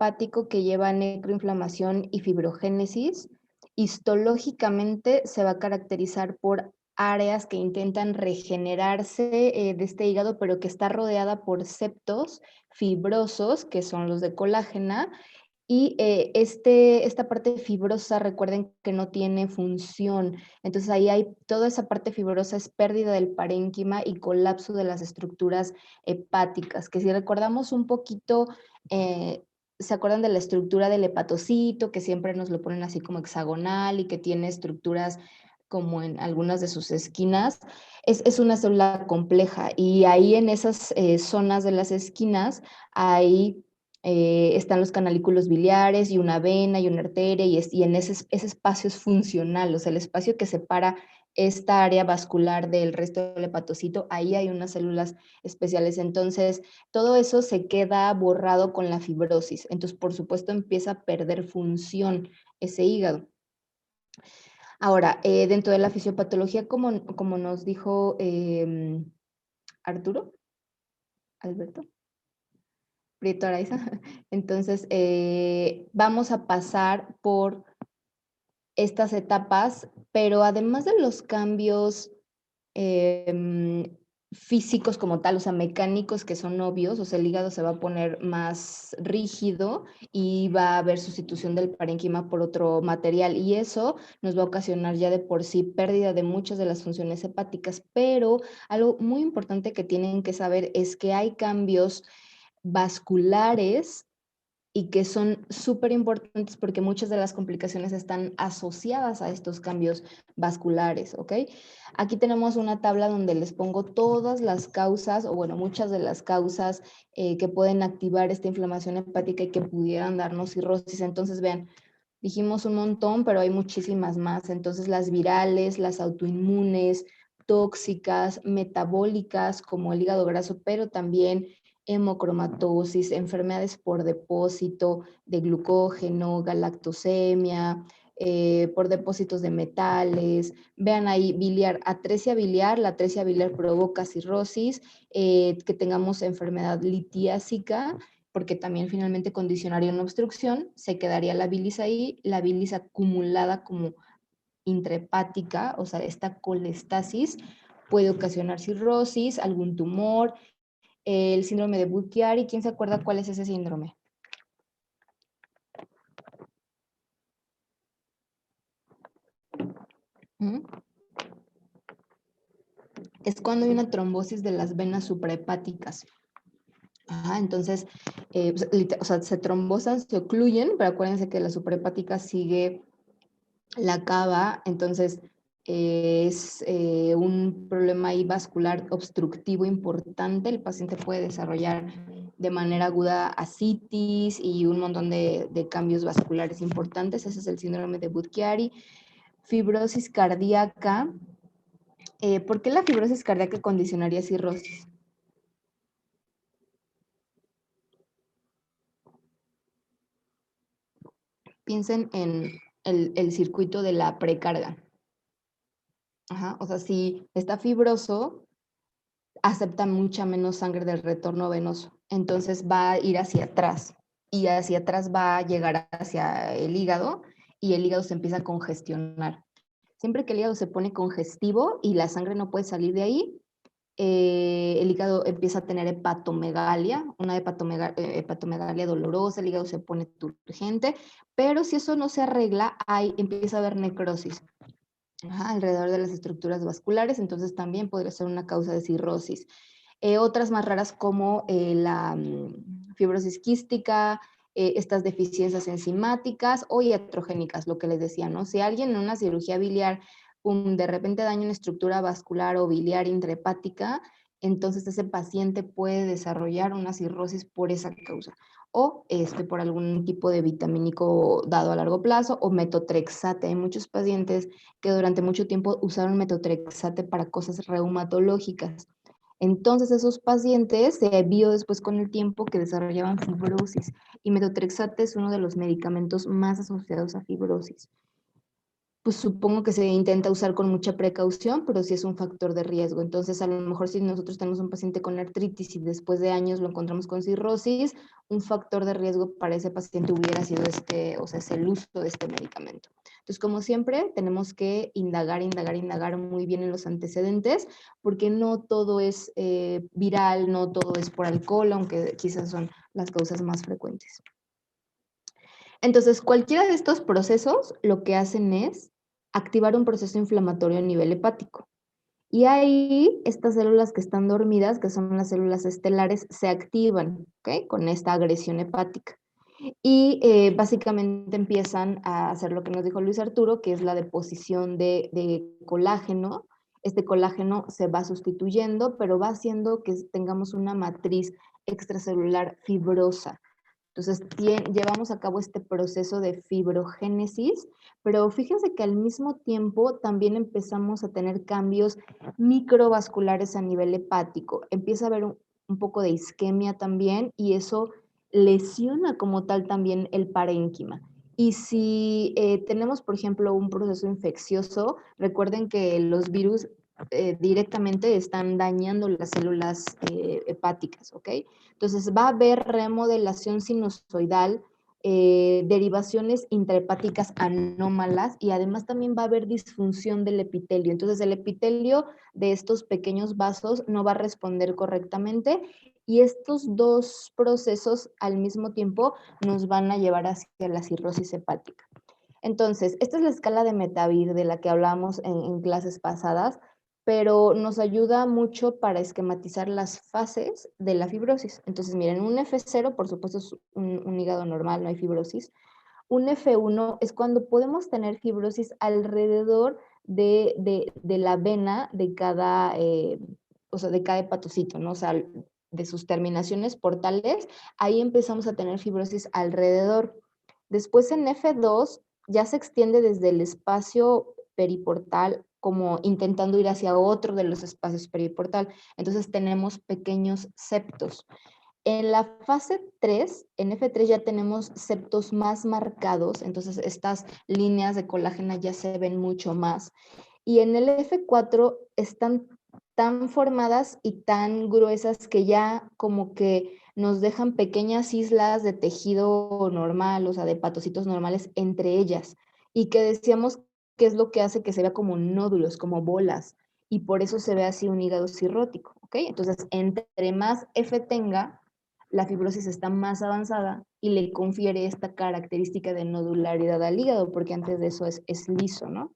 hepático que lleva necroinflamación y fibrogénesis, histológicamente se va a caracterizar por áreas que intentan regenerarse de este hígado, pero que está rodeada por septos fibrosos, que son los de colágena, y esta parte fibrosa, recuerden que no tiene función. Entonces ahí hay toda esa parte fibrosa, es pérdida del parénquima y colapso de las estructuras hepáticas, que si recordamos un poquito, ¿se acuerdan de la estructura del hepatocito? Que siempre nos lo ponen así como hexagonal y que tiene estructuras como en algunas de sus esquinas. Es una célula compleja y ahí en esas zonas de las esquinas hay están los canalículos biliares y una vena y una arteria y en ese espacio es funcional, o sea, el espacio que separa esta área vascular del resto del hepatocito, ahí hay unas células especiales. Entonces, todo eso se queda borrado con la fibrosis. Entonces, por supuesto, empieza a perder función ese hígado. Ahora, dentro de la fisiopatología, como nos dijo Arturo, Alberto. Prieto Araiza. Entonces, vamos a pasar por estas etapas, pero además de los cambios físicos como tal, o sea, mecánicos que son obvios, o sea, el hígado se va a poner más rígido y va a haber sustitución del parénquima por otro material y eso nos va a ocasionar ya de por sí pérdida de muchas de las funciones hepáticas, pero algo muy importante que tienen que saber es que hay cambios vasculares y que son súper importantes porque muchas de las complicaciones están asociadas a estos cambios vasculares, ¿ok? Aquí tenemos una tabla donde les pongo todas las causas, o bueno, muchas de las causas que pueden activar esta inflamación hepática y que pudieran darnos cirrosis. Entonces, vean, dijimos un montón, pero hay muchísimas más. Entonces, las virales, las autoinmunes, tóxicas, metabólicas, como el hígado graso, pero también hemocromatosis, enfermedades por depósito de glucógeno, galactosemia, por depósitos de metales. Vean ahí, biliar, atresia biliar, la atresia biliar provoca cirrosis, que tengamos enfermedad litiásica, porque también finalmente condicionaría una obstrucción, se quedaría la bilis ahí, la bilis acumulada como intrahepática, o sea, esta colestasis puede ocasionar cirrosis, algún tumor, el síndrome de Budd-Chiari. ¿Quién se acuerda cuál es ese síndrome? ¿Mm? Es cuando hay una trombosis de las venas suprahepáticas. Ajá, entonces, pues, o sea, se trombosan, se ocluyen, pero acuérdense que la suprahepática sigue la cava, entonces es un problema ahí vascular obstructivo importante. El paciente puede desarrollar de manera aguda ascitis y un montón de cambios vasculares importantes. Ese es el síndrome de Budd-Chiari. Fibrosis cardíaca. ¿Por qué la fibrosis cardíaca condicionaría cirrosis? Piensen en el circuito de la precarga. Ajá, o sea, si está fibroso, acepta mucha menos sangre del retorno venoso. Entonces va a ir hacia atrás y hacia atrás va a llegar hacia el hígado y el hígado se empieza a congestionar. Siempre que el hígado se pone congestivo y la sangre no puede salir de ahí, el hígado empieza a tener hepatomegalia, una hepatomegalia dolorosa, el hígado se pone turgente, pero si eso no se arregla, ahí empieza a haber necrosis. Ajá, alrededor de las estructuras vasculares, entonces también podría ser una causa de cirrosis. Otras más raras como la fibrosis quística, estas deficiencias enzimáticas o iatrogénicas, lo que les decía, ¿no? Si alguien en una cirugía biliar de repente daña una estructura vascular o biliar intrahepática, entonces ese paciente puede desarrollar una cirrosis por esa causa o por algún tipo de vitamínico dado a largo plazo o metotrexate. Hay muchos pacientes que durante mucho tiempo usaron metotrexate para cosas reumatológicas. Entonces esos pacientes se vio después con el tiempo que desarrollaban fibrosis y metotrexate es uno de los medicamentos más asociados a fibrosis. Pues supongo que se intenta usar con mucha precaución, pero sí es un factor de riesgo. Entonces, a lo mejor si nosotros tenemos un paciente con artritis y después de años lo encontramos con cirrosis, un factor de riesgo para ese paciente hubiera sido o sea, es el uso de este medicamento. Entonces, como siempre, tenemos que indagar muy bien en los antecedentes, porque no todo es viral, no todo es por alcohol, aunque quizás son las causas más frecuentes. Entonces, cualquiera de estos procesos lo que hacen es activar un proceso inflamatorio a nivel hepático. Y ahí estas células que están dormidas, que son las células estelares, se activan, ¿ok? Con esta agresión hepática. Y básicamente empiezan a hacer lo que nos dijo Luis Arturo, que es la deposición de colágeno. Este colágeno se va sustituyendo, pero va haciendo que tengamos una matriz extracelular fibrosa. Entonces, llevamos a cabo este proceso de fibrogénesis, pero fíjense que al mismo tiempo también empezamos a tener cambios microvasculares a nivel hepático. Empieza a haber un poco de isquemia también y eso lesiona como tal también el parénquima. Y si tenemos, por ejemplo, un proceso infeccioso, recuerden que los virus directamente están dañando las células hepáticas, ¿ok? Entonces va a haber remodelación sinusoidal, derivaciones intrahepáticas anómalas y además también va a haber disfunción del epitelio. Entonces el epitelio de estos pequeños vasos no va a responder correctamente y estos dos procesos al mismo tiempo nos van a llevar hacia la cirrosis hepática. Entonces, esta es la escala de Metavir de la que hablábamos en clases pasadas, pero nos ayuda mucho para esquematizar las fases de la fibrosis. Entonces, miren, un F0, por supuesto, es un hígado normal, no hay fibrosis. Un F1 es cuando podemos tener fibrosis alrededor de la vena de cada, o sea, de cada hepatocito, ¿no? O sea, de sus terminaciones portales, ahí empezamos a tener fibrosis alrededor. Después en F2 ya se extiende desde el espacio periportal como intentando ir hacia otro de los espacios periportal. Entonces tenemos pequeños septos. En la fase 3, en F3 ya tenemos septos más marcados, entonces estas líneas de colágeno ya se ven mucho más. Y en el F4 están tan formadas y tan gruesas que ya como que nos dejan pequeñas islas de tejido normal, o sea, de hepatocitos normales entre ellas. Y que decíamos que es lo que hace que se vea como nódulos, como bolas. Y por eso se ve así un hígado cirrótico, ¿ok? Entonces, entre más F tenga, la fibrosis está más avanzada y le confiere esta característica de nodularidad al hígado, porque antes de eso es liso, ¿no?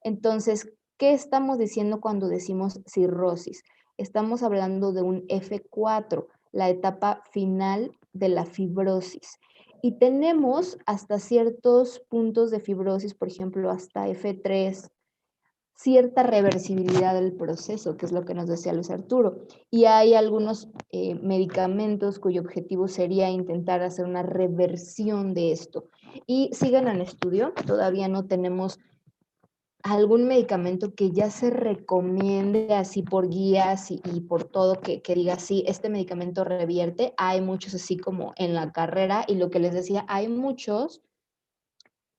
Entonces, ¿qué estamos diciendo cuando decimos cirrosis? Estamos hablando de un F4, la etapa final de la fibrosis. Y tenemos hasta ciertos puntos de fibrosis, por ejemplo, hasta F3, cierta reversibilidad del proceso, que es lo que nos decía Luis Arturo. Y hay algunos medicamentos cuyo objetivo sería intentar hacer una reversión de esto. Y siguen en estudio, todavía no tenemos algún medicamento que ya se recomiende así por guías y por todo que diga, sí, este medicamento revierte. Hay muchos así como en la carrera y lo que les decía, hay muchos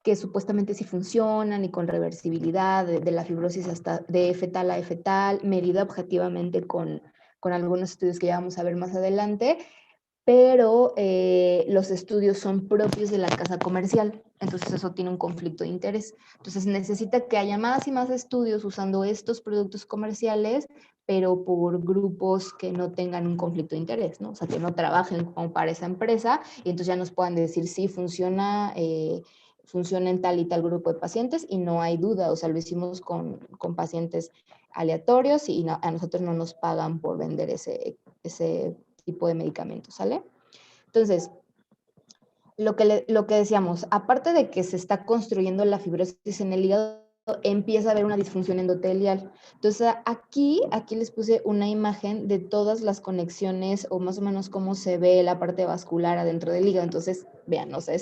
que supuestamente sí funcionan y con reversibilidad de la fibrosis hasta de fetal a fetal, medida objetivamente con algunos estudios que ya vamos a ver más adelante, pero los estudios son propios de la casa comercial, entonces eso tiene un conflicto de interés. Entonces necesita que haya más y más estudios usando estos productos comerciales, pero por grupos que no tengan un conflicto de interés, ¿no? O sea, que no trabajen como para esa empresa y entonces ya nos puedan decir si funciona, funciona en tal y tal grupo de pacientes y no hay duda, o sea, lo hicimos con pacientes aleatorios y no, a nosotros no nos pagan por vender ese tipo de medicamentos, ¿sale? Entonces, lo que decíamos, aparte de que se está construyendo la fibrosis en el hígado, empieza a haber una disfunción endotelial. Entonces, aquí les puse una imagen de todas las conexiones o más o menos cómo se ve la parte vascular adentro del hígado. Entonces, vean, o sea,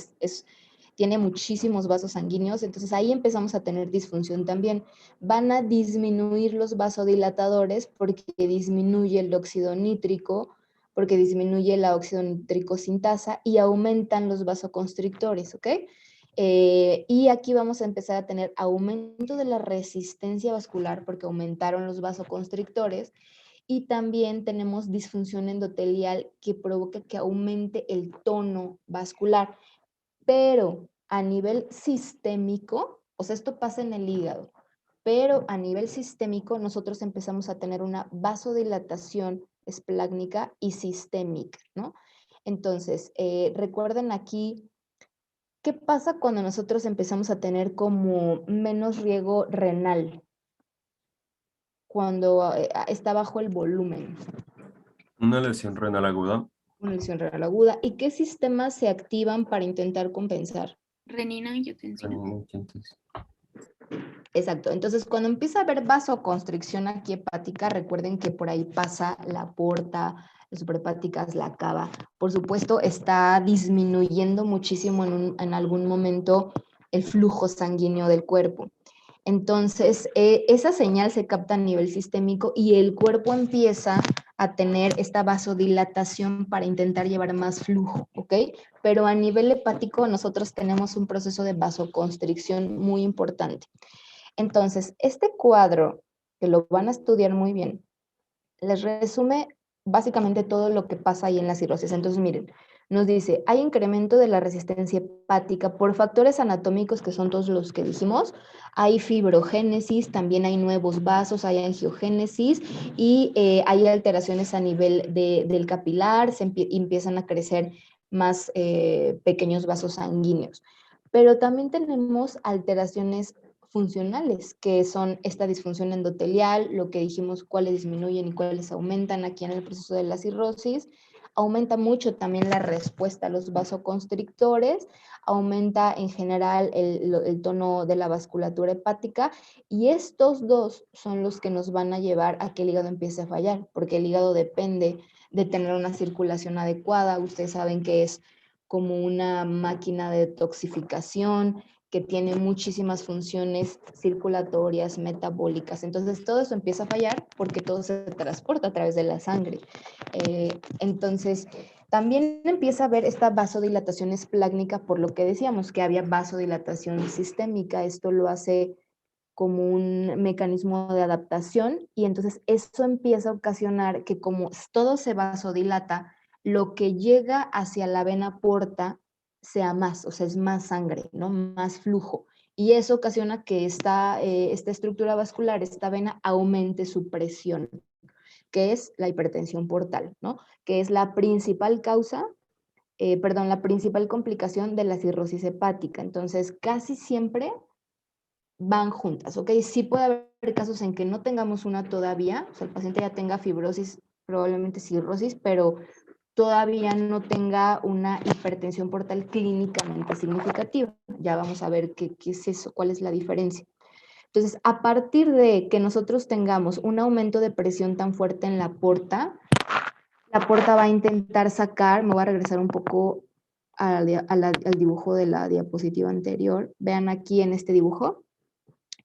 tiene muchísimos vasos sanguíneos, entonces ahí empezamos a tener disfunción también. Van a disminuir los vasodilatadores porque disminuye el óxido nítrico, porque disminuye la óxido nítrico sintasa y aumentan los vasoconstrictores, ¿ok? Y aquí vamos a empezar a tener aumento de la resistencia vascular porque aumentaron los vasoconstrictores y también tenemos disfunción endotelial que provoca que aumente el tono vascular. Pero a nivel sistémico, o sea, esto pasa en el hígado, pero a nivel sistémico nosotros empezamos a tener una vasodilatación esplácnica y sistémica, ¿no? Entonces, recuerden aquí, ¿qué pasa cuando nosotros empezamos a tener como menos riego renal? Cuando está bajo el volumen, Una lesión renal aguda. una lesión renal aguda. ¿Y qué sistemas se activan para intentar compensar? Renina, angiotensina. Exacto. Entonces, cuando empieza a haber vasoconstricción aquí hepática, recuerden que por ahí pasa la porta, las suprahepáticas, la cava. Por supuesto, está disminuyendo muchísimo en algún momento el flujo sanguíneo del cuerpo. Entonces, esa señal se capta a nivel sistémico y el cuerpo empieza a tener esta vasodilatación para intentar llevar más flujo, ¿ok? Pero a nivel hepático nosotros tenemos un proceso de vasoconstricción muy importante. Entonces, este cuadro, que lo van a estudiar muy bien, les resume básicamente todo lo que pasa ahí en la cirrosis. Entonces, miren, nos dice, hay incremento de la resistencia hepática por factores anatómicos que son todos los que dijimos, hay fibrogénesis, también hay nuevos vasos, hay angiogénesis y hay alteraciones a nivel del capilar, empiezan a crecer más pequeños vasos sanguíneos. Pero también tenemos alteraciones funcionales, que son esta disfunción endotelial, lo que dijimos, cuáles disminuyen y cuáles aumentan aquí en el proceso de la cirrosis. Aumenta mucho también la respuesta a los vasoconstrictores, aumenta en general el tono de la vasculatura hepática y estos dos son los que nos van a llevar a que el hígado empiece a fallar, porque el hígado depende de tener una circulación adecuada. Ustedes saben que es como una máquina de detoxificación, que tiene muchísimas funciones circulatorias, metabólicas. Entonces todo eso empieza a fallar porque todo se transporta a través de la sangre. Entonces también empieza a haber esta vasodilatación esplácnica por lo que decíamos que había vasodilatación sistémica. Esto lo hace como un mecanismo de adaptación y entonces eso empieza a ocasionar que como todo se vasodilata, lo que llega hacia la vena porta sea más, o sea, es más sangre, ¿no? Más flujo. Y eso ocasiona que esta estructura vascular, esta vena, aumente su presión, que es la hipertensión portal, ¿no? Que es la principal causa, la principal complicación de la cirrosis hepática. Entonces, casi siempre van juntas, ¿ok? Sí puede haber casos en que no tengamos una todavía, o sea, el paciente ya tenga fibrosis, probablemente cirrosis, pero todavía no tenga una hipertensión portal clínicamente significativa. Ya vamos a ver qué es eso, cuál es la diferencia. Entonces, a partir de que nosotros tengamos un aumento de presión tan fuerte en la porta va a intentar sacar, me voy a regresar un poco al dibujo de la diapositiva anterior. Vean aquí en este dibujo,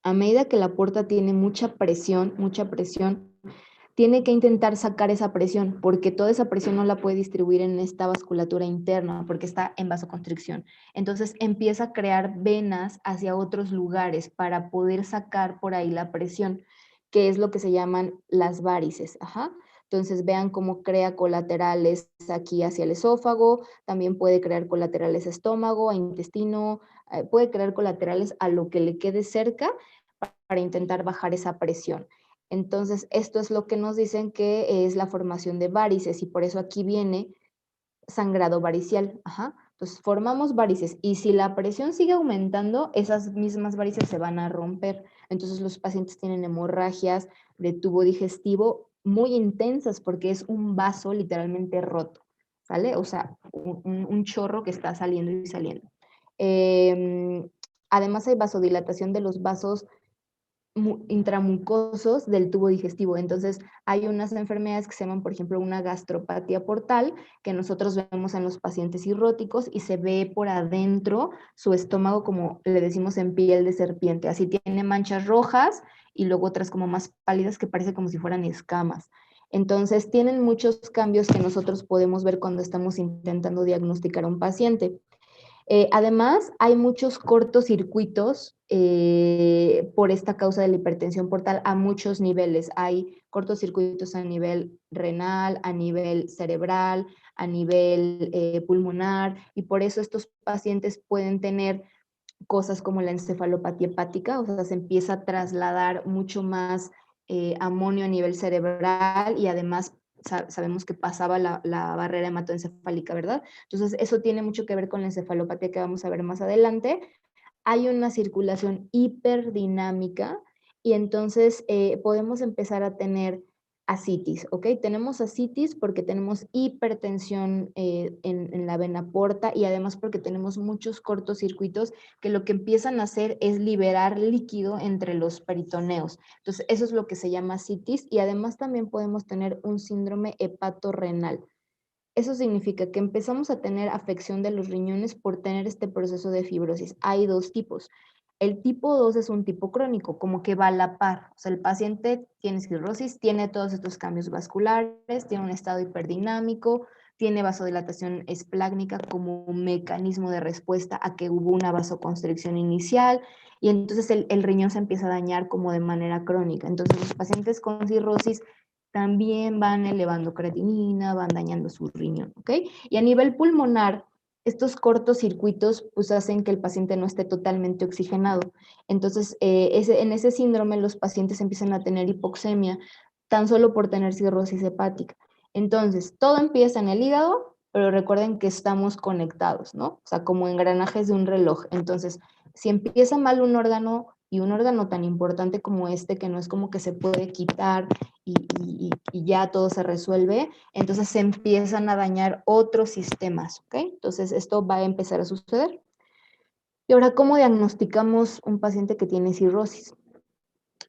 a medida que la porta tiene mucha presión, tiene que intentar sacar esa presión, porque toda esa presión no la puede distribuir en esta vasculatura interna, porque está en vasoconstricción. Entonces empieza a crear venas hacia otros lugares para poder sacar por ahí la presión, que es lo que se llaman las várices. Ajá. Entonces vean cómo crea colaterales aquí hacia el esófago, también puede crear colaterales a estómago, a intestino, puede crear colaterales a lo que le quede cerca para intentar bajar esa presión. Entonces, esto es lo que nos dicen que es la formación de varices y por eso aquí viene sangrado varicial. Ajá. Entonces, formamos varices y si la presión sigue aumentando, esas mismas varices se van a romper. Entonces, los pacientes tienen hemorragias de tubo digestivo muy intensas porque es un vaso literalmente roto, ¿sale? O sea, un chorro que está saliendo y saliendo. Además, hay vasodilatación de los vasos intramucosos del tubo digestivo. Entonces, hay unas enfermedades que se llaman, por ejemplo, una gastropatía portal, que nosotros vemos en los pacientes cirróticos y se ve por adentro su estómago, como le decimos, en piel de serpiente. Así tiene manchas rojas y luego otras como más pálidas que parece como si fueran escamas. Entonces, tienen muchos cambios que nosotros podemos ver cuando estamos intentando diagnosticar a un paciente. Además, hay muchos cortocircuitos por esta causa de la hipertensión portal a muchos niveles. Hay cortocircuitos a nivel renal, a nivel cerebral, a nivel pulmonar, y por eso estos pacientes pueden tener cosas como la encefalopatía hepática, o sea, se empieza a trasladar mucho más amonio a nivel cerebral y además sabemos que pasaba la barrera hematoencefálica, ¿verdad? Entonces, eso tiene mucho que ver con la encefalopatía que vamos a ver más adelante. Hay una circulación hiperdinámica y entonces podemos empezar a tener ascitis, ¿ok? Tenemos ascitis porque tenemos hipertensión en la vena porta y además porque tenemos muchos cortocircuitos que lo que empiezan a hacer es liberar líquido entre los peritoneos. Entonces, eso es lo que se llama ascitis y además también podemos tener un síndrome hepatorrenal. Eso significa que empezamos a tener afección de los riñones por tener este proceso de fibrosis. Hay dos tipos. El tipo 2 es un tipo crónico, como que va a la par. O sea, el paciente tiene cirrosis, tiene todos estos cambios vasculares, tiene un estado hiperdinámico, tiene vasodilatación esplácnica como un mecanismo de respuesta a que hubo una vasoconstricción inicial y entonces el riñón se empieza a dañar como de manera crónica. Entonces los pacientes con cirrosis también van elevando creatinina, van dañando su riñón, ¿ok? Y a nivel pulmonar, estos cortocircuitos pues hacen que el paciente no esté totalmente oxigenado. Entonces, en ese síndrome los pacientes empiezan a tener hipoxemia tan solo por tener cirrosis hepática. Entonces, todo empieza en el hígado, pero recuerden que estamos conectados, ¿no? O sea, como engranajes de un reloj. Entonces, si empieza mal un órgano y un órgano tan importante como este, que no es como que se puede quitar y ya todo se resuelve, entonces se empiezan a dañar otros sistemas, ¿ok? Entonces esto va a empezar a suceder. Y ahora, ¿cómo diagnosticamos un paciente que tiene cirrosis?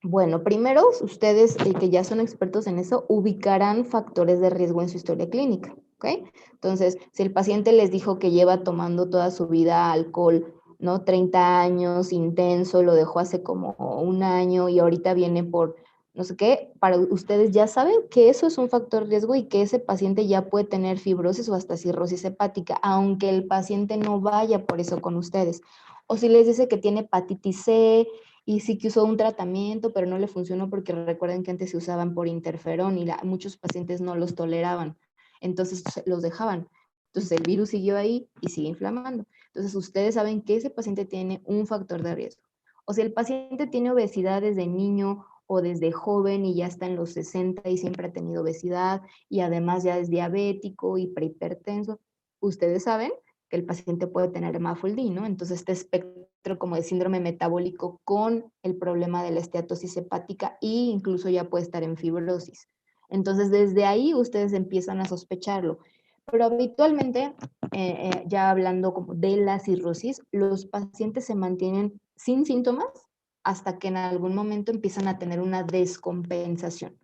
Bueno, primero, ustedes que ya son expertos en eso, ubicarán factores de riesgo en su historia clínica, ¿ok? Entonces, si el paciente les dijo que lleva tomando toda su vida alcohol, ¿no? 30 años, intenso, lo dejó hace como un año y ahorita viene por no sé qué, para ustedes ya saben que eso es un factor de riesgo y que ese paciente ya puede tener fibrosis o hasta cirrosis hepática, aunque el paciente no vaya por eso con ustedes. O si les dice que tiene hepatitis C, y sí que usó un tratamiento, pero no le funcionó porque recuerden que antes se usaban por interferón y muchos pacientes no los toleraban, entonces los dejaban. Entonces el virus siguió ahí y sigue inflamando. Entonces ustedes saben que ese paciente tiene un factor de riesgo. O si el paciente tiene obesidad desde niño o desde joven y ya está en los 60 y siempre ha tenido obesidad y además ya es diabético y prehipertenso, ustedes saben que el paciente puede tener MAFLD, ¿no? Entonces este espectro como de síndrome metabólico con el problema de la esteatosis hepática e incluso ya puede estar en fibrosis. Entonces desde ahí ustedes empiezan a sospecharlo. Pero habitualmente, ya hablando como de la cirrosis, los pacientes se mantienen sin síntomas hasta que en algún momento empiezan a tener una descompensación.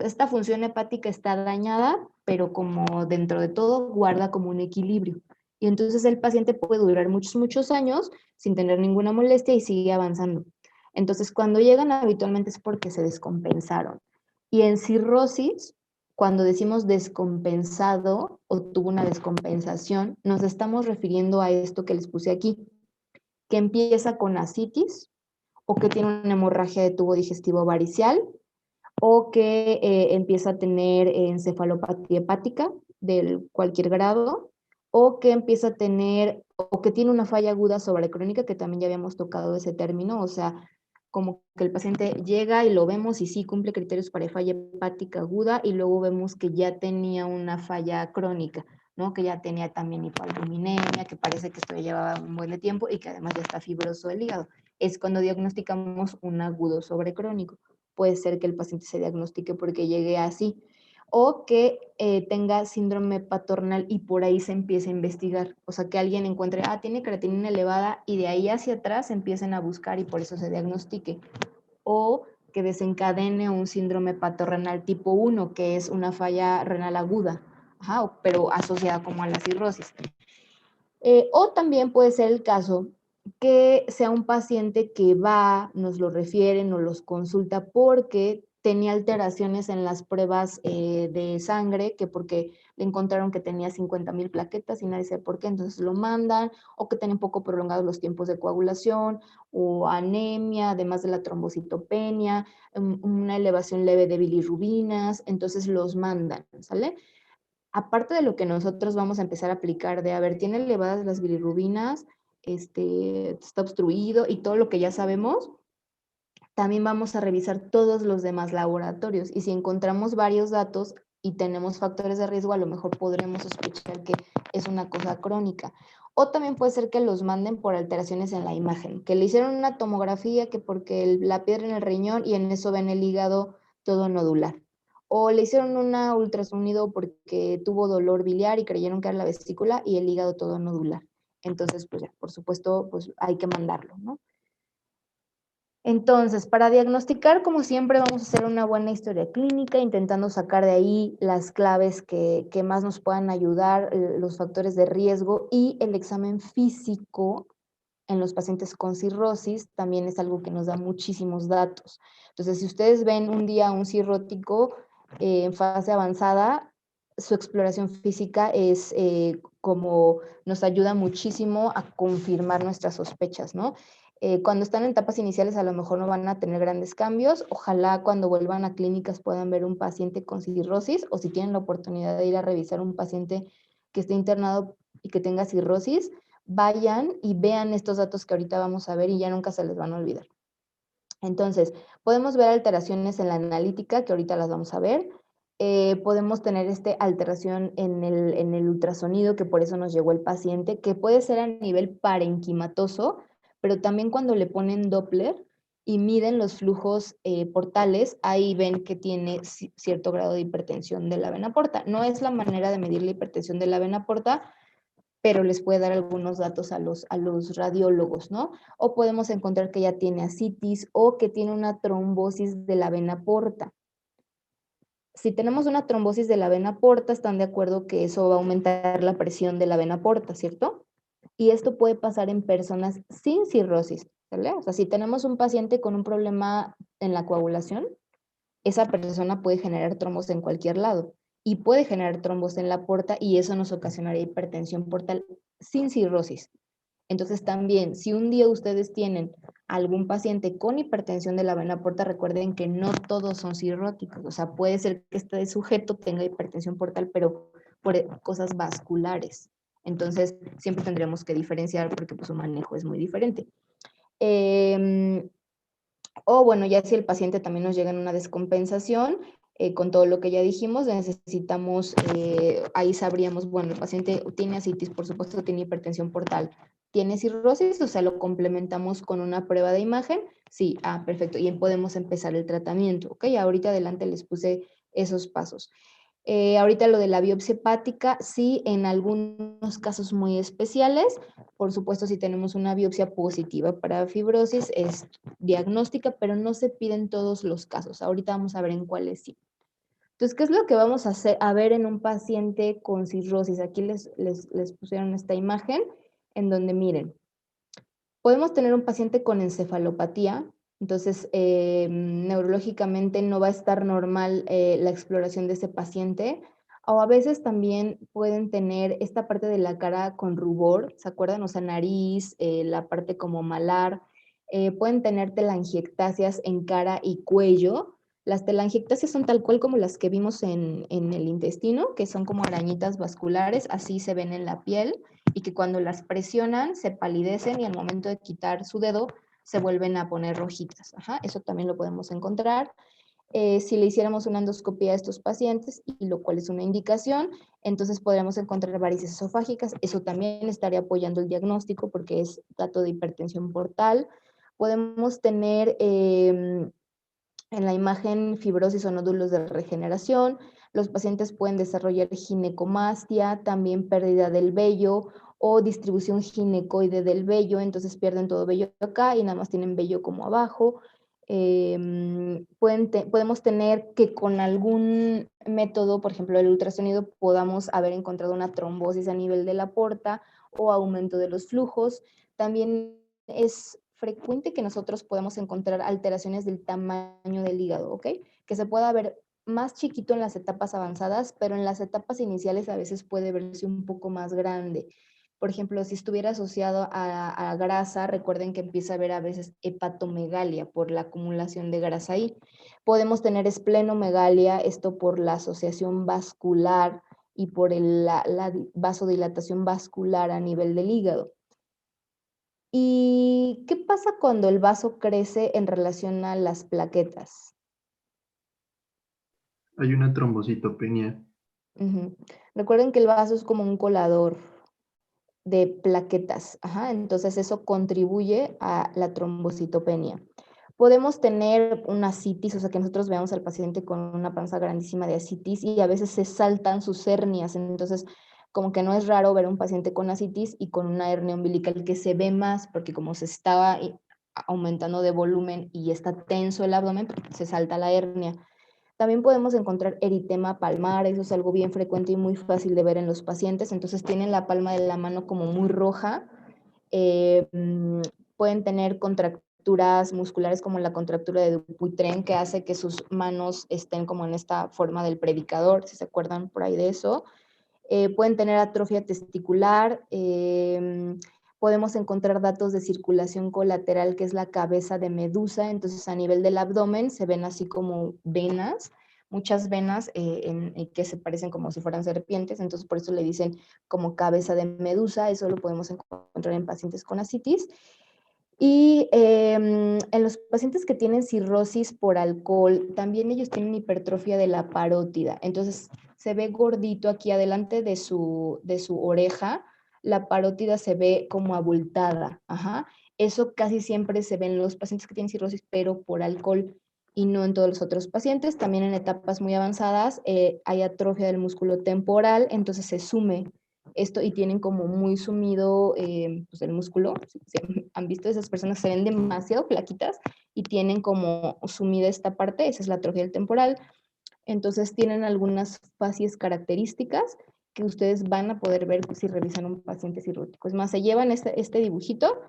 Esta función hepática está dañada, pero como dentro de todo guarda como un equilibrio. Y entonces el paciente puede durar muchos, muchos años sin tener ninguna molestia y sigue avanzando. Entonces, cuando llegan habitualmente es porque se descompensaron. Y en cirrosis, cuando decimos descompensado o tuvo una descompensación, nos estamos refiriendo a esto que les puse aquí, que empieza con ascitis o que tiene una hemorragia de tubo digestivo varicial o que empieza a tener encefalopatía hepática de cualquier grado, o que empieza a tener, o que tiene una falla aguda sobrecrónica, que también ya habíamos tocado ese término, o sea, como que el paciente llega y lo vemos y sí cumple criterios para falla hepática aguda y luego vemos que ya tenía una falla crónica, ¿no? Que ya tenía también hipoalbuminemia, que parece que esto ya llevaba un buen de tiempo y que además ya está fibroso el hígado. Es cuando diagnosticamos un agudo sobrecrónico. Puede ser que el paciente se diagnostique porque llegue así o que tenga síndrome paternal y por ahí se empiece a investigar. O sea, que alguien encuentre, tiene creatinina elevada y de ahí hacia atrás empiecen a buscar y por eso se diagnostique. O que desencadene un síndrome patorrenal tipo 1, que es una falla renal aguda, pero asociada como a la cirrosis. O también puede ser el caso que sea un paciente que va, nos lo refiere, nos los consulta porque tenía alteraciones en las pruebas de sangre, que porque le encontraron que tenía 50,000 plaquetas y nadie sabe por qué, entonces lo mandan, o que tienen poco prolongados los tiempos de coagulación, o anemia, además de la trombocitopenia, una elevación leve de bilirrubinas, entonces los mandan, ¿sale? Aparte de lo que nosotros vamos a empezar a aplicar de, a ver, tiene elevadas las bilirrubinas, está obstruido y todo lo que ya sabemos, también vamos a revisar todos los demás laboratorios y si encontramos varios datos y tenemos factores de riesgo, a lo mejor podremos sospechar que es una cosa crónica. O también puede ser que los manden por alteraciones en la imagen, que le hicieron una tomografía que porque la piedra en el riñón y en eso ven el hígado todo nodular. O le hicieron una ultrasonido porque tuvo dolor biliar y creyeron que era la vesícula y el hígado todo nodular. Entonces, pues ya, por supuesto, pues hay que mandarlo, ¿no? Entonces, para diagnosticar, como siempre, vamos a hacer una buena historia clínica, intentando sacar de ahí las claves que más nos puedan ayudar, los factores de riesgo y el examen físico en los pacientes con cirrosis también es algo que nos da muchísimos datos. Entonces, si ustedes ven un día un cirrótico en fase avanzada, su exploración física es como nos ayuda muchísimo a confirmar nuestras sospechas, ¿no? Cuando están en etapas iniciales a lo mejor no van a tener grandes cambios. Ojalá cuando vuelvan a clínicas puedan ver un paciente con cirrosis o si tienen la oportunidad de ir a revisar un paciente que esté internado y que tenga cirrosis, vayan y vean estos datos que ahorita vamos a ver y ya nunca se les van a olvidar. Entonces, podemos ver alteraciones en la analítica, que ahorita las vamos a ver. Podemos tener alteración en el ultrasonido, que por eso nos llegó el paciente, que puede ser a nivel parenquimatoso, pero también cuando le ponen Doppler y miden los flujos portales, ahí ven que tiene cierto grado de hipertensión de la vena porta. No es la manera de medir la hipertensión de la vena porta, pero les puede dar algunos datos a los radiólogos, ¿no? O podemos encontrar que ya tiene ascitis o que tiene una trombosis de la vena porta. Si tenemos una trombosis de la vena porta, están de acuerdo que eso va a aumentar la presión de la vena porta, ¿cierto? Y esto puede pasar en personas sin cirrosis, ¿vale? O sea, si tenemos un paciente con un problema en la coagulación, esa persona puede generar trombos en cualquier lado y puede generar trombos en la porta y eso nos ocasionaría hipertensión portal sin cirrosis. Entonces también, si un día ustedes tienen algún paciente con hipertensión de la vena porta, recuerden que no todos son cirróticos. O sea, puede ser que este sujeto tenga hipertensión portal, pero por cosas vasculares. Entonces, siempre tendremos que diferenciar porque pues, su manejo es muy diferente. O bueno, ya si el paciente también nos llega en una descompensación, con todo lo que ya dijimos, necesitamos, ahí sabríamos, bueno, el paciente tiene ascitis, por supuesto tiene hipertensión portal, tiene cirrosis, o sea, lo complementamos con una prueba de imagen, sí, perfecto, y podemos empezar el tratamiento, ¿ok? Ahorita adelante les puse esos pasos. Ahorita lo de la biopsia hepática, sí, en algunos casos muy especiales, por supuesto, si tenemos una biopsia positiva para fibrosis, es diagnóstica, pero no se pide en todos los casos. Ahorita vamos a ver en cuáles sí. Entonces, ¿qué es lo que vamos a hacer, a ver en un paciente con cirrosis? Aquí les pusieron esta imagen en donde miren, podemos tener un paciente con encefalopatía, entonces neurológicamente no va a estar normal la exploración de ese paciente, o a veces también pueden tener esta parte de la cara con rubor, ¿se acuerdan? O sea, nariz, la parte como malar, pueden tener telangiectasias en cara y cuello. Las telangiectasias son tal cual como las que vimos en el intestino, que son como arañitas vasculares, así se ven en la piel y que cuando las presionan se palidecen y al momento de quitar su dedo se vuelven a poner rojitas. Ajá, eso también lo podemos encontrar. Si le hiciéramos una endoscopía a estos pacientes, y lo cual es una indicación, entonces podríamos encontrar varices esofágicas. Eso también estaría apoyando el diagnóstico porque es dato de hipertensión portal. Podemos tener en la imagen fibrosis o nódulos de regeneración. Los pacientes pueden desarrollar ginecomastia, también pérdida del vello o distribución ginecoide del vello, entonces pierden todo vello acá y nada más tienen vello como abajo. Podemos tener que con algún método, por ejemplo el ultrasonido, podamos haber encontrado una trombosis a nivel de la porta o aumento de los flujos. También es frecuente que nosotros podemos encontrar alteraciones del tamaño del hígado, ¿ok? que se pueda ver más chiquito en las etapas avanzadas, pero en las etapas iniciales a veces puede verse un poco más grande. Por ejemplo, si estuviera asociado a grasa, recuerden que empieza a haber a veces hepatomegalia por la acumulación de grasa ahí. Podemos tener esplenomegalia, esto por la asociación vascular y por la vasodilatación vascular a nivel del hígado. ¿Y qué pasa cuando el vaso crece en relación a las plaquetas? Hay una trombocitopenia. Recuerden que el vaso es como un colador de plaquetas, entonces eso contribuye a la trombocitopenia. Podemos tener una ascitis, o sea que nosotros veamos al paciente con una panza grandísima de ascitis y a veces se saltan sus hernias, entonces como que no es raro ver un paciente con ascitis y con una hernia umbilical que se ve más, porque como se estaba aumentando de volumen y está tenso el abdomen, se salta la hernia. También podemos encontrar eritema palmar, eso es algo bien frecuente y muy fácil de ver en los pacientes, entonces tienen la palma de la mano como muy roja, pueden tener contracturas musculares como la contractura de Dupuytren, que hace que sus manos estén como en esta forma del predicador, si se acuerdan por ahí de eso. Pueden tener atrofia testicular, podemos encontrar datos de circulación colateral, que es la cabeza de medusa, entonces a nivel del abdomen se ven así como venas, muchas venas que se parecen como si fueran serpientes, entonces por eso le dicen como cabeza de medusa, eso lo podemos encontrar en pacientes con ascitis. Y en los pacientes que tienen cirrosis por alcohol, también ellos tienen hipertrofia de la parótida. Entonces, se ve gordito aquí adelante de su oreja, la parótida se ve como abultada. Eso casi siempre se ve en los pacientes que tienen cirrosis, pero por alcohol y no en todos los otros pacientes. También en etapas muy avanzadas hay atrofia del músculo temporal, entonces se sume esto y tienen como muy sumido pues el músculo. ¿Han visto esas personas que se ven demasiado flaquitas y tienen como sumida esta parte? Esa es la atrofia del temporal. Entonces tienen algunas facies características que ustedes van a poder ver si revisan un paciente cirrótico. Es más, se llevan este dibujito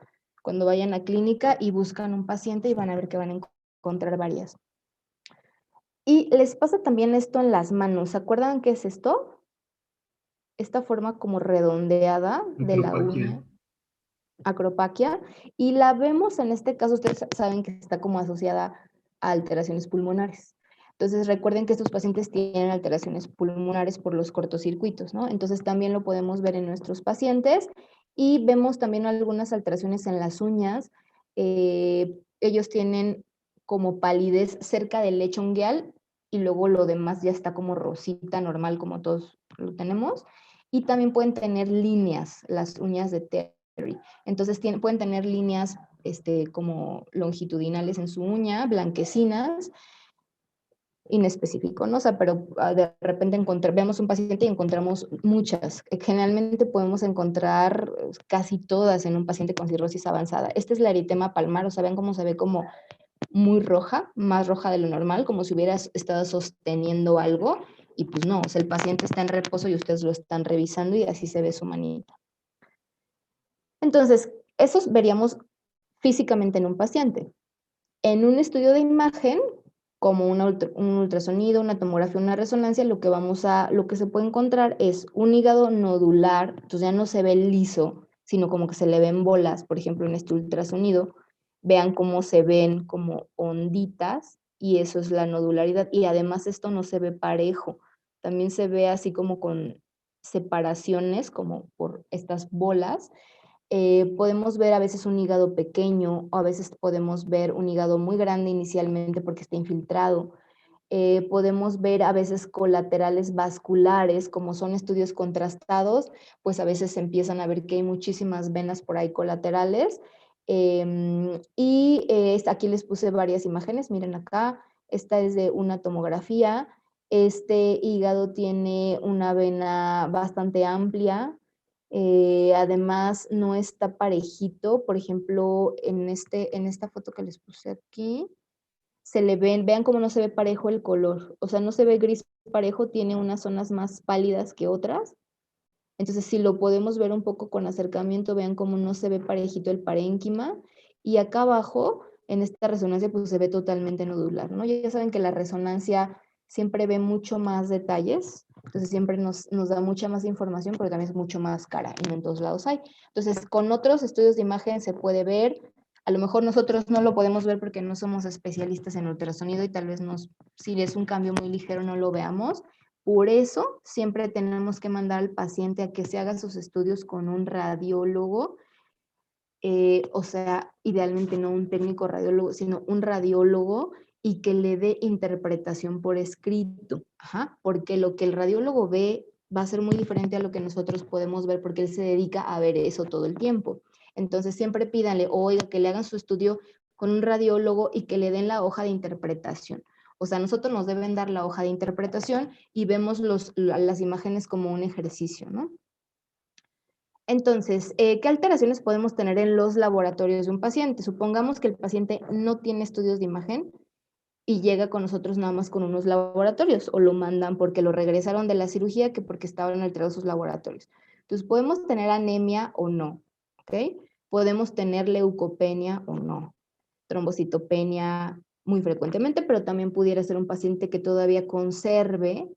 cuando vayan a clínica y buscan un paciente y van a ver que van a encontrar varias. Y les pasa también esto en las manos. ¿Se acuerdan qué es esto? Esta forma como redondeada de la uña, acropaquia, y la vemos en este caso, ustedes saben que está como asociada a alteraciones pulmonares. Entonces recuerden que estos pacientes tienen alteraciones pulmonares por los cortocircuitos, ¿no? Entonces también lo podemos ver en nuestros pacientes y vemos también algunas alteraciones en las uñas. Ellos tienen como palidez cerca del lecho ungueal y luego lo demás ya está como rosita normal como todos lo tenemos. Y también pueden tener líneas, las uñas de Terry. Entonces pueden tener líneas como longitudinales en su uña, blanquecinas, inespecífico, ¿no? O sea, pero de repente vemos un paciente y encontramos muchas. Generalmente podemos encontrar casi todas en un paciente con cirrosis avanzada. Esta es la eritema palmar, o sea, ven cómo se ve como muy roja, más roja de lo normal, como si hubieras estado sosteniendo algo, y pues no, o sea, el paciente está en reposo y ustedes lo están revisando y así se ve su manita. Entonces, esos veríamos físicamente en un paciente. En un estudio de imagen, como un ultrasonido, una tomografía, una resonancia, lo que se puede encontrar es un hígado nodular, entonces ya no se ve liso, sino como que se le ven bolas, por ejemplo, en este ultrasonido, vean cómo se ven como onditas, y eso es la nodularidad, y además esto no se ve parejo, también se ve así como con separaciones, como por estas bolas. Podemos ver a veces un hígado pequeño o a veces podemos ver un hígado muy grande inicialmente porque está infiltrado. Podemos ver a veces colaterales vasculares, como son estudios contrastados, pues a veces se empiezan a ver que hay muchísimas venas por ahí colaterales. Aquí les puse varias imágenes, miren acá, esta es de una tomografía. Este hígado tiene una vena bastante amplia, además no está parejito, por ejemplo, en esta foto que les puse aquí, se le vean cómo no se ve parejo el color, o sea, no se ve gris parejo, tiene unas zonas más pálidas que otras. Entonces, si lo podemos ver un poco con acercamiento, vean cómo no se ve parejito el parénquima. Y acá abajo en esta resonancia pues se ve totalmente nodular, ¿no? Ya saben que la resonancia siempre ve mucho más detalles, entonces siempre nos da mucha más información, pero también es mucho más cara y no en todos lados hay. Entonces, con otros estudios de imagen se puede ver, a lo mejor nosotros no lo podemos ver porque no somos especialistas en ultrasonido y tal vez si es un cambio muy ligero no lo veamos. Por eso siempre tenemos que mandar al paciente a que se haga sus estudios con un radiólogo, o sea, idealmente no un técnico radiólogo, sino un radiólogo y que le dé interpretación por escrito, porque lo que el radiólogo ve va a ser muy diferente a lo que nosotros podemos ver porque él se dedica a ver eso todo el tiempo. Entonces siempre pídanle, oiga, que le hagan su estudio con un radiólogo y que le den la hoja de interpretación. O sea, nosotros nos deben dar la hoja de interpretación y vemos las imágenes como un ejercicio, ¿no? Entonces, ¿qué alteraciones podemos tener en los laboratorios de un paciente? Supongamos que el paciente no tiene estudios de imagen y llega con nosotros nada más con unos laboratorios o lo mandan porque lo regresaron de la cirugía que porque estaban alterados sus laboratorios. Entonces, podemos tener anemia o no, ¿ok? Podemos tener leucopenia o no, trombocitopenia muy frecuentemente, pero también pudiera ser un paciente que todavía conserve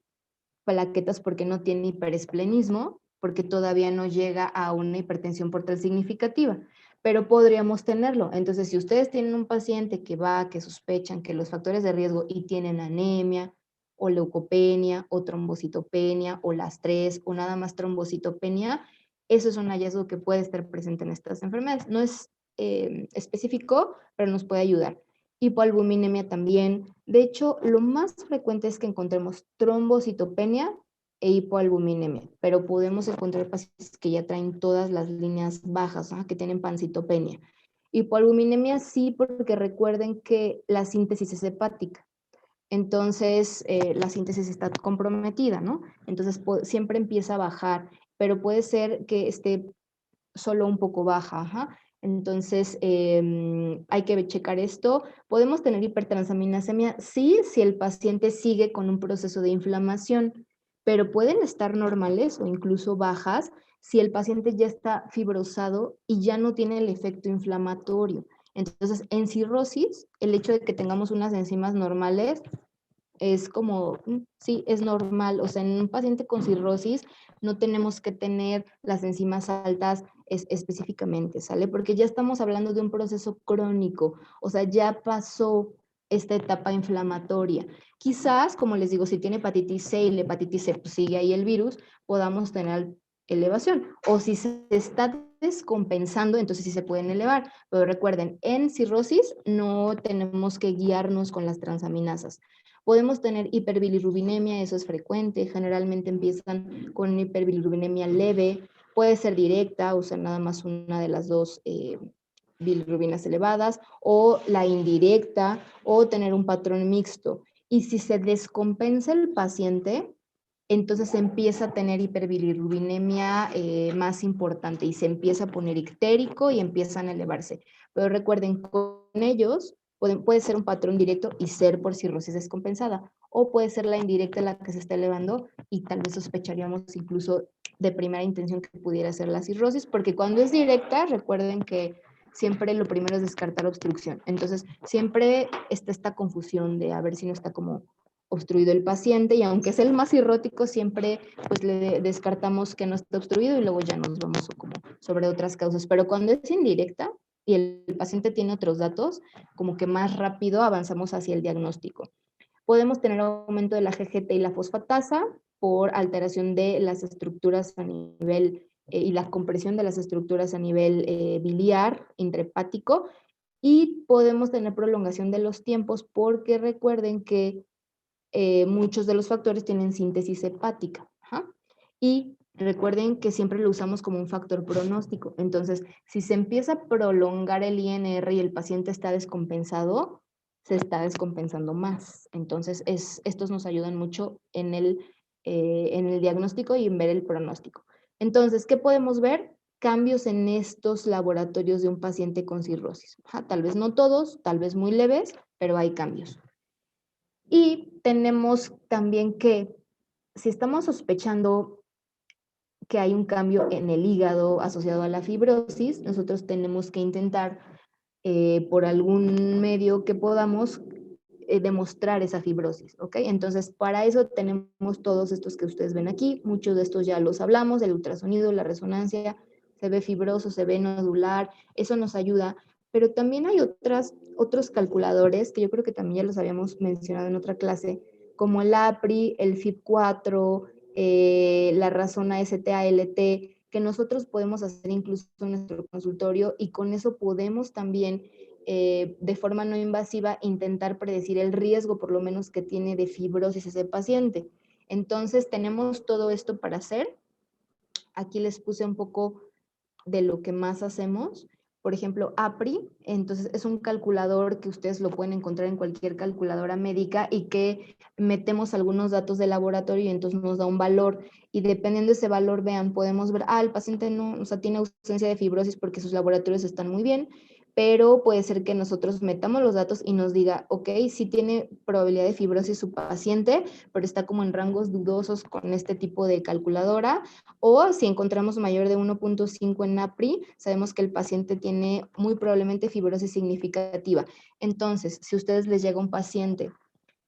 plaquetas porque no tiene hiperesplenismo, porque todavía no llega a una hipertensión portal significativa, pero podríamos tenerlo. Entonces, si ustedes tienen un paciente que sospechan que los factores de riesgo y tienen anemia, o leucopenia, o trombocitopenia, o las tres, o nada más trombocitopenia, eso es un hallazgo que puede estar presente en estas enfermedades. No es específico, pero nos puede ayudar. Hipoalbuminemia también. De hecho, lo más frecuente es que encontremos trombocitopenia e hipoalbuminemia, pero podemos encontrar pacientes que ya traen todas las líneas bajas, ¿no? Que tienen pancitopenia. Hipoalbuminemia sí, porque recuerden que la síntesis es hepática. Entonces, la síntesis está comprometida, ¿no? Entonces, siempre empieza a bajar, pero puede ser que esté solo un poco baja, Entonces, hay que checar esto. ¿Podemos tener hipertransaminasemia? Sí, si el paciente sigue con un proceso de inflamación, pero pueden estar normales o incluso bajas si el paciente ya está fibrosado y ya no tiene el efecto inflamatorio. Entonces, en cirrosis, el hecho de que tengamos unas enzimas normales es como, sí, es normal. O sea, en un paciente con cirrosis no tenemos que tener las enzimas altas específicamente, ¿sale? Porque ya estamos hablando de un proceso crónico, o sea, ya pasó esta etapa inflamatoria. Quizás, como les digo, si tiene hepatitis C y la hepatitis C pues, sigue ahí el virus, podamos tener elevación. O si se está descompensando, entonces sí se pueden elevar. Pero recuerden, en cirrosis no tenemos que guiarnos con las transaminasas. Podemos tener hiperbilirrubinemia, eso es frecuente, generalmente empiezan con hiperbilirrubinemia leve, puede ser directa, o sea, nada más una de las dos bilirrubinas elevadas, o la indirecta, o tener un patrón mixto. Y si se descompensa el paciente, entonces empieza a tener hiperbilirrubinemia más importante y se empieza a poner ictérico y empiezan a elevarse. Pero recuerden, con ellos puede ser un patrón directo y ser por cirrosis descompensada, o puede ser la indirecta la que se está elevando y tal vez sospecharíamos incluso de primera intención que pudiera ser la cirrosis, porque cuando es directa, recuerden que siempre lo primero es descartar obstrucción. Entonces, siempre está esta confusión de a ver si no está como obstruido el paciente, y aunque es el más cirrótico, siempre pues le descartamos que no está obstruido y luego ya nos vamos como sobre otras causas. Pero cuando es indirecta y el paciente tiene otros datos, como que más rápido avanzamos hacia el diagnóstico. Podemos tener aumento de la GGT y la fosfatasa por alteración de las estructuras a nivel y la compresión de las estructuras a nivel biliar, intrahepático, y podemos tener prolongación de los tiempos porque recuerden que muchos de los factores tienen síntesis hepática. Y recuerden que siempre lo usamos como un factor pronóstico. Entonces, si se empieza a prolongar el INR y el paciente está descompensado, se está descompensando más. Entonces, estos nos ayudan mucho en el diagnóstico y en ver el pronóstico. Entonces, ¿qué podemos ver? Cambios en estos laboratorios de un paciente con cirrosis. Tal vez no todos, tal vez muy leves, pero hay cambios. Y tenemos también que, si estamos sospechando que hay un cambio en el hígado asociado a la fibrosis, nosotros tenemos que intentar por algún medio que podamos demostrar esa fibrosis, ¿ok? Entonces, para eso tenemos todos estos que ustedes ven aquí, muchos de estos ya los hablamos, el ultrasonido, la resonancia, se ve fibroso, se ve nodular, eso nos ayuda, pero también hay otros calculadores que yo creo que también ya los habíamos mencionado en otra clase, como el APRI, el FIB4, la Razona STALT, que nosotros podemos hacer incluso en nuestro consultorio y con eso podemos también de forma no invasiva intentar predecir el riesgo por lo menos que tiene de fibrosis ese paciente. Entonces tenemos todo esto para hacer. Aquí les puse un poco de lo que más hacemos. Por ejemplo, APRI, entonces es un calculador que ustedes lo pueden encontrar en cualquier calculadora médica y que metemos algunos datos de laboratorio y entonces nos da un valor y dependiendo de ese valor, vean, podemos ver, el paciente no, o sea, tiene ausencia de fibrosis porque sus laboratorios están muy bien, pero puede ser que nosotros metamos los datos y nos diga, ok, sí tiene probabilidad de fibrosis su paciente, pero está como en rangos dudosos con este tipo de calculadora, o si encontramos mayor de 1.5 en APRI, sabemos que el paciente tiene muy probablemente fibrosis significativa. Entonces, si a ustedes les llega un paciente,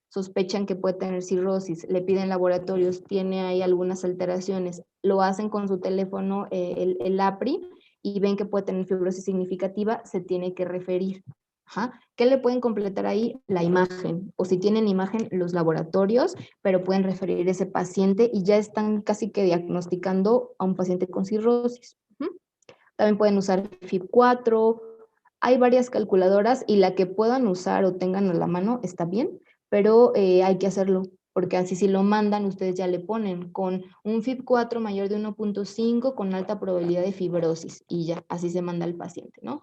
sospechan que puede tener cirrosis, le piden laboratorios, tiene ahí algunas alteraciones, lo hacen con su teléfono, el APRI, y ven que puede tener fibrosis significativa, se tiene que referir. Ajá. ¿Qué le pueden completar ahí? La imagen, o si tienen imagen, los laboratorios, pero pueden referir ese paciente y ya están casi que diagnosticando a un paciente con cirrosis. También pueden usar FIB4, hay varias calculadoras y la que puedan usar o tengan a la mano está bien, pero hay que hacerlo, porque así si lo mandan, ustedes ya le ponen con un FIB4 mayor de 1.5 con alta probabilidad de fibrosis y ya, así se manda al paciente, ¿no?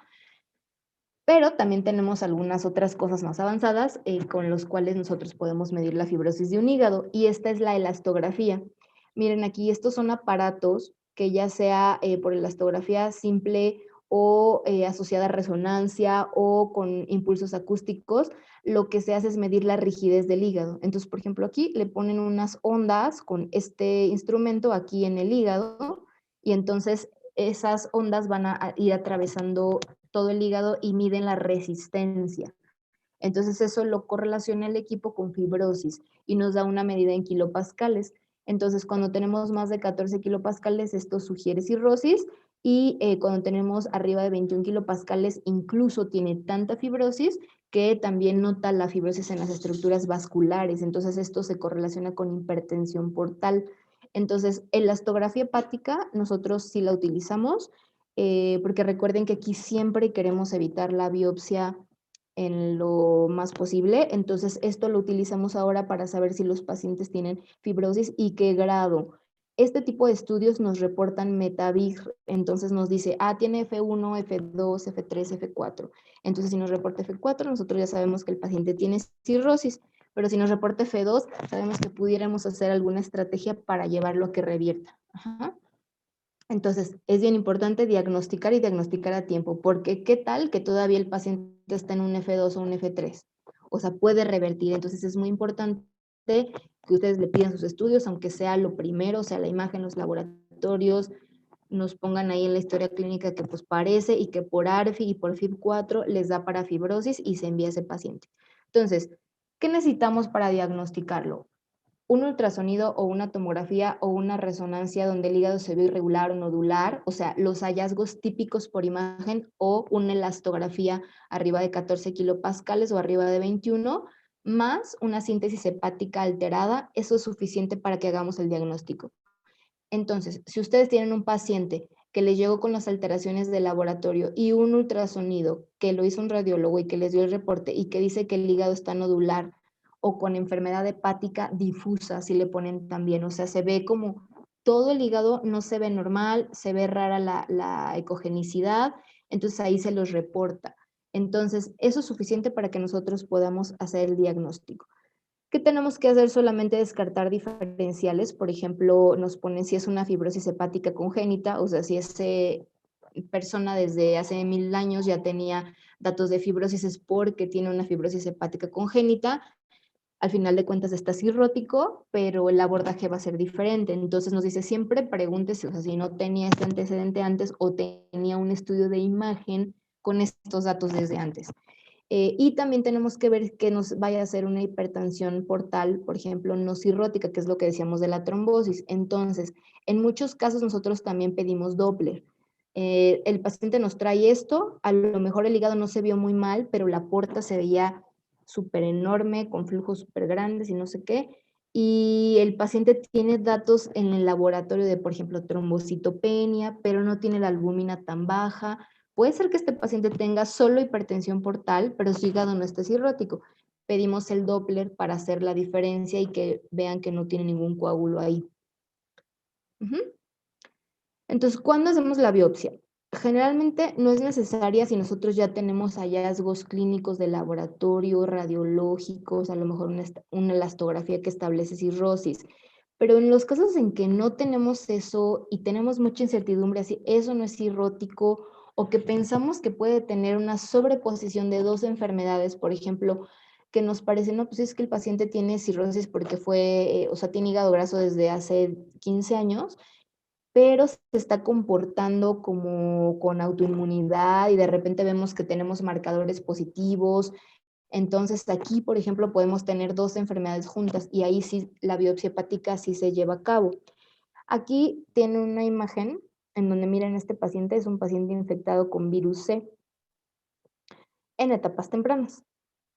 Pero también tenemos algunas otras cosas más avanzadas con los cuales nosotros podemos medir la fibrosis de un hígado y esta es la elastografía. Miren aquí, estos son aparatos que ya sea por elastografía simple o asociada a resonancia o con impulsos acústicos, lo que se hace es medir la rigidez del hígado. Entonces, por ejemplo, aquí le ponen unas ondas con este instrumento aquí en el hígado y entonces esas ondas van a ir atravesando todo el hígado y miden la resistencia. Entonces eso lo correlaciona el equipo con fibrosis y nos da una medida en kilopascales. Entonces cuando tenemos más de 14 kilopascales esto sugiere cirrosis y cuando tenemos arriba de 21 kilopascales incluso tiene tanta fibrosis que también nota la fibrosis en las estructuras vasculares. Entonces esto se correlaciona con hipertensión portal. Entonces elastografía hepática nosotros sí la utilizamos porque recuerden que aquí siempre queremos evitar la biopsia en lo más posible. Entonces, esto lo utilizamos ahora para saber si los pacientes tienen fibrosis y qué grado. Este tipo de estudios nos reportan METAVIG, entonces nos dice, tiene F1, F2, F3, F4. Entonces, si nos reporta F4, nosotros ya sabemos que el paciente tiene cirrosis, pero si nos reporta F2, sabemos que pudiéramos hacer alguna estrategia para llevarlo a que revierta. Ajá. Entonces, es bien importante diagnosticar y diagnosticar a tiempo, porque ¿qué tal que todavía el paciente está en un F2 o un F3? O sea, puede revertir. Entonces, es muy importante que ustedes le pidan sus estudios, aunque sea lo primero, o sea, la imagen, los laboratorios, nos pongan ahí en la historia clínica que pues parece y que por ARFI y por FIB4 les da para fibrosis y se envía a ese paciente. Entonces, ¿qué necesitamos para diagnosticarlo? Un ultrasonido o una tomografía o una resonancia donde el hígado se ve irregular o nodular, o sea, los hallazgos típicos por imagen o una elastografía arriba de 14 kilopascales o arriba de 21, más una síntesis hepática alterada, eso es suficiente para que hagamos el diagnóstico. Entonces, si ustedes tienen un paciente que les llegó con las alteraciones del laboratorio y un ultrasonido que lo hizo un radiólogo y que les dio el reporte y que dice que el hígado está nodular, o con enfermedad hepática difusa, si le ponen también, o sea, se ve como todo el hígado no se ve normal, se ve rara la ecogenicidad, entonces ahí se los reporta. Entonces, eso es suficiente para que nosotros podamos hacer el diagnóstico. ¿Qué tenemos que hacer? Solamente descartar diferenciales, por ejemplo, nos ponen si es una fibrosis hepática congénita, o sea, si esa persona desde hace 1000 años ya tenía datos de fibrosis es porque tiene una fibrosis hepática congénita, al final de cuentas está cirrótico, pero el abordaje va a ser diferente. Entonces nos dice siempre pregúntese, o sea, si no tenía este antecedente antes o tenía un estudio de imagen con estos datos desde antes. Y también tenemos que ver que nos vaya a hacer una hipertensión portal, por ejemplo, no cirrótica, que es lo que decíamos de la trombosis. Entonces, en muchos casos nosotros también pedimos Doppler. El paciente nos trae esto, a lo mejor el hígado no se vio muy mal, pero la porta se veía súper enorme, con flujos súper grandes y no sé qué. Y el paciente tiene datos en el laboratorio de, por ejemplo, trombocitopenia, pero no tiene la albúmina tan baja. Puede ser que este paciente tenga solo hipertensión portal, pero su hígado no esté cirrótico. Pedimos el Doppler para hacer la diferencia y que vean que no tiene ningún coágulo ahí. Entonces, ¿cuándo hacemos la biopsia? Generalmente no es necesaria si nosotros ya tenemos hallazgos clínicos de laboratorio, radiológicos, a lo mejor una elastografía que establece cirrosis. Pero en los casos en que no tenemos eso y tenemos mucha incertidumbre, así eso no es cirrótico, o que pensamos que puede tener una sobreposición de dos enfermedades, por ejemplo, que nos parece, no, pues es que el paciente tiene cirrosis porque fue, o sea, tiene hígado graso desde hace 15 años, pero se está comportando como con autoinmunidad y de repente vemos que tenemos marcadores positivos. Entonces aquí, por ejemplo, podemos tener dos enfermedades juntas y ahí sí la biopsia hepática sí se lleva a cabo. Aquí tiene una imagen en donde miren, este paciente es un paciente infectado con virus C en etapas tempranas,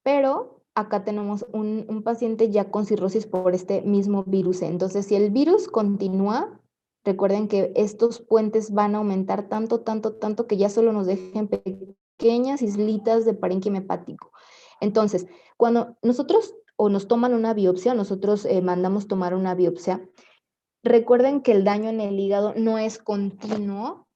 pero acá tenemos un paciente ya con cirrosis por este mismo virus C. Entonces, si el virus continúa, recuerden que estos puentes van a aumentar tanto, tanto, tanto que ya solo nos dejen pequeñas islitas de parénquima hepático. Entonces, cuando nosotros o nos toman una biopsia, nosotros mandamos tomar una biopsia, recuerden que el daño en el hígado no es continuo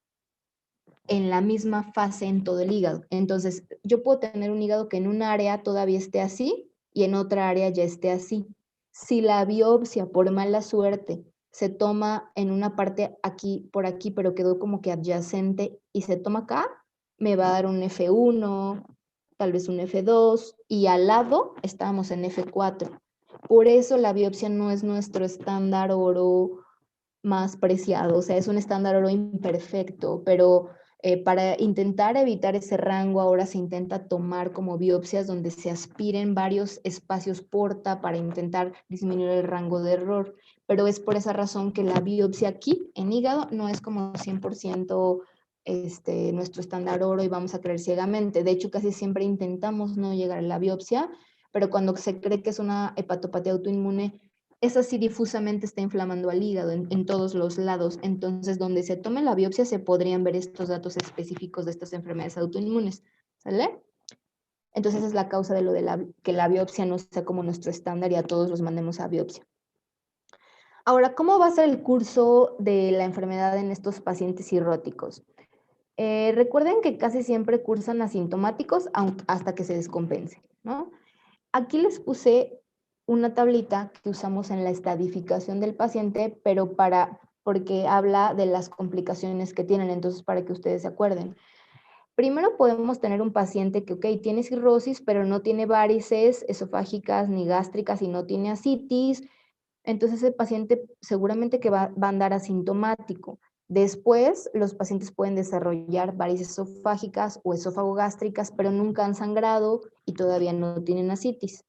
en la misma fase en todo el hígado. Entonces, yo puedo tener un hígado que en un área todavía esté así y en otra área ya esté así. Si la biopsia, por mala suerte, se toma en una parte aquí, por aquí, pero quedó como que adyacente y se toma acá, me va a dar un F1, tal vez un F2 y al lado estábamos en F4. Por eso la biopsia no es nuestro estándar oro más preciado, o sea, es un estándar oro imperfecto, pero para intentar evitar ese rango, ahora se intenta tomar como biopsias donde se aspiren varios espacios porta para intentar disminuir el rango de error. Pero es por esa razón que la biopsia aquí en hígado no es como 100% nuestro estándar oro y vamos a creer ciegamente. De hecho, casi siempre intentamos no llegar a la biopsia, pero cuando se cree que es una hepatopatía autoinmune, esa sí difusamente está inflamando al hígado en todos los lados. Entonces, donde se tome la biopsia se podrían ver estos datos específicos de estas enfermedades autoinmunes. ¿Sale? Entonces, esa es la causa de lo de que la biopsia no sea como nuestro estándar y a todos los mandemos a biopsia. Ahora, ¿cómo va a ser el curso de la enfermedad en estos pacientes cirróticos? Recuerden que casi siempre cursan asintomáticos hasta que se descompense, ¿no? Aquí les puse una tablita que usamos en la estadificación del paciente, pero porque habla de las complicaciones que tienen, entonces para que ustedes se acuerden. Primero podemos tener un paciente que, ok, tiene cirrosis, pero no tiene varices esofágicas ni gástricas y no tiene ascitis, entonces ese paciente seguramente que va a andar asintomático. Después, los pacientes pueden desarrollar varices esofágicas o esófago-gástricas, pero nunca han sangrado y todavía no tienen ascitis.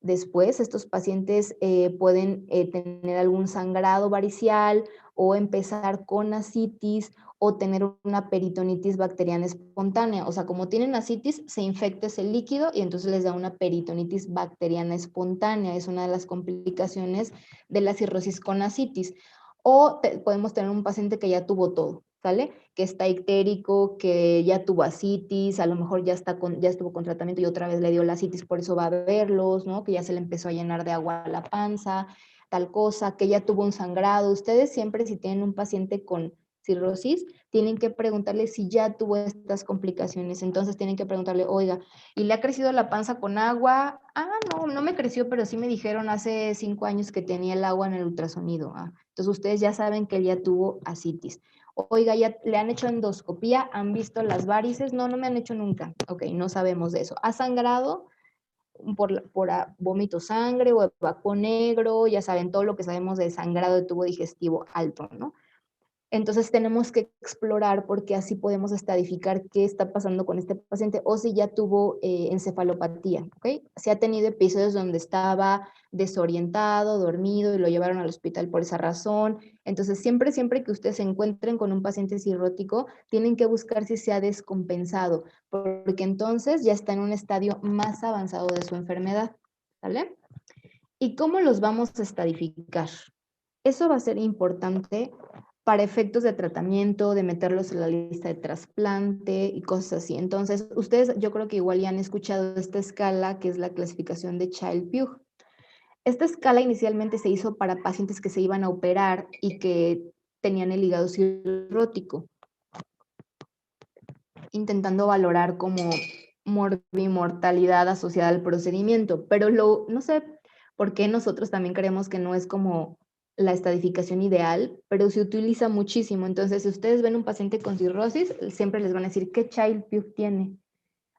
Después, estos pacientes pueden tener algún sangrado varicial o empezar con ascitis o tener una peritonitis bacteriana espontánea. O sea, como tienen ascitis, se infecta ese líquido y entonces les da una peritonitis bacteriana espontánea. Es una de las complicaciones de la cirrosis con ascitis. O podemos tener un paciente que ya tuvo todo, ¿sale? Que está ictérico, que ya tuvo ascitis, a lo mejor ya estuvo con tratamiento y otra vez le dio la ascitis, por eso va a verlos, ¿no? Que ya se le empezó a llenar de agua la panza, tal cosa, que ya tuvo un sangrado. Ustedes siempre, si tienen un paciente con cirrosis, tienen que preguntarle si ya tuvo estas complicaciones. Entonces tienen que preguntarle, oiga, ¿y le ha crecido la panza con agua? Ah, no me creció, pero sí me dijeron hace 5 años que tenía el agua en el ultrasonido. Entonces ustedes ya saben que él ya tuvo ascitis. Oiga, ¿ya le han hecho endoscopía? ¿Han visto las varices? No me han hecho nunca. Ok, no sabemos de eso. ¿Ha sangrado por vómito sangre o evacuo negro? Ya saben todo lo que sabemos de sangrado de tubo digestivo alto, ¿no? Entonces tenemos que explorar porque así podemos estadificar qué está pasando con este paciente o si ya tuvo encefalopatía, ¿ok? Si ha tenido episodios donde estaba desorientado, dormido y lo llevaron al hospital por esa razón. Entonces siempre que ustedes se encuentren con un paciente cirrótico, tienen que buscar si se ha descompensado, porque entonces ya está en un estadio más avanzado de su enfermedad, ¿vale? ¿Y cómo los vamos a estadificar? Eso va a ser importante para efectos de tratamiento, de meterlos en la lista de trasplante y cosas así. Entonces, ustedes yo creo que igual ya han escuchado esta escala que es la clasificación de Child-Pugh. Esta escala inicialmente se hizo para pacientes que se iban a operar y que tenían el hígado cirrótico, intentando valorar como mortalidad asociada al procedimiento, pero no sé por qué nosotros también creemos que no es como la estadificación ideal, pero se utiliza muchísimo. Entonces, si ustedes ven un paciente con cirrosis, siempre les van a decir qué Child-Pugh tiene.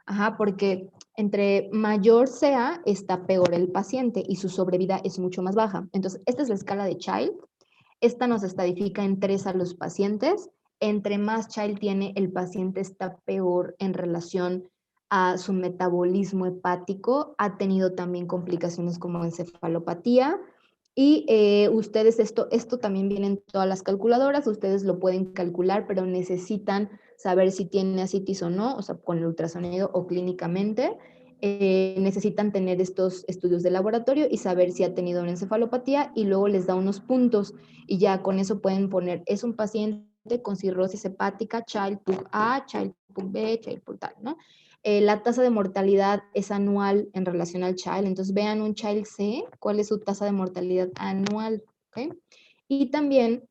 Ajá, porque entre mayor sea, está peor el paciente y su sobrevida es mucho más baja. Entonces, esta es la escala de Child. Esta nos estadifica en 3 a los pacientes. Entre más Child tiene, el paciente está peor en relación a su metabolismo hepático. Ha tenido también complicaciones como encefalopatía. Y ustedes, esto también viene en todas las calculadoras, ustedes lo pueden calcular, pero necesitan saber si tiene ascitis o no, o sea, con el ultrasonido o clínicamente. Necesitan tener estos estudios de laboratorio y saber si ha tenido una encefalopatía y luego les da unos puntos y ya con eso pueden poner, es un paciente con cirrosis hepática, Child-Pugh A, Child-Pugh B, Child-Pugh tal, ¿no? La tasa de mortalidad es anual en relación al Child, entonces vean un Child C, cuál es su tasa de mortalidad anual, ¿ok? Y también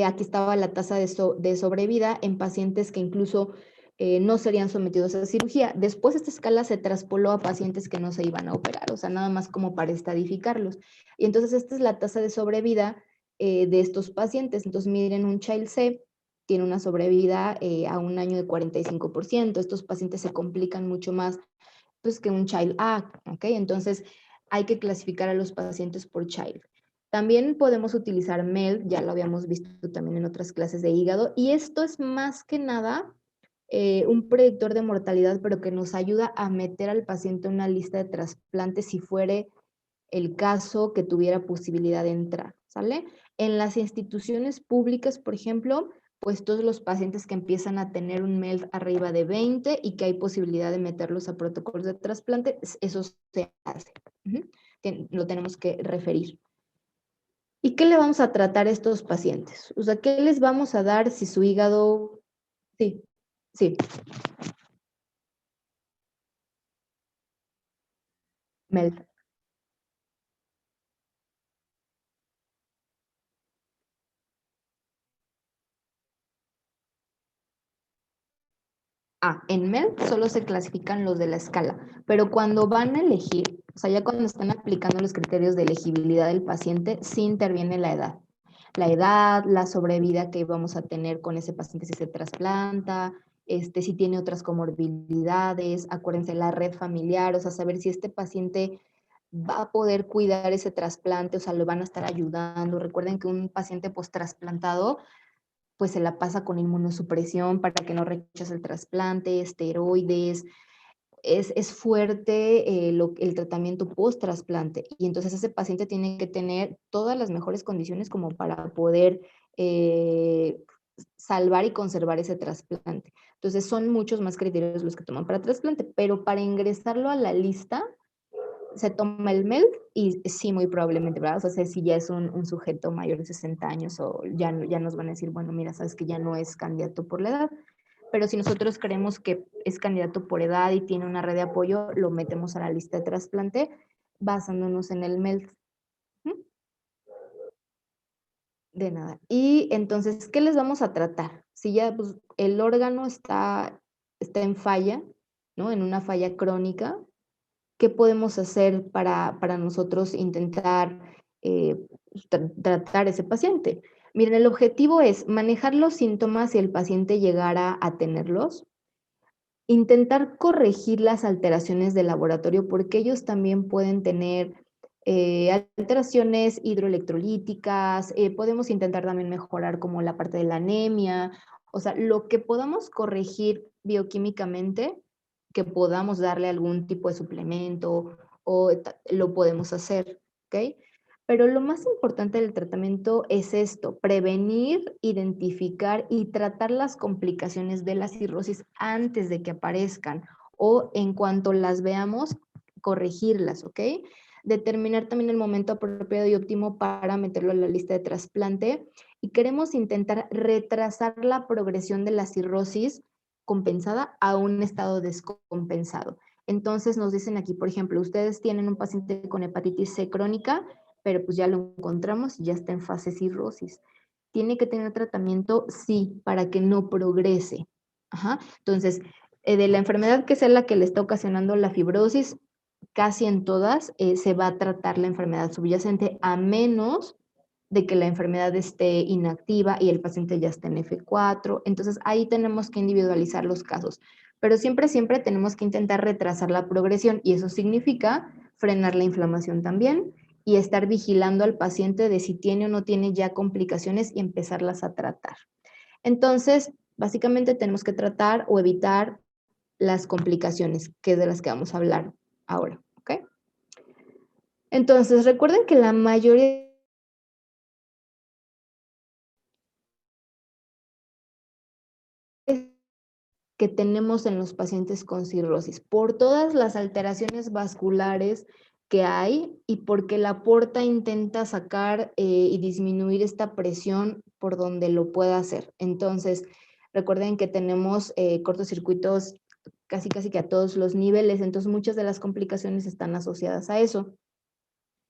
aquí estaba la tasa de sobrevida en pacientes que incluso no serían sometidos a cirugía. Después esta escala se traspoló a pacientes que no se iban a operar, o sea, nada más como para estadificarlos. Y entonces esta es la tasa de sobrevida de estos pacientes. Entonces miren, un Child C tiene una sobrevida a un año de 45%. Estos pacientes se complican mucho más pues, que un Child A, ¿ok? Entonces hay que clasificar a los pacientes por Child. También podemos utilizar MELD, ya lo habíamos visto también en otras clases de hígado, y esto es más que nada un predictor de mortalidad, pero que nos ayuda a meter al paciente en una lista de trasplantes si fuere el caso que tuviera posibilidad de entrar, ¿sale? En las instituciones públicas, por ejemplo, pues todos los pacientes que empiezan a tener un MELD arriba de 20 y que hay posibilidad de meterlos a protocolos de trasplante, eso se hace. Lo tenemos que referir. ¿Y qué le vamos a tratar a estos pacientes? O sea, ¿qué les vamos a dar si su hígado... Sí, sí. MELD. En MELD solo se clasifican los de la escala, pero cuando van a elegir, o sea, ya cuando están aplicando los criterios de elegibilidad del paciente, sí interviene la edad. La edad, la sobrevida que vamos a tener con ese paciente si se trasplanta, si tiene otras comorbilidades, acuérdense la red familiar, o sea, saber si este paciente va a poder cuidar ese trasplante, o sea, lo van a estar ayudando. Recuerden que un paciente post-trasplantado pues se la pasa con inmunosupresión para que no rechace el trasplante, esteroides. Es fuerte el tratamiento post-trasplante y entonces ese paciente tiene que tener todas las mejores condiciones como para poder salvar y conservar ese trasplante. Entonces son muchos más criterios los que toman para trasplante, pero para ingresarlo a la lista se toma el MELD y sí, muy probablemente, ¿verdad? O sea, si ya es un sujeto mayor de 60 años o ya nos van a decir, bueno, mira, sabes que ya no es candidato por la edad, pero si nosotros creemos que es candidato por edad y tiene una red de apoyo, lo metemos a la lista de trasplante basándonos en el MELD. De nada. Y entonces, ¿qué les vamos a tratar? Si ya pues, el órgano está en falla, ¿no? En una falla crónica, ¿qué podemos hacer para nosotros intentar tratar ese paciente? Miren, el objetivo es manejar los síntomas si el paciente llegara a tenerlos, intentar corregir las alteraciones del laboratorio porque ellos también pueden tener alteraciones hidroelectrolíticas, podemos intentar también mejorar como la parte de la anemia, o sea, lo que podamos corregir bioquímicamente, que podamos darle algún tipo de suplemento o lo podemos hacer, ¿ok? Pero lo más importante del tratamiento es esto, prevenir, identificar y tratar las complicaciones de la cirrosis antes de que aparezcan o en cuanto las veamos, corregirlas, ¿ok? Determinar también el momento apropiado y óptimo para meterlo en la lista de trasplante y queremos intentar retrasar la progresión de la cirrosis compensada a un estado descompensado. Entonces nos dicen aquí, por ejemplo, ustedes tienen un paciente con hepatitis C crónica, pero pues ya lo encontramos y ya está en fase cirrosis. ¿Tiene que tener tratamiento? Sí, para que no progrese. Ajá. Entonces, de la enfermedad que sea la que le está ocasionando la fibrosis, casi en todas se va a tratar la enfermedad subyacente, a menos de que la enfermedad esté inactiva y el paciente ya esté en F4. Entonces, ahí tenemos que individualizar los casos. Pero siempre, siempre tenemos que intentar retrasar la progresión y eso significa frenar la inflamación también y estar vigilando al paciente de si tiene o no tiene ya complicaciones y empezarlas a tratar. Entonces, básicamente tenemos que tratar o evitar las complicaciones, que es de las que vamos a hablar ahora, ¿ok? Entonces, recuerden que la mayoría que tenemos en los pacientes con cirrosis, por todas las alteraciones vasculares que hay y porque la porta intenta sacar y disminuir esta presión por donde lo pueda hacer. Entonces, recuerden que tenemos cortocircuitos casi que a todos los niveles, entonces muchas de las complicaciones están asociadas a eso.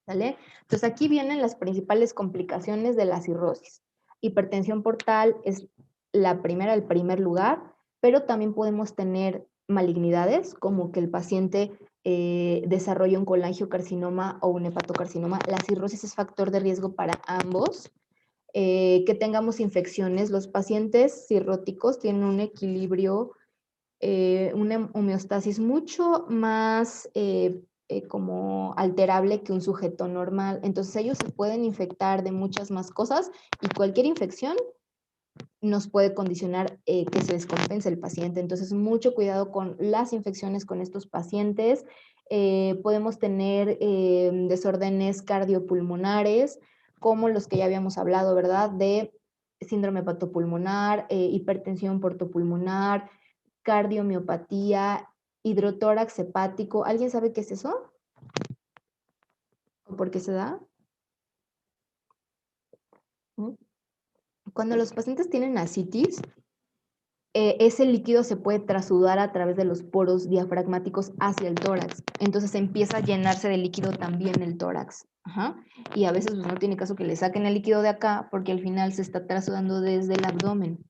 ¿Sale? Entonces aquí vienen las principales complicaciones de la cirrosis. Hipertensión portal es la primera, el primer lugar, pero también podemos tener malignidades, como que el paciente desarrolle un colangiocarcinoma o un hepatocarcinoma. La cirrosis es factor de riesgo para ambos. Que tengamos infecciones. Los pacientes cirróticos tienen un equilibrio, una homeostasis mucho más como alterable que un sujeto normal. Entonces ellos se pueden infectar de muchas más cosas y cualquier infección nos puede condicionar que se descompense el paciente. Entonces mucho cuidado con las infecciones con estos pacientes. Podemos tener desórdenes cardiopulmonares como los que ya habíamos hablado, ¿verdad? De síndrome hepatopulmonar, hipertensión portopulmonar, cardiomiopatía, hidrotórax hepático. ¿Alguien sabe qué es eso? ¿O por qué se da? Cuando los pacientes tienen ascitis, ese líquido se puede trasudar a través de los poros diafragmáticos hacia el tórax. Entonces empieza a llenarse de líquido también el tórax. Ajá. Y a veces pues, no tiene caso que le saquen el líquido de acá porque al final se está trasudando desde el abdomen.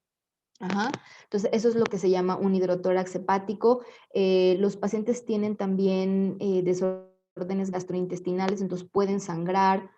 Ajá. Entonces, eso es lo que se llama un hidrotórax hepático. Los pacientes tienen también desórdenes gastrointestinales, entonces pueden sangrar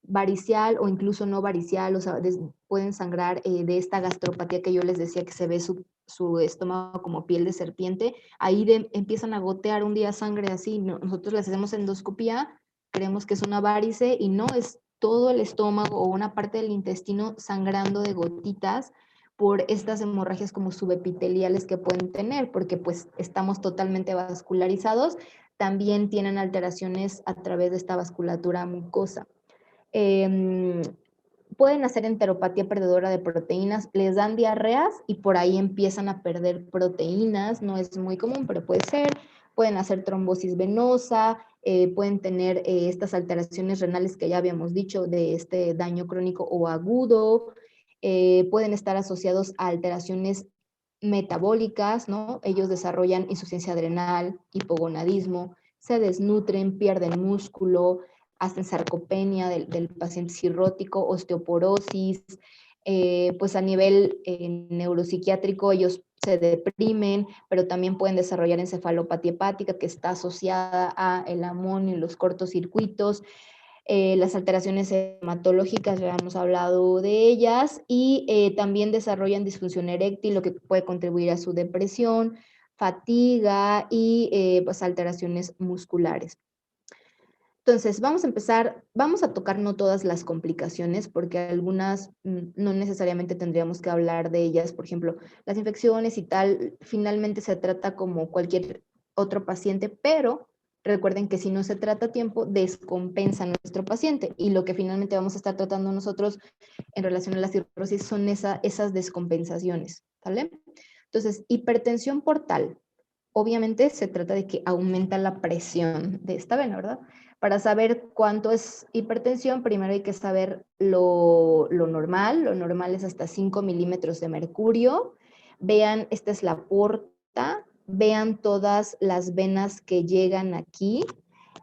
varicial o incluso no varicial, o sea, pueden sangrar de esta gastropatía que yo les decía que se ve su estómago como piel de serpiente. Ahí empiezan a gotear un día sangre así. Nosotros les hacemos endoscopía, creemos que es una varice y no, es todo el estómago o una parte del intestino sangrando de gotitas por estas hemorragias como subepiteliales que pueden tener, porque pues estamos totalmente vascularizados, también tienen alteraciones a través de esta vasculatura mucosa. Pueden hacer enteropatía perdedora de proteínas, les dan diarreas y por ahí empiezan a perder proteínas, no es muy común, pero puede ser. Pueden hacer trombosis venosa, pueden tener estas alteraciones renales que ya habíamos dicho de este daño crónico o agudo, pueden estar asociados a alteraciones metabólicas, ¿no? Ellos desarrollan insuficiencia adrenal, hipogonadismo, se desnutren, pierden músculo, hacen sarcopenia del paciente cirrótico, osteoporosis, pues a nivel neuropsiquiátrico ellos se deprimen, pero también pueden desarrollar encefalopatía hepática que está asociada a el amonio y los cortocircuitos. Las alteraciones hematológicas, ya hemos hablado de ellas, y también desarrollan disfunción eréctil, lo que puede contribuir a su depresión, fatiga y pues alteraciones musculares. Entonces, vamos a empezar, vamos a tocar no todas las complicaciones, porque algunas no necesariamente tendríamos que hablar de ellas. Por ejemplo, las infecciones y tal, finalmente se trata como cualquier otro paciente, pero recuerden que si no se trata a tiempo, descompensa a nuestro paciente. Y lo que finalmente vamos a estar tratando nosotros en relación a la cirrosis son esas descompensaciones, ¿vale? Entonces, hipertensión portal. Obviamente se trata de que aumenta la presión de esta vena, ¿verdad? Para saber cuánto es hipertensión, primero hay que saber lo normal. Lo normal es hasta 5 milímetros de mercurio. Vean, esta es la porta. Vean todas las venas que llegan aquí.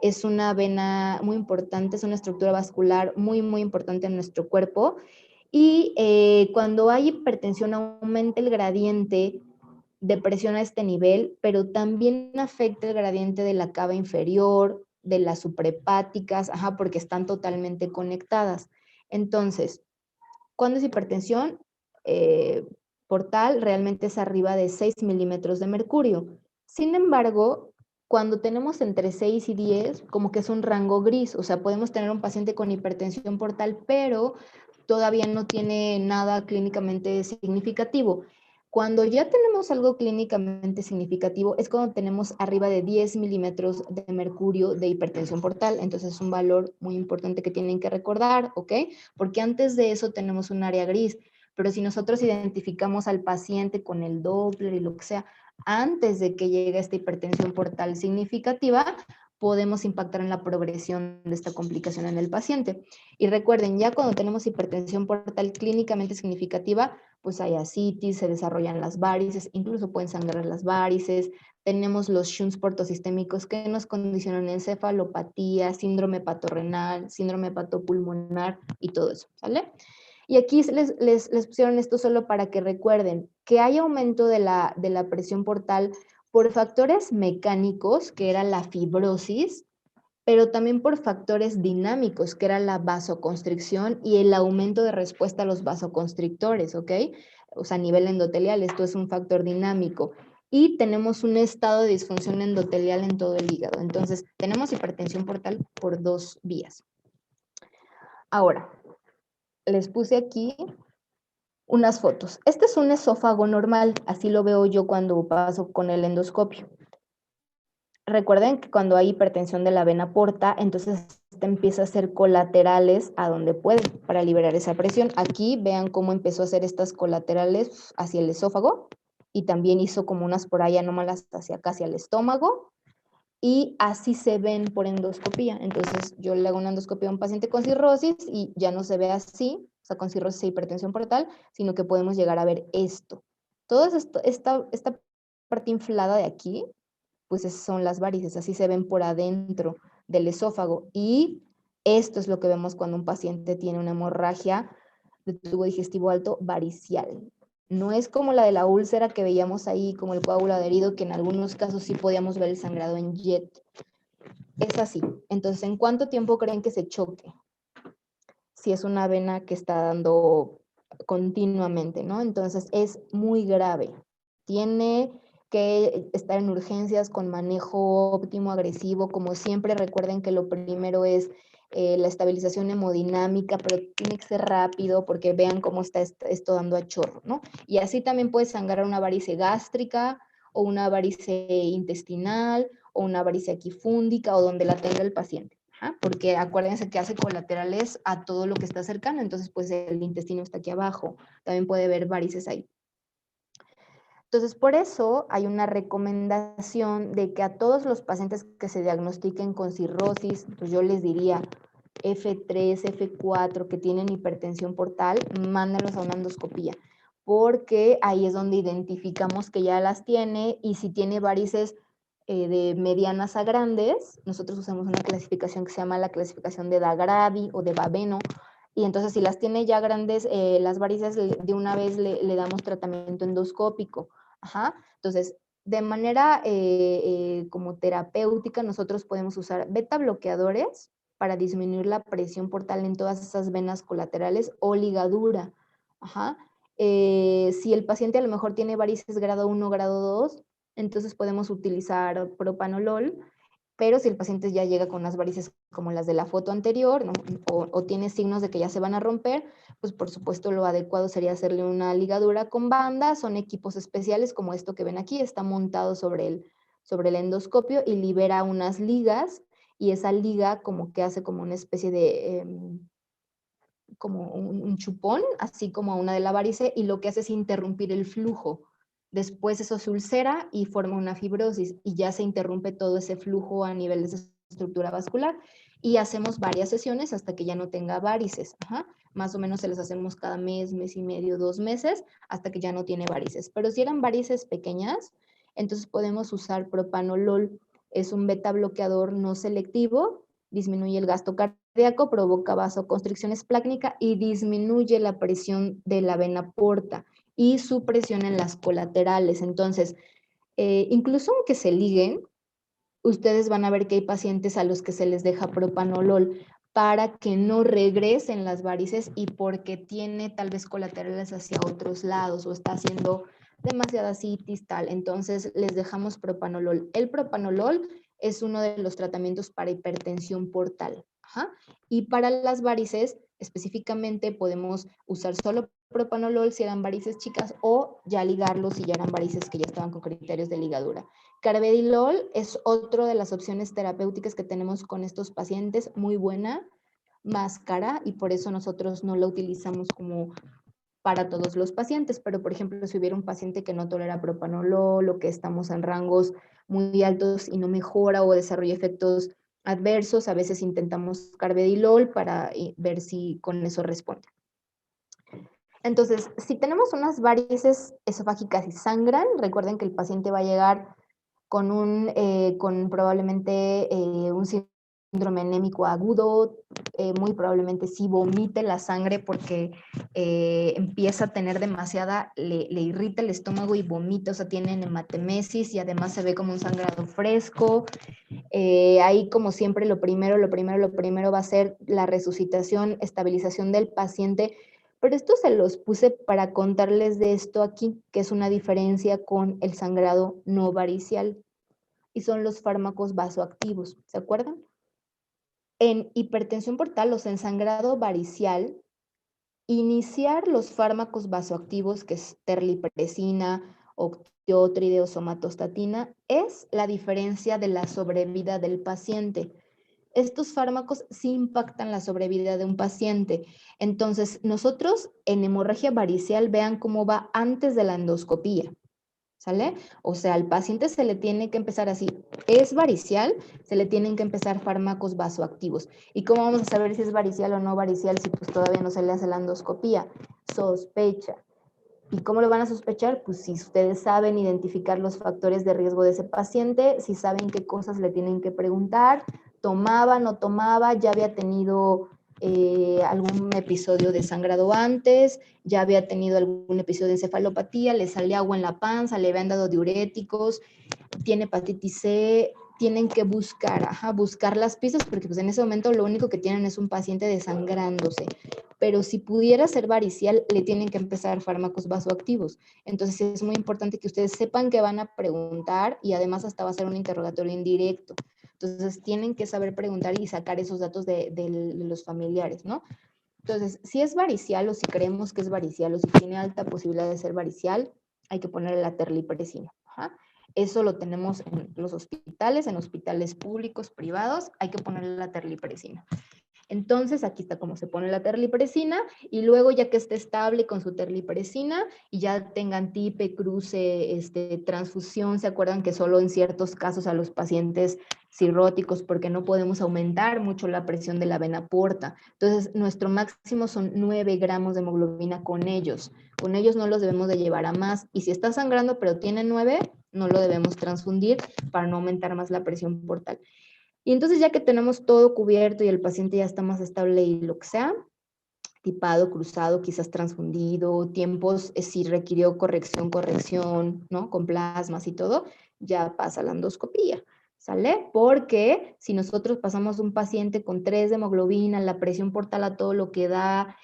Es una vena muy importante, es una estructura vascular muy, muy importante en nuestro cuerpo. Y cuando hay hipertensión aumenta el gradiente de presión a este nivel, pero también afecta el gradiente de la cava inferior, de las suprahepáticas, porque están totalmente conectadas. Entonces, ¿cuándo es hipertensión? Portal realmente es arriba de 6 milímetros de mercurio. Sin embargo, cuando tenemos entre 6 y 10, como que es un rango gris, o sea, podemos tener un paciente con hipertensión portal, pero todavía no tiene nada clínicamente significativo. Cuando ya tenemos algo clínicamente significativo es cuando tenemos arriba de 10 milímetros de mercurio de hipertensión portal. Entonces es un valor muy importante que tienen que recordar, ¿ok? Porque antes de eso tenemos un área gris. Pero si nosotros identificamos al paciente con el Doppler y lo que sea, antes de que llegue esta hipertensión portal significativa, podemos impactar en la progresión de esta complicación en el paciente. Y recuerden, ya cuando tenemos hipertensión portal clínicamente significativa, pues hay ascitis, se desarrollan las varices, incluso pueden sangrar las varices. Tenemos los shunts portosistémicos que nos condicionan encefalopatía, síndrome hepatorenal, síndrome hepatopulmonar y todo eso, ¿sale? Y aquí les pusieron esto solo para que recuerden que hay aumento de la presión portal por factores mecánicos, que era la fibrosis, pero también por factores dinámicos, que era la vasoconstricción y el aumento de respuesta a los vasoconstrictores, ¿ok? O sea, a nivel endotelial, esto es un factor dinámico. Y tenemos un estado de disfunción endotelial en todo el hígado. Entonces, tenemos hipertensión portal por dos vías. Ahora, les puse aquí unas fotos. Este es un esófago normal, así lo veo yo cuando paso con el endoscopio. Recuerden que cuando hay hipertensión de la vena porta, entonces empieza a hacer colaterales a donde puede para liberar esa presión. Aquí vean cómo empezó a hacer estas colaterales hacia el esófago y también hizo como unas por ahí anómalas hacia acá, hacia el estómago, y así se ven por endoscopía. Entonces yo le hago una endoscopía a un paciente con cirrosis y ya no se ve así, o sea, con cirrosis e hipertensión portal, sino que podemos llegar a ver esto. Toda esta parte inflada de aquí, pues son las varices, así se ven por adentro del esófago. Y esto es lo que vemos cuando un paciente tiene una hemorragia de tubo digestivo alto varicial. No es como la de la úlcera que veíamos ahí, como el coágulo adherido, que en algunos casos sí podíamos ver el sangrado en jet. Es así. Entonces, ¿en cuánto tiempo creen que se choque? Si es una vena que está dando continuamente, ¿no? Entonces, es muy grave. Tiene que estar en urgencias con manejo óptimo, agresivo. Como siempre, recuerden que lo primero es la estabilización hemodinámica, pero tiene que ser rápido porque vean cómo está esto dando a chorro, ¿no? Y así también puede sangrar una varice gástrica o una varice intestinal o una varice aquifúndica o donde la tenga el paciente. Porque acuérdense que hace colaterales a todo lo que está cercano, entonces pues el intestino está aquí abajo, también puede haber varices ahí. Entonces, por eso hay una recomendación de que a todos los pacientes que se diagnostiquen con cirrosis, pues yo les diría F3, F4, que tienen hipertensión portal, mándenlos a una endoscopía, porque ahí es donde identificamos que ya las tiene, y si tiene varices de medianas a grandes, nosotros usamos una clasificación que se llama la clasificación de Dagradi o de Baveno, y entonces si las tiene ya grandes, las varices, de una vez le damos tratamiento endoscópico. Entonces, de manera como terapéutica, nosotros podemos usar beta bloqueadores para disminuir la presión portal en todas esas venas colaterales o ligadura. Si el paciente a lo mejor tiene varices grado 1, grado 2, entonces podemos utilizar propanolol, Pero si el paciente ya llega con unas varices como las de la foto anterior, ¿no? o tiene signos de que ya se van a romper, pues por supuesto lo adecuado sería hacerle una ligadura con banda. Son equipos especiales como esto que ven aquí, está montado sobre el endoscopio y libera unas ligas, y esa liga como que hace como una especie de, como un chupón, así como una de la varice, y lo que hace es interrumpir el flujo. Después eso se ulcera y forma una fibrosis, y ya se interrumpe todo ese flujo a nivel de esa estructura vascular, y hacemos varias sesiones hasta que ya no tenga varices. Ajá. Más o menos se las hacemos cada mes, mes y medio, 2 meses, hasta que ya no tiene varices. Pero si eran varices pequeñas, entonces podemos usar propanolol. Es un beta bloqueador no selectivo, disminuye el gasto cardíaco, provoca vasoconstricción esplácnica y disminuye la presión de la vena porta y su presión en las colaterales. Entonces, incluso aunque se liguen, ustedes van a ver que hay pacientes a los que se les deja propanolol para que no regresen las varices y porque tiene tal vez colaterales hacia otros lados o está haciendo demasiada citis, tal. Entonces les dejamos propanolol. El propanolol es uno de los tratamientos para hipertensión portal. Ajá. Y para las varices, específicamente podemos usar solo propanolol si eran varices chicas, o ya ligarlos si ya eran varices que ya estaban con criterios de ligadura. Carvedilol es otra de las opciones terapéuticas que tenemos con estos pacientes, muy buena, más cara, y por eso nosotros no la utilizamos como para todos los pacientes. Pero por ejemplo, si hubiera un paciente que no tolera propanolol o que estamos en rangos muy altos y no mejora o desarrolla efectos adversos, a veces intentamos carvedilol para ver si con eso responde. Entonces, si tenemos unas varices esofágicas y sangran, recuerden que el paciente va a llegar con probablemente un síndrome anémico agudo, muy probablemente sí vomite la sangre porque empieza a tener demasiada, le irrita el estómago y vomita, o sea, tiene hematemesis y además se ve como un sangrado fresco. Ahí, como siempre, lo primero va a ser la resucitación, estabilización del paciente. Pero esto se los puse para contarles de esto aquí, que es una diferencia con el sangrado no varicial, y son los fármacos vasoactivos, ¿se acuerdan? En hipertensión portal, o sea, en sangrado varicial, iniciar los fármacos vasoactivos, que es terlipresina, octiotride o somatostatina, es la diferencia de la sobrevida del paciente. Estos fármacos sí impactan la sobrevida de un paciente. Entonces, nosotros en hemorragia varicial, vean cómo va antes de la endoscopía, ¿sale? O sea, al paciente se le tiene que empezar así. Es varicial, se le tienen que empezar fármacos vasoactivos. ¿Y cómo vamos a saber si es varicial o no varicial si pues todavía no se le hace la endoscopía? Sospecha. ¿Y cómo lo van a sospechar? Pues si ustedes saben identificar los factores de riesgo de ese paciente, si saben qué cosas le tienen que preguntar, tomaba, no tomaba, ya había tenido algún episodio de sangrado antes, ya había tenido algún episodio de encefalopatía, le salía agua en la panza, le habían dado diuréticos, tiene hepatitis C. Tienen que buscar las pistas, porque pues en ese momento lo único que tienen es un paciente desangrándose. Pero si pudiera ser varicial, le tienen que empezar fármacos vasoactivos. Entonces es muy importante que ustedes sepan que van a preguntar, y además hasta va a ser un interrogatorio indirecto. Entonces tienen que saber preguntar y sacar esos datos de los familiares, ¿no? Entonces, si es varicial, o si creemos que es varicial, o si tiene alta posibilidad de ser varicial, hay que ponerle la terlipresina. Ajá. Eso lo tenemos en los hospitales, en hospitales públicos, privados, hay que ponerle la terlipresina. Entonces, aquí está cómo se pone la terlipresina, y luego ya que esté estable con su terlipresina y ya tengan TIPE, cruce, transfusión, ¿se acuerdan que solo en ciertos casos a los pacientes cirróticos, porque no podemos aumentar mucho la presión de la vena porta? Entonces, nuestro máximo son 9 gramos de hemoglobina con ellos. Con ellos no los debemos de llevar a más, y si está sangrando pero tiene 9, no lo debemos transfundir para no aumentar más la presión portal. Y entonces, ya que tenemos todo cubierto y el paciente ya está más estable y lo que sea, tipado, cruzado, quizás transfundido, tiempos, si requirió corrección, ¿no? Con plasmas y todo, ya pasa la endoscopía, ¿sale? Porque si nosotros pasamos un paciente con 3 de hemoglobina, la presión portal a todo lo que da,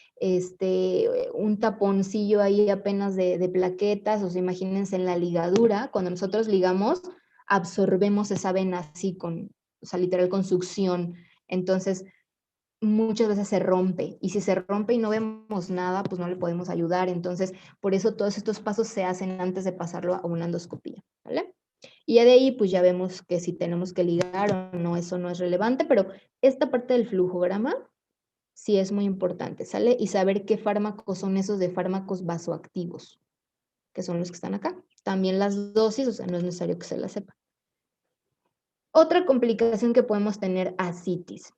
un taponcillo ahí apenas de plaquetas, o sea, imagínense en la ligadura, cuando nosotros ligamos, absorbemos esa vena así o sea, literal con succión. Entonces, muchas veces se rompe, y si se rompe y no vemos nada, pues no le podemos ayudar. Entonces, por eso todos estos pasos se hacen antes de pasarlo a una endoscopía, ¿vale? Y ya de ahí, pues ya vemos que si tenemos que ligar o no, eso no es relevante, pero esta parte del flujograma sí es muy importante, ¿sale? Y saber qué fármacos son esos de fármacos vasoactivos, que son los que están acá. También las dosis, o sea, no es necesario que se las sepa. Otra complicación que podemos tener, ascitis.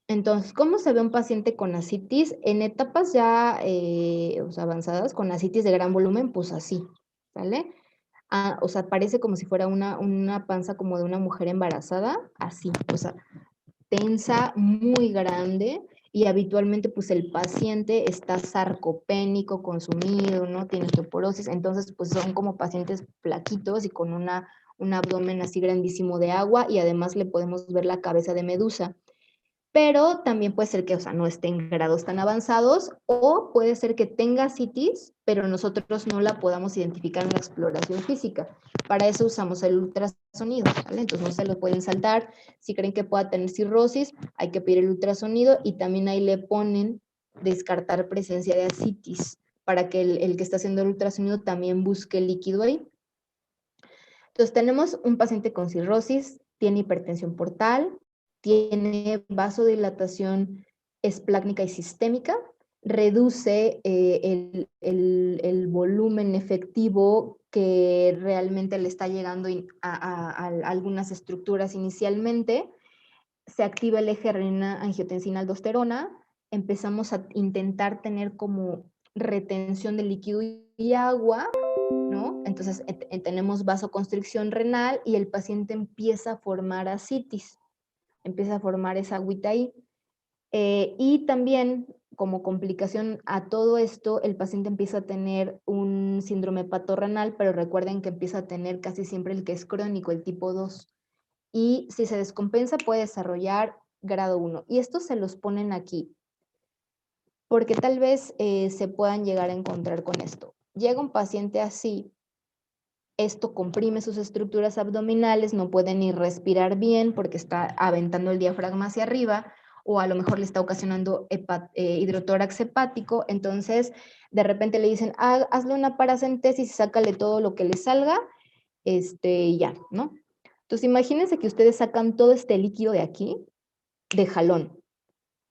Entonces, ¿cómo se ve un paciente con ascitis? En etapas ya o sea, avanzadas, con ascitis de gran volumen, pues así, ¿vale? O sea, parece como si fuera una panza como de una mujer embarazada, así, o sea, tensa, muy grande, y habitualmente pues el paciente está sarcopénico, consumido, ¿no? Tiene osteoporosis, entonces pues son como pacientes flaquitos y con un abdomen así grandísimo de agua, y además le podemos ver la cabeza de medusa. Pero también puede ser que, o sea, no esté en grados tan avanzados, o puede ser que tenga citis, pero nosotros no la podamos identificar en la exploración física. Para eso usamos el ultrasonido, ¿vale? Entonces no se lo pueden saltar. Si creen que pueda tener cirrosis, hay que pedir el ultrasonido, y también ahí le ponen descartar presencia de ascitis, para que el que está haciendo el ultrasonido también busque el líquido ahí. Entonces tenemos un paciente con cirrosis, tiene hipertensión portal, tiene vasodilatación esplácnica y sistémica, reduce el volumen efectivo que realmente le está llegando a algunas estructuras inicialmente, se activa el eje renina-angiotensina-aldosterona, empezamos a intentar tener como retención de líquido y agua, ¿no? Entonces tenemos vasoconstricción renal y el paciente empieza a formar ascitis, empieza a formar esa agüita ahí. Y también, como complicación a todo esto, el paciente empieza a tener un síndrome hepatorrenal, pero recuerden que empieza a tener casi siempre el que es crónico, el tipo 2. Y si se descompensa puede desarrollar grado 1. Y estos se los ponen aquí, porque tal vez se puedan llegar a encontrar con esto. Llega un paciente así, esto comprime sus estructuras abdominales, no puede ni respirar bien porque está aventando el diafragma hacia arriba, o a lo mejor le está ocasionando hidrotórax hepático. Entonces de repente le dicen, hazle una paracentesis y sácale todo lo que le salga, ya, ¿no? Entonces imagínense que ustedes sacan todo este líquido de aquí, de jalón.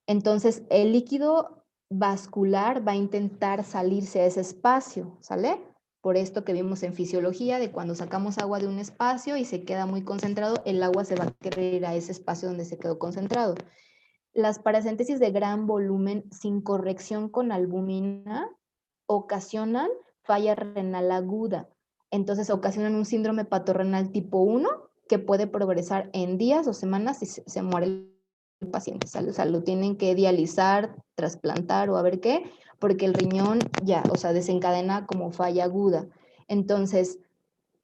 Entonces el líquido vascular va a intentar salirse a ese espacio, ¿sale? Por esto que vimos en fisiología, de cuando sacamos agua de un espacio y se queda muy concentrado, el agua se va a querer ir a ese espacio donde se quedó concentrado. Las paracentesis de gran volumen sin corrección con albúmina ocasionan falla renal aguda. Entonces ocasionan un síndrome hepatorrenal tipo 1 que puede progresar en días o semanas y se muere el paciente. O sea, lo tienen que dializar, trasplantar o a ver qué, porque el riñón ya, o sea, desencadena como falla aguda. Entonces,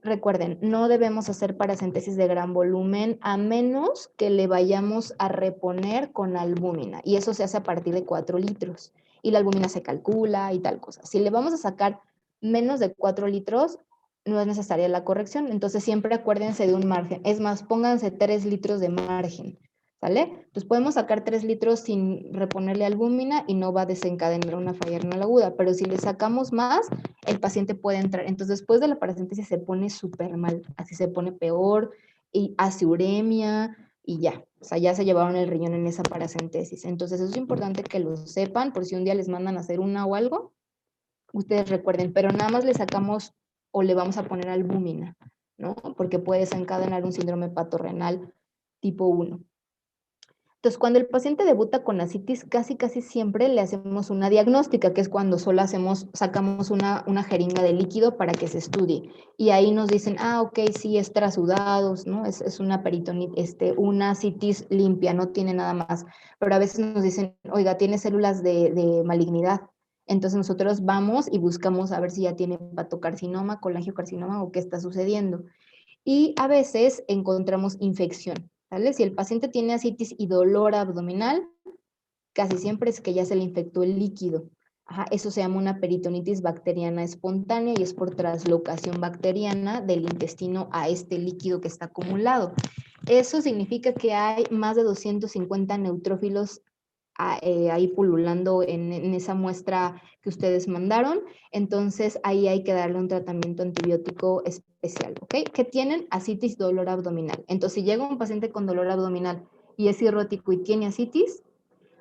recuerden, no debemos hacer paracentesis de gran volumen a menos que le vayamos a reponer con albúmina, y eso se hace a partir de 4 litros, y la albúmina se calcula y tal cosa. Si le vamos a sacar menos de 4 litros, no es necesaria la corrección, entonces siempre acuérdense de un margen. Es más, pónganse 3 litros de margen, ¿sale? Pues podemos sacar 3 litros sin reponerle albúmina y no va a desencadenar una falla renal aguda, pero si le sacamos más, el paciente puede entrar. Entonces, después de la paracentesis se pone súper mal, así se pone peor, y hace uremia, y ya, o sea, ya se llevaron el riñón en esa paracentesis. Entonces, es importante que lo sepan, por si un día les mandan a hacer una o algo, ustedes recuerden, pero nada más le sacamos o le vamos a poner albúmina, ¿no? Porque puede desencadenar un síndrome hepatorrenal tipo 1. Entonces, cuando el paciente debuta con ascitis, casi siempre le hacemos una diagnóstica, que es cuando solo sacamos una jeringa de líquido para que se estudie. Y ahí nos dicen, ok, sí, es trasudados, ¿no? Es una peritonitis, una ascitis limpia, no tiene nada más. Pero a veces nos dicen, oiga, tiene células de malignidad. Entonces nosotros vamos y buscamos a ver si ya tiene hepatocarcinoma, colangiocarcinoma o qué está sucediendo. Y a veces encontramos infección, ¿vale? Si el paciente tiene ascitis y dolor abdominal, casi siempre es que ya se le infectó el líquido. Eso se llama una peritonitis bacteriana espontánea y es por traslocación bacteriana del intestino a este líquido que está acumulado. Eso significa que hay más de 250 neutrófilos ahí pululando en esa muestra que ustedes mandaron. Entonces ahí hay que darle un tratamiento antibiótico especial, ¿ok? Que tienen ascitis, dolor abdominal. Entonces si llega un paciente con dolor abdominal y es cirrótico y tiene ascitis,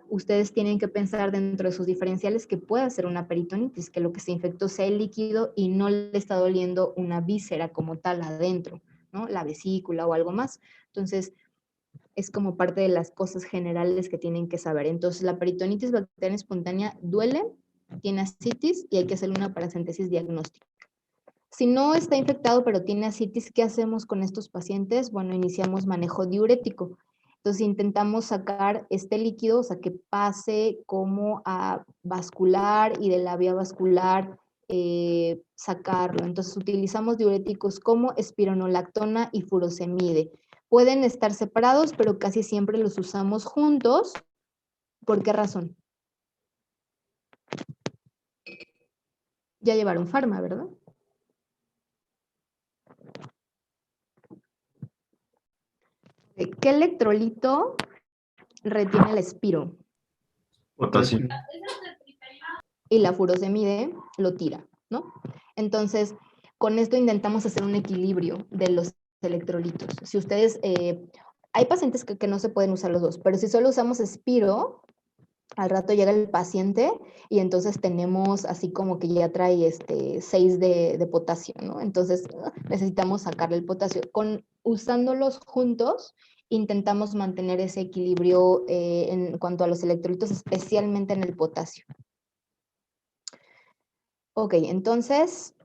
ustedes tienen que pensar dentro de sus diferenciales que puede ser una peritonitis, que lo que se infectó sea el líquido y no le está doliendo una víscera como tal adentro, ¿no? La vesícula o algo más. Entonces, es como parte de las cosas generales que tienen que saber. Entonces, la peritonitis bacteriana espontánea duele, tiene ascitis y hay que hacer una paracentesis diagnóstica. Si no está infectado pero tiene ascitis, ¿qué hacemos con estos pacientes? Bueno, iniciamos manejo diurético. Entonces intentamos sacar este líquido, o sea, que pase como a vascular y de la vía vascular sacarlo. Entonces utilizamos diuréticos como espironolactona y furosemide. Pueden estar separados, pero casi siempre los usamos juntos. ¿Por qué razón? Ya llevaron farma, ¿verdad? ¿Qué electrolito retiene el espiro? Potasio. Y la furosemide lo tira, ¿no? Entonces, con esto intentamos hacer un equilibrio de los electrolitos. Si ustedes, hay pacientes que no se pueden usar los dos, pero si solo usamos espiro, al rato llega el paciente y entonces tenemos así como que ya trae 6 de potasio, ¿no? Entonces necesitamos sacarle el potasio. Usándolos juntos, intentamos mantener ese equilibrio en cuanto a los electrolitos, especialmente en el potasio. Ok, entonces,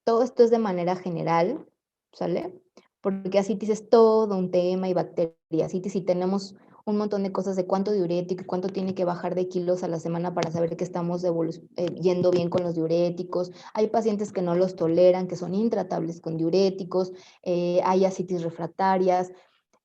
todo esto es de manera general, ¿sale? Porque ascitis es todo un tema y bacterias. Ascitis, y tenemos un montón de cosas de cuánto diurético, cuánto tiene que bajar de kilos a la semana para saber que estamos yendo bien con los diuréticos. Hay pacientes que no los toleran, que son intratables con diuréticos, hay ascitis refractarias,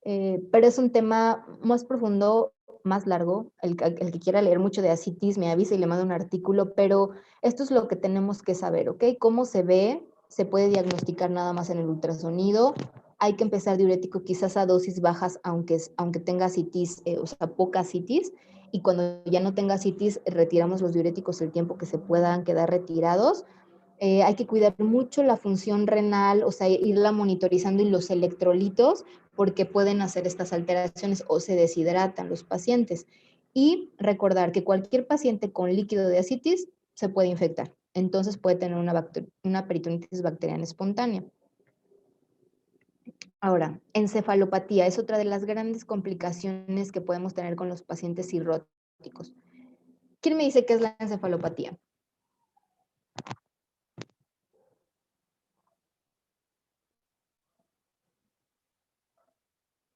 pero es un tema más profundo, más largo. El que quiera leer mucho de ascitis me avisa y le mando un artículo, pero esto es lo que tenemos que saber, ¿ok? ¿Cómo se ve? Se puede diagnosticar nada más en el ultrasonido. Hay que empezar diurético quizás a dosis bajas, aunque tenga ascitis, o sea, poca ascitis. Y cuando ya no tenga ascitis, retiramos los diuréticos el tiempo que se puedan quedar retirados. Hay que cuidar mucho la función renal, o sea, irla monitorizando y los electrolitos, porque pueden hacer estas alteraciones o se deshidratan los pacientes. Y recordar que cualquier paciente con líquido de ascitis se puede infectar. Entonces puede tener una peritonitis bacteriana espontánea. Ahora, encefalopatía es otra de las grandes complicaciones que podemos tener con los pacientes cirróticos. ¿Quién me dice qué es la encefalopatía?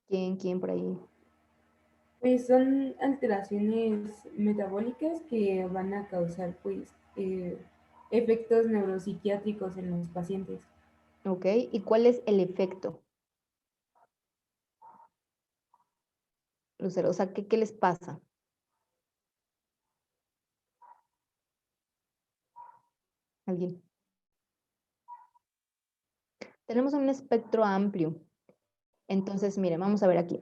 ¿Quién por ahí? Pues son alteraciones metabólicas que van a causar pues efectos neuropsiquiátricos en los pacientes. Ok, ¿y cuál es el efecto? Lucero, o sea, ¿qué les pasa? ¿Alguien? Tenemos un espectro amplio. Entonces, miren, vamos a ver aquí.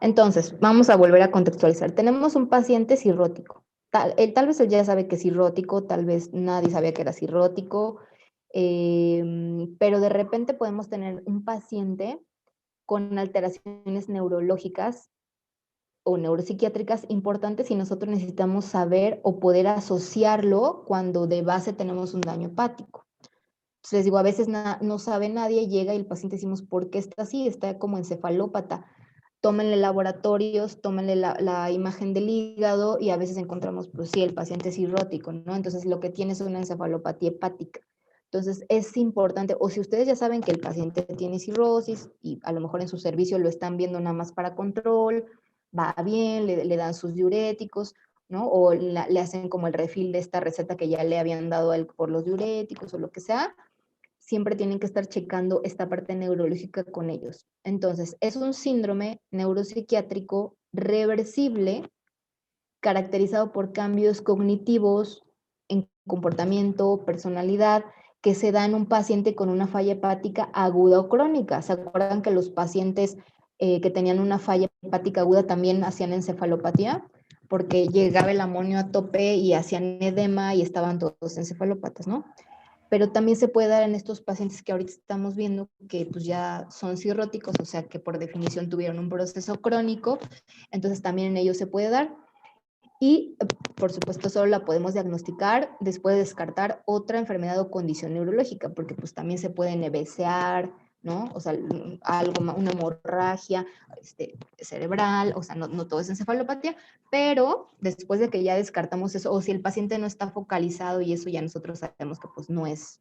Entonces, vamos a volver a contextualizar. Tenemos un paciente cirrótico. Tal vez él ya sabe que es cirrótico, tal vez nadie sabía que era cirrótico, pero de repente podemos tener un paciente con alteraciones neurológicas o neuropsiquiátricas importantes y nosotros necesitamos saber o poder asociarlo cuando de base tenemos un daño hepático. Entonces les digo, a veces no sabe nadie, llega y el paciente decimos, ¿por qué está así? Está como encefalópata. Tómenle laboratorios, tómenle la imagen del hígado y a veces encontramos, pues sí, el paciente es cirrótico, ¿no? Entonces lo que tiene es una encefalopatía hepática. Entonces es importante, o si ustedes ya saben que el paciente tiene cirrosis y a lo mejor en su servicio lo están viendo nada más para control, va bien, le dan sus diuréticos, ¿no? O le hacen como el refill de esta receta que ya le habían dado a él por los diuréticos o lo que sea, siempre tienen que estar checando esta parte neurológica con ellos. Entonces, es un síndrome neuropsiquiátrico reversible caracterizado por cambios cognitivos en comportamiento, personalidad, que se da en un paciente con una falla hepática aguda o crónica. ¿Se acuerdan que los pacientes que tenían una falla hepática aguda también hacían encefalopatía? Porque llegaba el amonio a tope y hacían edema y estaban todos encefalópatas, ¿no? Pero también se puede dar en estos pacientes que ahorita estamos viendo que pues ya son cirróticos, o sea que por definición tuvieron un proceso crónico, entonces también en ellos se puede dar. Y, por supuesto, solo la podemos diagnosticar después de descartar otra enfermedad o condición neurológica, porque pues también se puede nebecear, ¿no? O sea, algo, una hemorragia cerebral, o sea, no todo es encefalopatía, pero después de que ya descartamos eso, o si el paciente no está focalizado y eso ya nosotros sabemos que pues no es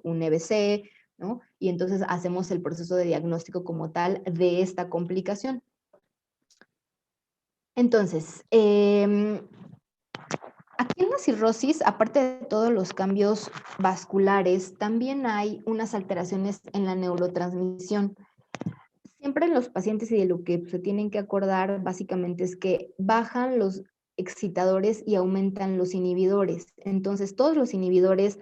un EBC, ¿no? Y entonces hacemos el proceso de diagnóstico como tal de esta complicación. Entonces, aquí en la cirrosis, aparte de todos los cambios vasculares, también hay unas alteraciones en la neurotransmisión. Siempre en los pacientes y de lo que se tienen que acordar básicamente es que bajan los excitadores y aumentan los inhibidores. Entonces, todos los inhibidores,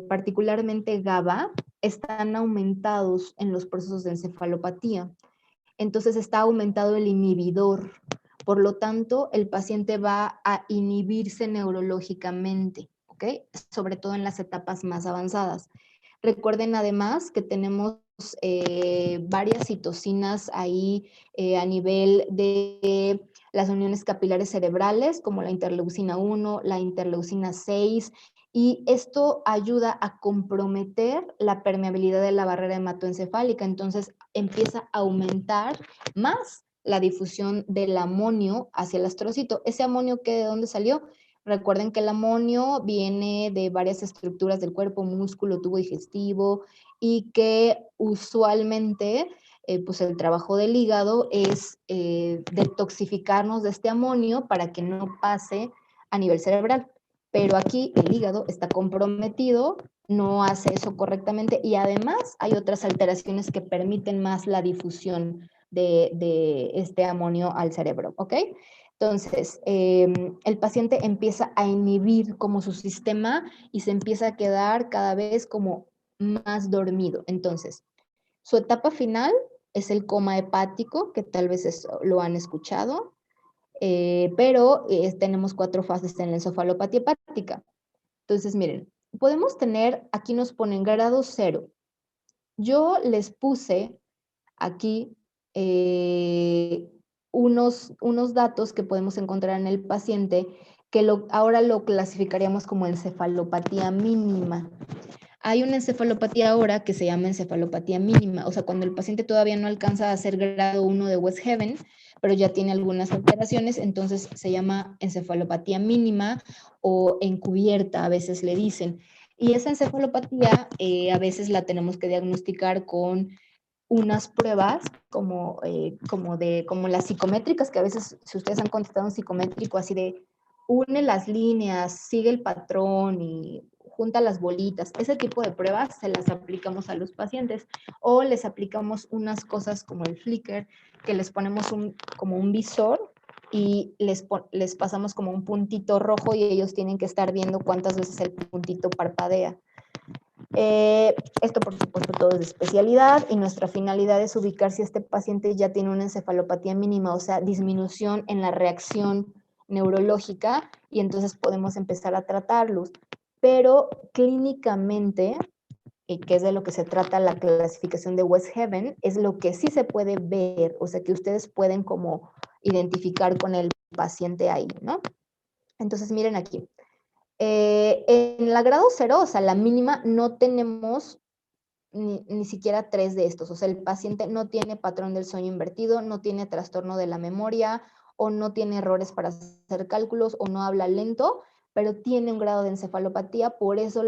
particularmente GABA, están aumentados en los procesos de encefalopatía. Entonces está aumentado el inhibidor. Por lo tanto, el paciente va a inhibirse neurológicamente, ¿ok? Sobre todo en las etapas más avanzadas. Recuerden además que tenemos varias citocinas ahí a nivel de las uniones capilares cerebrales, como la interleucina 1, la interleucina 6, y esto ayuda a comprometer la permeabilidad de la barrera hematoencefálica. Entonces empieza a aumentar más la difusión del amonio hacia el astrocito. ¿Ese amonio de dónde salió? Recuerden que el amonio viene de varias estructuras del cuerpo, músculo, tubo digestivo, y que usualmente pues el trabajo del hígado es detoxificarnos de este amonio para que no pase a nivel cerebral. Pero aquí el hígado está comprometido, no hace eso correctamente y además hay otras alteraciones que permiten más la difusión de este amonio al cerebro, ¿ok? Entonces, el paciente empieza a inhibir como su sistema y se empieza a quedar cada vez como más dormido. Entonces, su etapa final es el coma hepático, que tal vez lo han escuchado, pero tenemos 4 fases en la encefalopatía hepática. Entonces, miren, podemos tener, aquí nos ponen grado 0. Yo les puse aquí unos datos que podemos encontrar en el paciente que ahora lo clasificaríamos como encefalopatía mínima. Hay una encefalopatía ahora que se llama encefalopatía mínima, o sea, cuando el paciente todavía no alcanza a ser grado 1 de West Heaven, pero ya tiene algunas alteraciones, entonces se llama encefalopatía mínima o encubierta, a veces le dicen. Y esa encefalopatía a veces la tenemos que diagnosticar con unas pruebas como las psicométricas, que a veces, si ustedes han contestado un psicométrico así de une las líneas, sigue el patrón y junta las bolitas, ese tipo de pruebas se las aplicamos a los pacientes o les aplicamos unas cosas como el Flickr, que les ponemos como un visor y les pasamos como un puntito rojo y ellos tienen que estar viendo cuántas veces el puntito parpadea. Esto por supuesto todo es de especialidad y nuestra finalidad es ubicar si este paciente ya tiene una encefalopatía mínima, o sea, disminución en la reacción neurológica y entonces podemos empezar a tratarlos. Pero clínicamente, que es de lo que se trata la clasificación de West Heaven, es lo que sí se puede ver, o sea, que ustedes pueden como identificar con el paciente ahí, ¿no? Entonces miren aquí. En la grado 0, o sea, la mínima, no tenemos ni siquiera 3 de estos. O sea, el paciente no tiene patrón del sueño invertido, no tiene trastorno de la memoria, o no tiene errores para hacer cálculos, o no habla lento, pero tiene un grado de encefalopatía. Por eso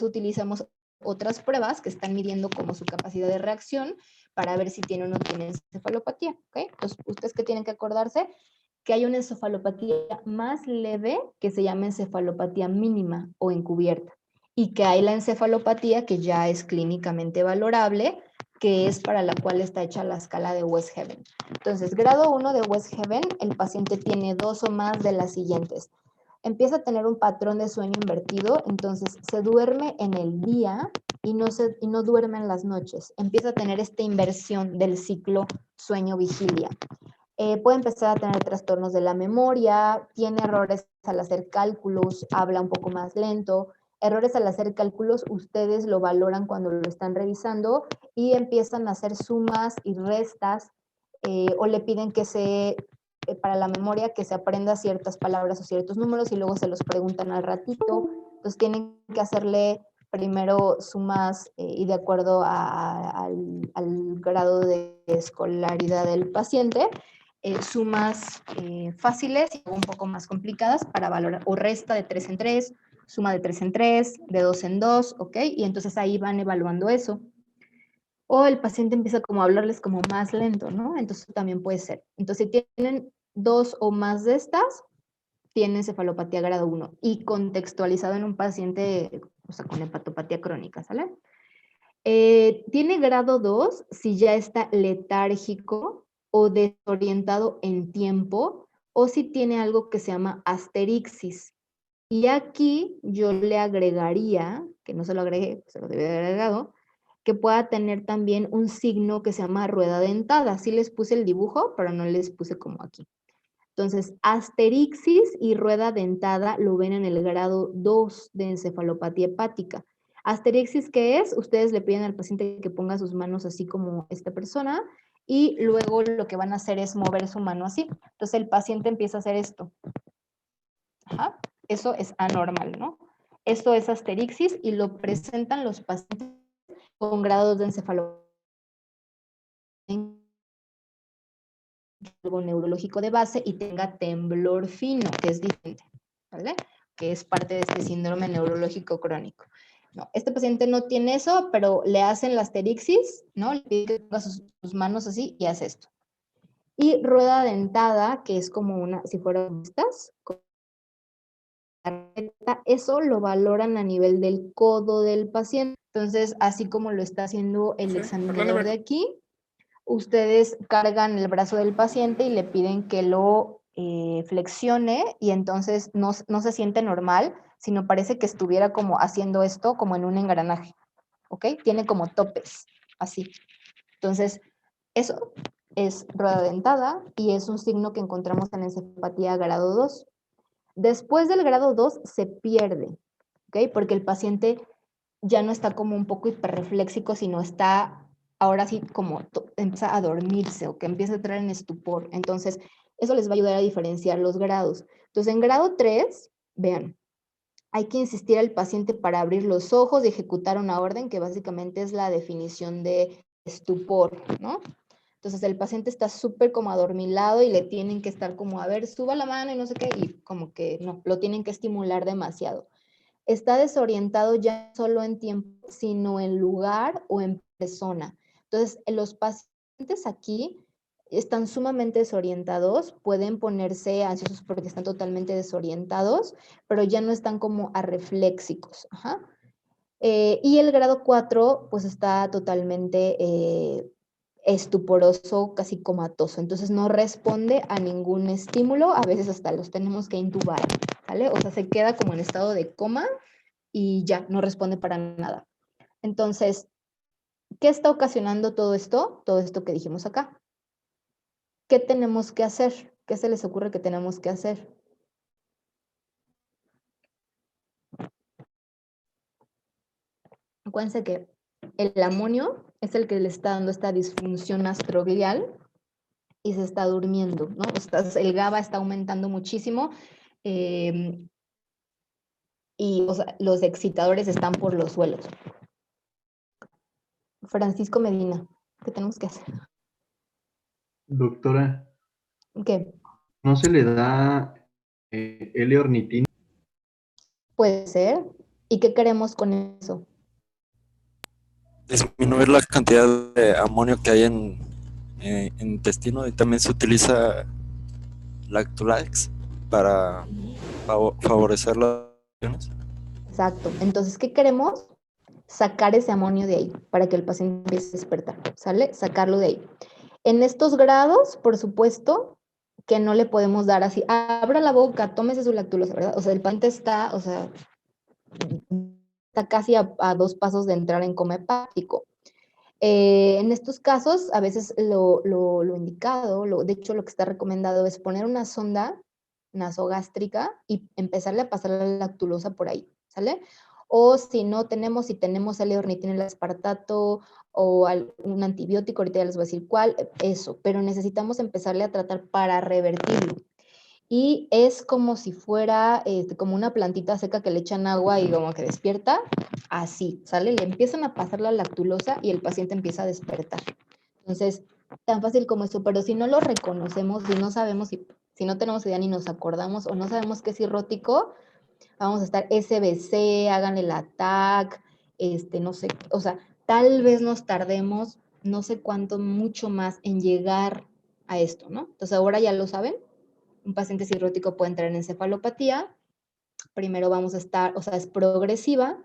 utilizamos otras pruebas que están midiendo como su capacidad de reacción para ver si tiene o no tiene encefalopatía. ¿Okay? Entonces, ustedes que tienen que acordarse que hay una encefalopatía más leve que se llama encefalopatía mínima o encubierta y que hay la encefalopatía que ya es clínicamente valorable, que es para la cual está hecha la escala de West Heaven. Entonces, grado 1 de West Heaven, el paciente tiene 2 o más de las siguientes. empieza a tener un patrón de sueño invertido, entonces se duerme en el día y no duerme en las noches. Empieza a tener esta inversión del ciclo sueño-vigilia. Puede empezar a tener trastornos de la memoria, tiene errores al hacer cálculos, habla un poco más lento. Errores al hacer cálculos, ustedes lo valoran cuando lo están revisando y empiezan a hacer sumas y restas o le piden que para la memoria, que se aprenda ciertas palabras o ciertos números y luego se los preguntan al ratito. Entonces tienen que hacerle primero sumas y de acuerdo al grado de escolaridad del paciente, sumas fáciles y un poco más complicadas para valorar, o resta de 3 en 3, suma de 3 en 3, de 2 en 2, ¿ok? Y entonces ahí van evaluando eso. O el paciente empieza como a hablarles como más lento, ¿no? Entonces también puede ser. Entonces si tienen 2 o más de estas, tienen cefalopatía grado 1 y contextualizado en un paciente, o sea, con hepatopatía crónica, ¿sale? Tiene grado 2 si ya está letárgico o desorientado en tiempo, o si tiene algo que se llama asterixis. Y aquí yo le agregaría, que no se lo agregué, se lo debe haber agregado, que pueda tener también un signo que se llama rueda dentada. Sí les puse el dibujo, pero no les puse como aquí. Entonces, asterixis y rueda dentada lo ven en el grado 2 de encefalopatía hepática. Asterixis, ¿qué es? Ustedes le piden al paciente que ponga sus manos así como esta persona y luego lo que van a hacer es mover su mano así. Entonces, el paciente empieza a hacer esto. Ajá. Eso es anormal, ¿no? Esto es asterixis y lo presentan los pacientes con grados de encefalopatía neurológico de base y tenga temblor fino, que es diferente, ¿vale? Que es parte de este síndrome neurológico crónico. No, este paciente no tiene eso, pero le hacen la asterixis, ¿no? Le piden que ponga sus manos así y hace esto. Y rueda dentada, que es como una, si fueran estas, eso lo valoran a nivel del codo del paciente. Entonces, así como lo está haciendo el examinador de aquí, ustedes cargan el brazo del paciente y le piden que lo flexione y entonces no se siente normal, sino parece que estuviera como haciendo esto como en un engranaje, ¿ok? Tiene como topes, así. Entonces, eso es rueda dentada y es un signo que encontramos en encefalopatía grado 2. Después del grado 2 se pierde, ¿ok? Porque el paciente ya no está como un poco hiperrefléxico, sino está ahora sí como empieza a dormirse o que empieza a entrar en estupor. Entonces, eso les va a ayudar a diferenciar los grados. Entonces, en grado 3, vean, hay que insistir al paciente para abrir los ojos y ejecutar una orden que básicamente es la definición de estupor, ¿no? Entonces el paciente está súper como adormilado y le tienen que estar como, a ver, suba la mano y no sé qué, y como que no, lo tienen que estimular demasiado. Está desorientado ya solo en tiempo, sino en lugar o en persona. Entonces, los pacientes aquí están sumamente desorientados, pueden ponerse ansiosos porque están totalmente desorientados, pero ya no están como arrefléxicos. Ajá. Y el grado 4, pues está totalmente estuporoso, casi comatoso. Entonces no responde a ningún estímulo, a veces hasta los tenemos que intubar, ¿vale? O sea, se queda como en estado de coma y ya, no responde para nada. Entonces, ¿qué está ocasionando todo esto? Todo esto que dijimos acá. ¿Qué tenemos que hacer? ¿Qué se les ocurre que tenemos que hacer? Acuérdense que el amonio es el que le está dando esta disfunción astroglial y se está durmiendo, ¿no? El GABA está aumentando muchísimo y o sea, los excitadores están por los suelos. Francisco Medina, ¿qué tenemos que hacer? Doctora, ¿Qué? ¿no se le da L-ornitina? Puede ser. ¿Y qué queremos con eso? Disminuir la cantidad de amonio que hay en intestino, y también se utiliza Lactulax para favorecer las acciones. Exacto. Entonces, ¿qué queremos? Sacar ese amonio de ahí para que el paciente empiece a despertar, ¿sale? Sacarlo de ahí. En estos grados, por supuesto, que no le podemos dar así, abra la boca, tómese su lactulosa, ¿verdad? O sea, el paciente está, o sea, está casi a 2 pasos de entrar en coma hepático. En estos casos, a veces lo indicado, de hecho lo que está recomendado es poner una sonda nasogástrica y empezarle a pasar la lactulosa por ahí, ¿sale? O si no tenemos, si tenemos L-ornitina, el aspartato o un antibiótico, ahorita ya les voy a decir cuál, eso, pero necesitamos empezarle a tratar para revertirlo. Y es como si fuera como una plantita seca que le echan agua y como que despierta, así, ¿sale? Le empiezan a pasar la lactulosa y el paciente empieza a despertar. Entonces, tan fácil como eso, pero si no lo reconocemos, si no sabemos, si no tenemos idea ni nos acordamos o no sabemos qué es cirrótico, vamos a estar SBC, háganle la TAC, no sé, o sea, tal vez nos tardemos no sé cuánto, mucho más en llegar a esto, ¿no? Entonces ahora ya lo saben, un paciente cirrótico puede entrar en encefalopatía, primero vamos a estar, o sea, es progresiva,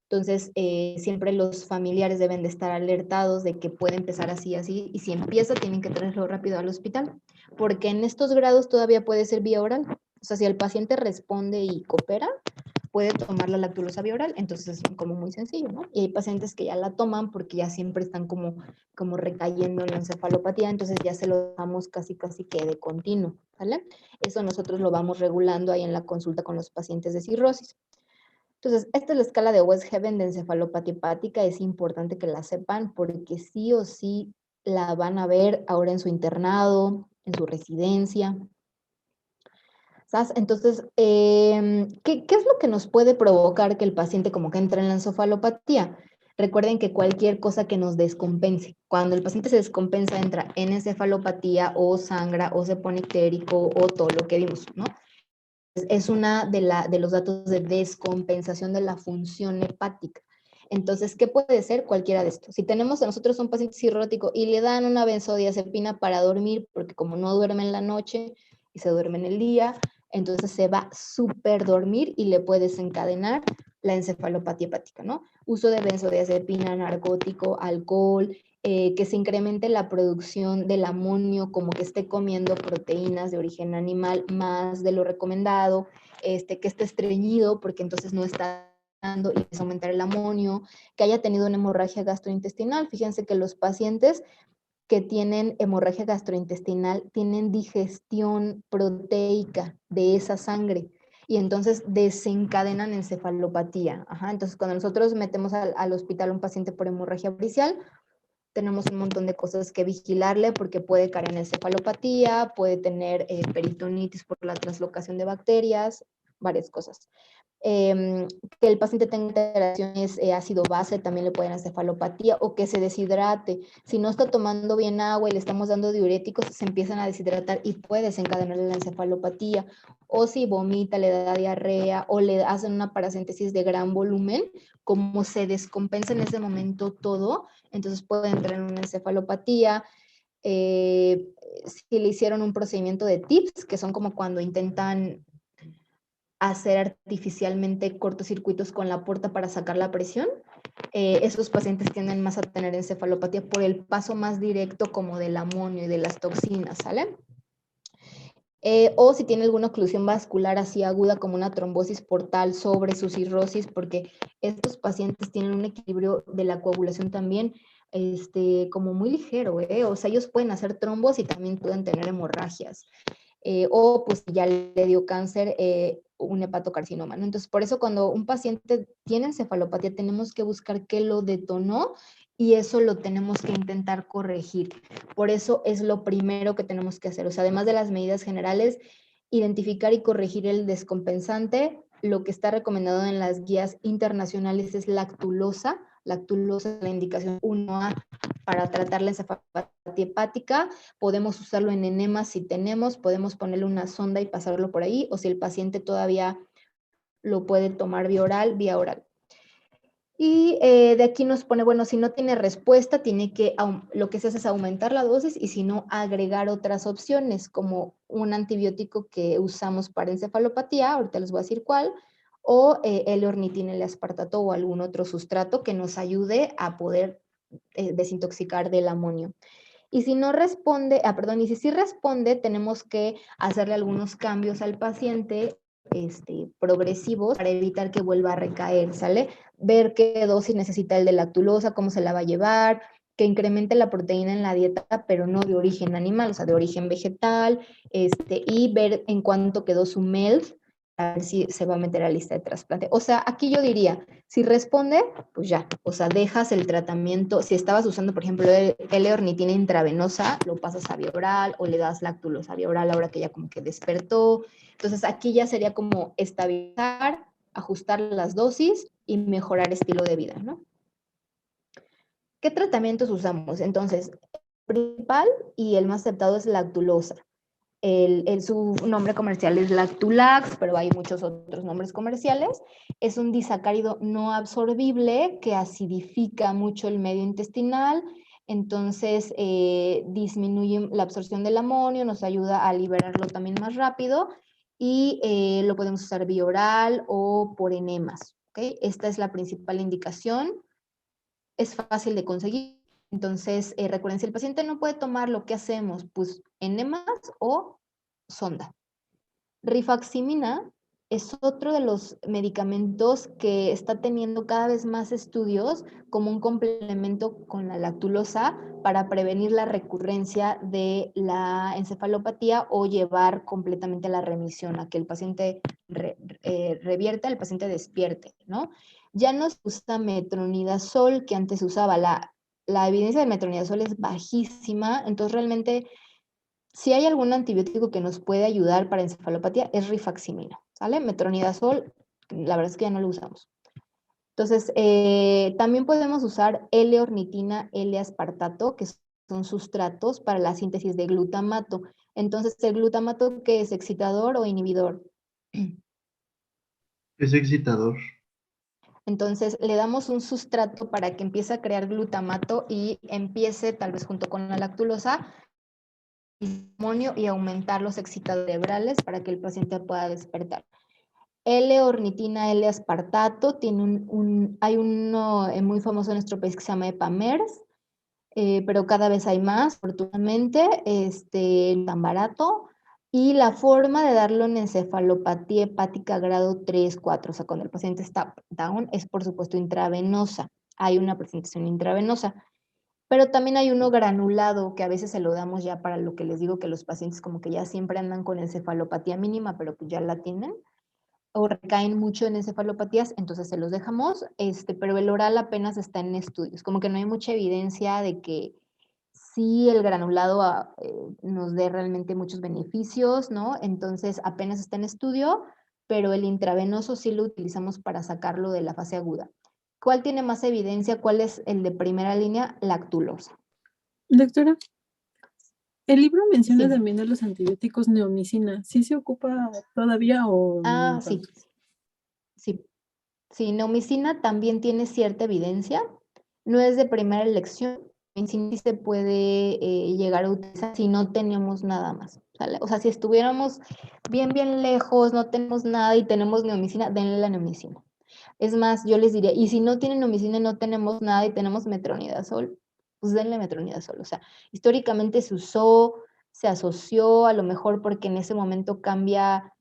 entonces siempre los familiares deben de estar alertados de que puede empezar así, así, y si empieza tienen que traerlo rápido al hospital, porque en estos grados todavía puede ser vía oral, o sea, si el paciente responde y coopera, puede tomar la lactulosa vía oral, entonces es como muy sencillo, ¿no? Y hay pacientes que ya la toman porque ya siempre están como recayendo en la encefalopatía, entonces ya se lo damos casi que de continuo, ¿vale? Eso nosotros lo vamos regulando ahí en la consulta con los pacientes de cirrosis. Entonces, esta es la escala de West-Haven de encefalopatía hepática, es importante que la sepan porque sí o sí la van a ver ahora en su internado, en su residencia. ¿Sabes? Entonces, ¿qué es lo que nos puede provocar que el paciente como que entre en la encefalopatía? Recuerden que cualquier cosa que nos descompense, cuando el paciente se descompensa, entra en encefalopatía o sangra o se pone ictérico o todo lo que vimos, ¿no? Es una de los datos de descompensación de la función hepática. Entonces, ¿qué puede ser? Cualquiera de estos. Si tenemos a nosotros un paciente cirrótico y le dan una benzodiazepina para dormir, porque como no duerme en la noche y se duerme en el día, entonces se va a súper dormir y le puede desencadenar la encefalopatía hepática, ¿no? Uso de benzodiazepina, narcótico, alcohol, que se incremente la producción del amonio, como que esté comiendo proteínas de origen animal más de lo recomendado, que esté estreñido porque entonces no está dando y empieza a aumentar el amonio, que haya tenido una hemorragia gastrointestinal. Fíjense que los pacientes que tienen hemorragia gastrointestinal tienen digestión proteica de esa sangre y entonces desencadenan encefalopatía. Ajá, entonces, cuando nosotros metemos al hospital a un paciente por hemorragia pericial, tenemos un montón de cosas que vigilarle porque puede caer en encefalopatía, puede tener peritonitis por la translocación de bacterias, varias cosas. Que el paciente tenga alteraciones ácido base también le pueden dar encefalopatía o que se deshidrate. Si no está tomando bien agua y le estamos dando diuréticos, se empiezan a deshidratar y puede desencadenar la encefalopatía. O si vomita, le da diarrea o le hacen una paracentesis de gran volumen, como se descompensa en ese momento todo, entonces puede entrar en una encefalopatía. Si le hicieron un procedimiento de TIPS, que son como cuando intentan hacer artificialmente cortocircuitos con la puerta para sacar la presión, esos pacientes tienden más a tener encefalopatía por el paso más directo como del amonio y de las toxinas, ¿sale? O si tiene alguna oclusión vascular así aguda como una trombosis portal sobre su cirrosis, porque estos pacientes tienen un equilibrio de la coagulación también como muy ligero, o sea, ellos pueden hacer trombos y también pueden tener hemorragias. O pues ya le dio cáncer, un hepatocarcinoma, ¿no? Entonces, por eso cuando un paciente tiene encefalopatía, tenemos que buscar qué lo detonó y eso lo tenemos que intentar corregir. Por eso es lo primero que tenemos que hacer. O sea, además de las medidas generales, identificar y corregir el descompensante. Lo que está recomendado en las guías internacionales es lactulosa. Lactulosa es la indicación 1A para tratar la encefalopatía hepática. Podemos usarlo en enemas si tenemos, podemos ponerle una sonda y pasarlo por ahí, o si el paciente todavía lo puede tomar vía oral. Y de aquí nos pone, bueno, si no tiene respuesta, lo que se hace es aumentar la dosis y si no, agregar otras opciones, como un antibiótico que usamos para encefalopatía, ahorita les voy a decir cuál, o L-ornitina, L-aspartato o algún otro sustrato que nos ayude a poder desintoxicar del amonio. Y si no responde, perdón, y si sí responde, tenemos que hacerle algunos cambios al paciente progresivos para evitar que vuelva a recaer, ¿sale? Ver qué dosis necesita el de lactulosa, cómo se la va a llevar, que incremente la proteína en la dieta, pero no de origen animal, o sea, de origen vegetal, y ver en cuánto quedó su MELF, a ver si se va a meter a la lista de trasplante. O sea, aquí yo diría, si responde, pues ya, o sea, dejas el tratamiento, si estabas usando, por ejemplo, L-ornitina intravenosa, lo pasas a vía oral o le das lactulosa a vía oral ahora que ya como que despertó. Entonces, aquí ya sería como estabilizar, ajustar las dosis y mejorar estilo de vida, ¿no? ¿Qué tratamientos usamos? Entonces, el principal y el más aceptado es lactulosa. Su nombre comercial es Lactulax, pero hay muchos otros nombres comerciales. Es un disacárido no absorbible que acidifica mucho el medio intestinal, entonces disminuye la absorción del amonio, nos ayuda a liberarlo también más rápido y lo podemos usar vía oral o por enemas. ¿Okay? Esta es la principal indicación. Es fácil de conseguir. Entonces, recuerden, si el paciente no puede tomar lo que hacemos, pues enemas o sonda. Rifaximina es otro de los medicamentos que está teniendo cada vez más estudios como un complemento con la lactulosa para prevenir la recurrencia de la encefalopatía o llevar completamente a la remisión, a que el paciente revierta, el paciente despierte, ¿no? Ya no se usa metronidazol, que antes se usaba. La evidencia de metronidazol es bajísima, entonces realmente si hay algún antibiótico que nos puede ayudar para encefalopatía, es rifaximina, ¿sale? Metronidazol, la verdad es que ya no lo usamos. Entonces, también podemos usar L-ornitina, L-aspartato, que son sustratos para la síntesis de glutamato. Entonces, ¿el glutamato qué es? ¿Excitador o inhibidor? Es excitador. Entonces, le damos un sustrato para que empiece a crear glutamato y empiece, tal vez junto con la lactulosa, y aumentar los excitadores cerebrales para que el paciente pueda despertar. L-ornitina, L-aspartato, hay uno muy famoso en nuestro país que se llama Epamers, pero cada vez hay más, afortunadamente, tan barato. Y la forma de darlo en encefalopatía hepática grado 3, 4, o sea, cuando el paciente está down, es por supuesto intravenosa. Hay una presentación intravenosa. Pero también hay uno granulado que a veces se lo damos ya para lo que les digo que los pacientes como que ya siempre andan con encefalopatía mínima, pero pues ya la tienen o recaen mucho en encefalopatías, entonces se los dejamos, pero el oral apenas está en estudios, como que no hay mucha evidencia de que sí el granulado nos dé realmente muchos beneficios, ¿no? Entonces apenas está en estudio, pero el intravenoso sí lo utilizamos para sacarlo de la fase aguda. ¿Cuál tiene más evidencia? ¿Cuál es el de primera línea? Lactulosa. Doctora, el libro menciona Sí. también a los antibióticos neomicina. ¿Sí se ocupa todavía o no Sí. tanto? Sí. Sí, neomicina también tiene cierta evidencia. No es de primera elección. Neomicina sí se puede llegar a utilizar si no tenemos nada más, ¿sale? O sea, si estuviéramos bien lejos, no tenemos nada y tenemos neomicina, denle la neomicina. Es más, yo les diría, y si no tienen neomicina y no tenemos nada y tenemos metronidazol, pues denle metronidazol. O sea, históricamente se usó, se asoció, a lo mejor porque en ese momento cambia,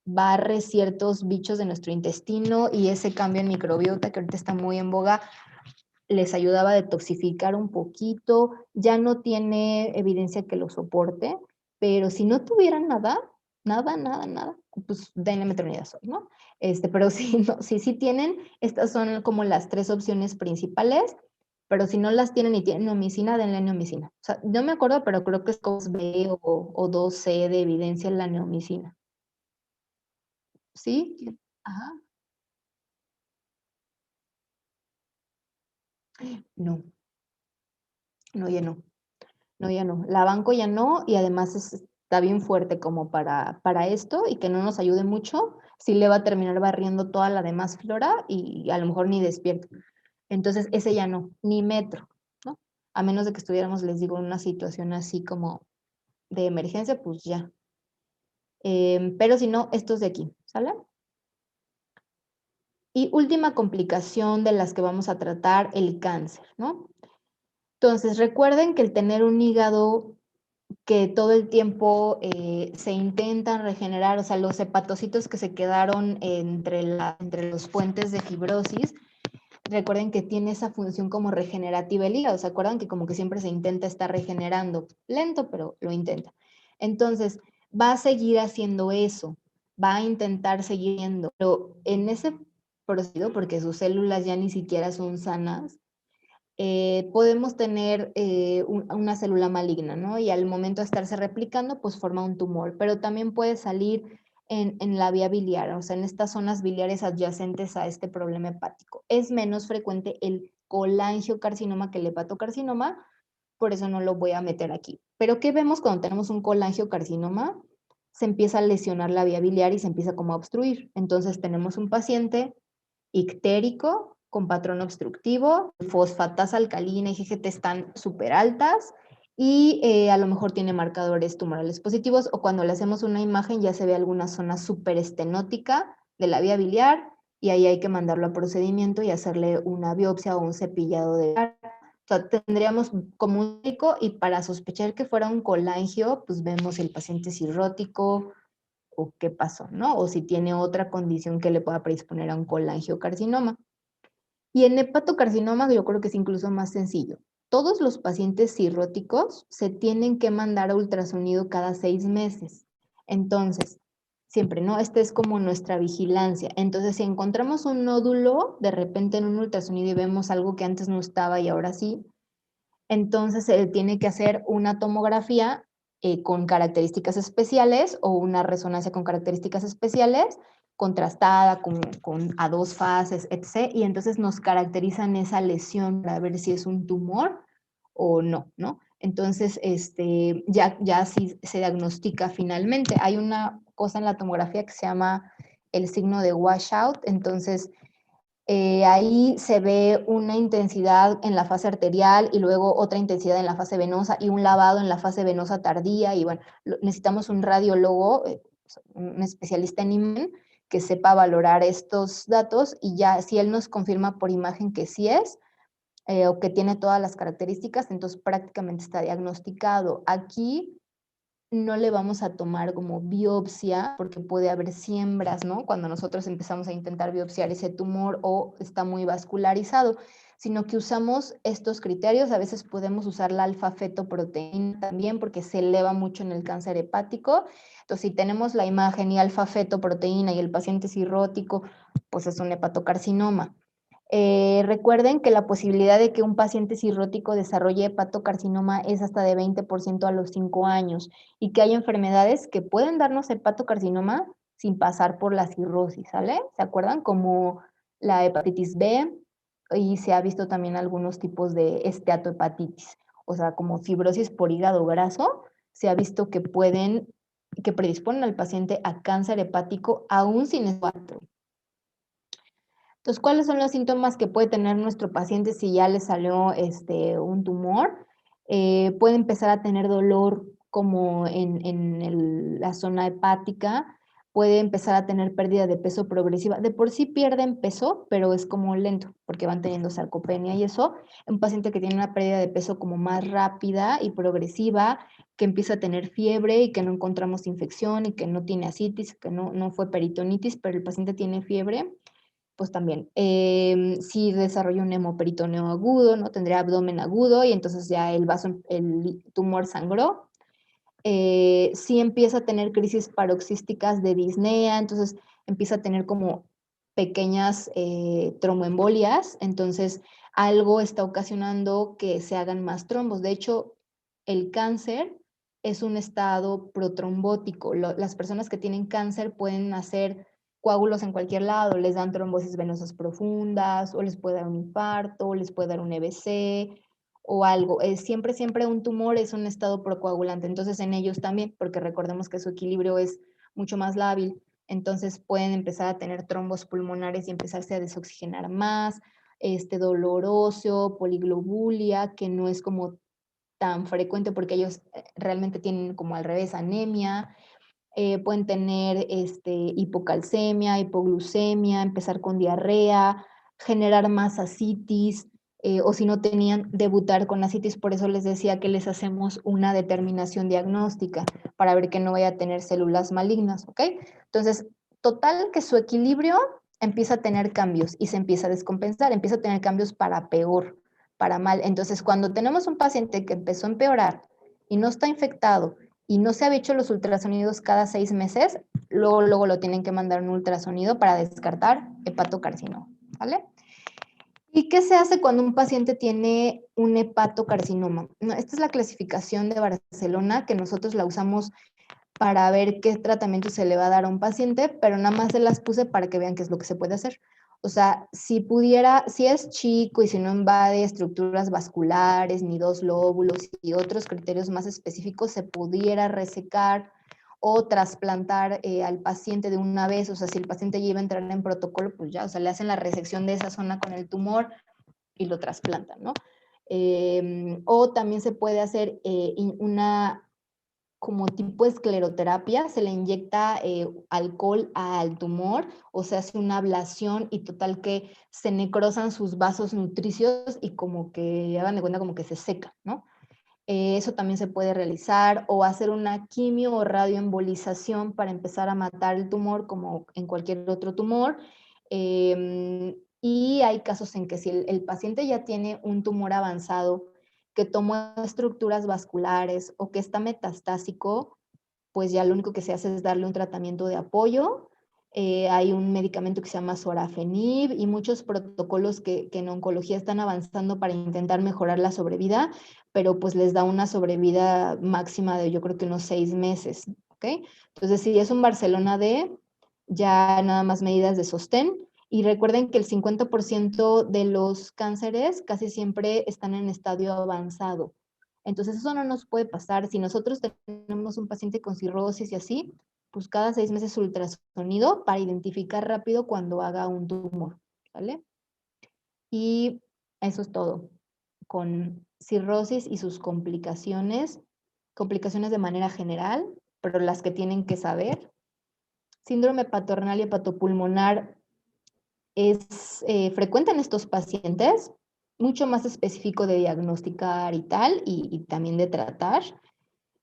barre ciertos bichos de nuestro intestino y ese cambio en microbiota que ahorita está muy en boga, les ayudaba a detoxificar un poquito, ya no tiene evidencia que lo soporte, pero si no tuvieran nada, pues denle metronidazol, ¿no? Pero si no, si sí tienen, estas son como las 3 opciones principales, pero si no las tienen y tienen neomicina, denle neomicina. O sea, no me acuerdo, pero creo que es 2B o 2C de evidencia en la neomicina. ¿Sí? Ajá. No, no, ya no. No, ya no. La banco ya no y además está bien fuerte como para esto y que no nos ayude mucho, sí le va a terminar barriendo toda la demás flora y a lo mejor ni despierta. Entonces, ese ya no, ni metro, ¿no? A menos de que estuviéramos, les digo, en una situación así como de emergencia, pues ya. Pero si no, estos de aquí, ¿sale? Y última complicación de las que vamos a tratar, el cáncer, ¿no? Entonces, recuerden que el tener un hígado que todo el tiempo se intentan regenerar, o sea, los hepatocitos que se quedaron entre los puentes de fibrosis, recuerden que tiene esa función como regenerativa el hígado. ¿Se acuerdan que como que siempre se intenta estar regenerando? Lento, pero lo intenta. Entonces, va a seguir haciendo eso, va a intentar seguir haciendo, pero en ese proceso, porque sus células ya ni siquiera son sanas, podemos tener una célula maligna, ¿no? Y al momento de estarse replicando, pues forma un tumor, pero también puede salir en la vía biliar, o sea, en estas zonas biliares adyacentes a este problema hepático. Es menos frecuente el colangiocarcinoma que el hepatocarcinoma, por eso no lo voy a meter aquí. Pero ¿qué vemos cuando tenemos un colangiocarcinoma? Se empieza a lesionar la vía biliar y se empieza como a obstruir. Entonces tenemos un paciente ictérico con patrón obstructivo, fosfatasa alcalina y GGT están súper altas y a lo mejor tiene marcadores tumorales positivos, o cuando le hacemos una imagen ya se ve alguna zona súper estenótica de la vía biliar y ahí hay que mandarlo a procedimiento y hacerle una biopsia o un cepillado de cara. O sea, tendríamos como un médico, y para sospechar que fuera un colangio, pues vemos si el paciente es cirrótico o qué pasó, ¿no? O si tiene otra condición que le pueda predisponer a un colangiocarcinoma. Y en hepatocarcinoma yo creo que es incluso más sencillo. Todos los pacientes cirróticos se tienen que mandar a ultrasonido cada 6 meses. Entonces, siempre, ¿no? Esta es como nuestra vigilancia. Entonces, si encontramos un nódulo de repente en un ultrasonido y vemos algo que antes no estaba y ahora sí, entonces se tiene que hacer una tomografía con características especiales o una resonancia con características especiales, contrastada con a 2 fases, etc. Y entonces nos caracterizan esa lesión para ver si es un tumor o no, ¿no? Entonces, ya sí se diagnostica finalmente. Hay una cosa en la tomografía que se llama el signo de washout, entonces ahí se ve una intensidad en la fase arterial y luego otra intensidad en la fase venosa y un lavado en la fase venosa tardía. Y bueno, necesitamos un radiólogo, un especialista en imagen, que sepa valorar estos datos, y ya si él nos confirma por imagen que sí es, o que tiene todas las características, entonces prácticamente está diagnosticado. Aquí no le vamos a tomar como biopsia porque puede haber siembras, ¿no? Cuando nosotros empezamos a intentar biopsiar ese tumor o está muy vascularizado, sino que usamos estos criterios. A veces podemos usar la alfa-fetoproteína también porque se eleva mucho en el cáncer hepático. Entonces, si tenemos la imagen y alfa-fetoproteína y el paciente cirrótico, pues es un hepatocarcinoma. Recuerden que la posibilidad de que un paciente cirrótico desarrolle hepatocarcinoma es hasta de 20% a los 5 años, y que hay enfermedades que pueden darnos hepatocarcinoma sin pasar por la cirrosis, ¿sale? ¿Se acuerdan? Como la hepatitis B, y se ha visto también algunos tipos de esteatohepatitis, o sea, como fibrosis por hígado graso, se ha visto que predisponen al paciente a cáncer hepático aún sin esfuerzo. Entonces, ¿cuáles son los síntomas que puede tener nuestro paciente si ya le salió un tumor? Puede empezar a tener dolor como en la zona hepática, puede empezar a tener pérdida de peso progresiva. De por sí pierden peso, pero es como lento, porque van teniendo sarcopenia y eso. Un paciente que tiene una pérdida de peso como más rápida y progresiva, que empieza a tener fiebre y que no encontramos infección y que no tiene ascitis, que no fue peritonitis, pero el paciente tiene fiebre, pues también, si desarrolla un hemoperitoneo agudo, ¿no? Tendría abdomen agudo y entonces ya el tumor sangró. Si empieza a tener crisis paroxísticas de disnea, entonces empieza a tener como pequeñas tromboembolias, entonces algo está ocasionando que se hagan más trombos. De hecho, el cáncer es un estado protrombótico. Las personas que tienen cáncer pueden hacer coágulos en cualquier lado, les dan trombosis venosas profundas, o les puede dar un infarto, o les puede dar un EBC, o algo. Siempre, siempre un tumor es un estado procoagulante, entonces en ellos también, porque recordemos que su equilibrio es mucho más lábil, entonces pueden empezar a tener trombos pulmonares y empezarse a desoxigenar más, dolor óseo, poliglobulia, que no es como tan frecuente porque ellos realmente tienen como al revés anemia. Pueden tener hipocalcemia, hipoglucemia, empezar con diarrea, generar más ascitis, o si no tenían, debutar con ascitis. Por eso les decía que les hacemos una determinación diagnóstica para ver que no vaya a tener células malignas, ¿ok? Entonces, total que su equilibrio empieza a tener cambios y se empieza a descompensar, empieza a tener cambios para peor, para mal. Entonces, cuando tenemos un paciente que empezó a empeorar y no está infectado y no se ha hecho los ultrasonidos cada 6 meses, luego lo tienen que mandar un ultrasonido para descartar hepatocarcinoma, ¿vale? ¿Y qué se hace cuando un paciente tiene un hepatocarcinoma? No, esta es la clasificación de Barcelona que nosotros la usamos para ver qué tratamiento se le va a dar a un paciente, pero nada más se las puse para que vean qué es lo que se puede hacer. O sea, si pudiera, si es chico y si no invade estructuras vasculares, ni dos lóbulos y otros criterios más específicos, se pudiera resecar o trasplantar al paciente de una vez. O sea, si el paciente ya iba a entrar en protocolo, pues ya, o sea, le hacen la resección de esa zona con el tumor y lo trasplantan, ¿no? O también se puede hacer una como tipo escleroterapia, se le inyecta alcohol al tumor o se hace una ablación y total que se necrosan sus vasos nutricios y como que, hagan de cuenta, como que se seca, ¿no? Eso también se puede realizar o hacer una quimio o radioembolización para empezar a matar el tumor como en cualquier otro tumor. Y hay casos en que si el paciente ya tiene un tumor avanzado que tomó estructuras vasculares o que está metastásico, pues ya lo único que se hace es darle un tratamiento de apoyo. Hay un medicamento que se llama sorafenib y muchos protocolos que en oncología están avanzando para intentar mejorar la sobrevida, pero pues les da una sobrevida máxima de yo creo que unos 6 meses, ¿ok? Entonces, si es un Barcelona D, ya nada más medidas de sostén. Y recuerden que el 50% de los cánceres casi siempre están en estadio avanzado. Entonces, eso no nos puede pasar. Si nosotros tenemos un paciente con cirrosis y así, pues cada 6 meses ultrasonido para identificar rápido cuando haga un tumor, ¿vale? Y eso es todo. Con cirrosis y sus complicaciones de manera general, pero las que tienen que saber. Síndrome hepatorenal y hepatopulmonar es frecuente en estos pacientes, mucho más específico de diagnosticar y tal, y también de tratar,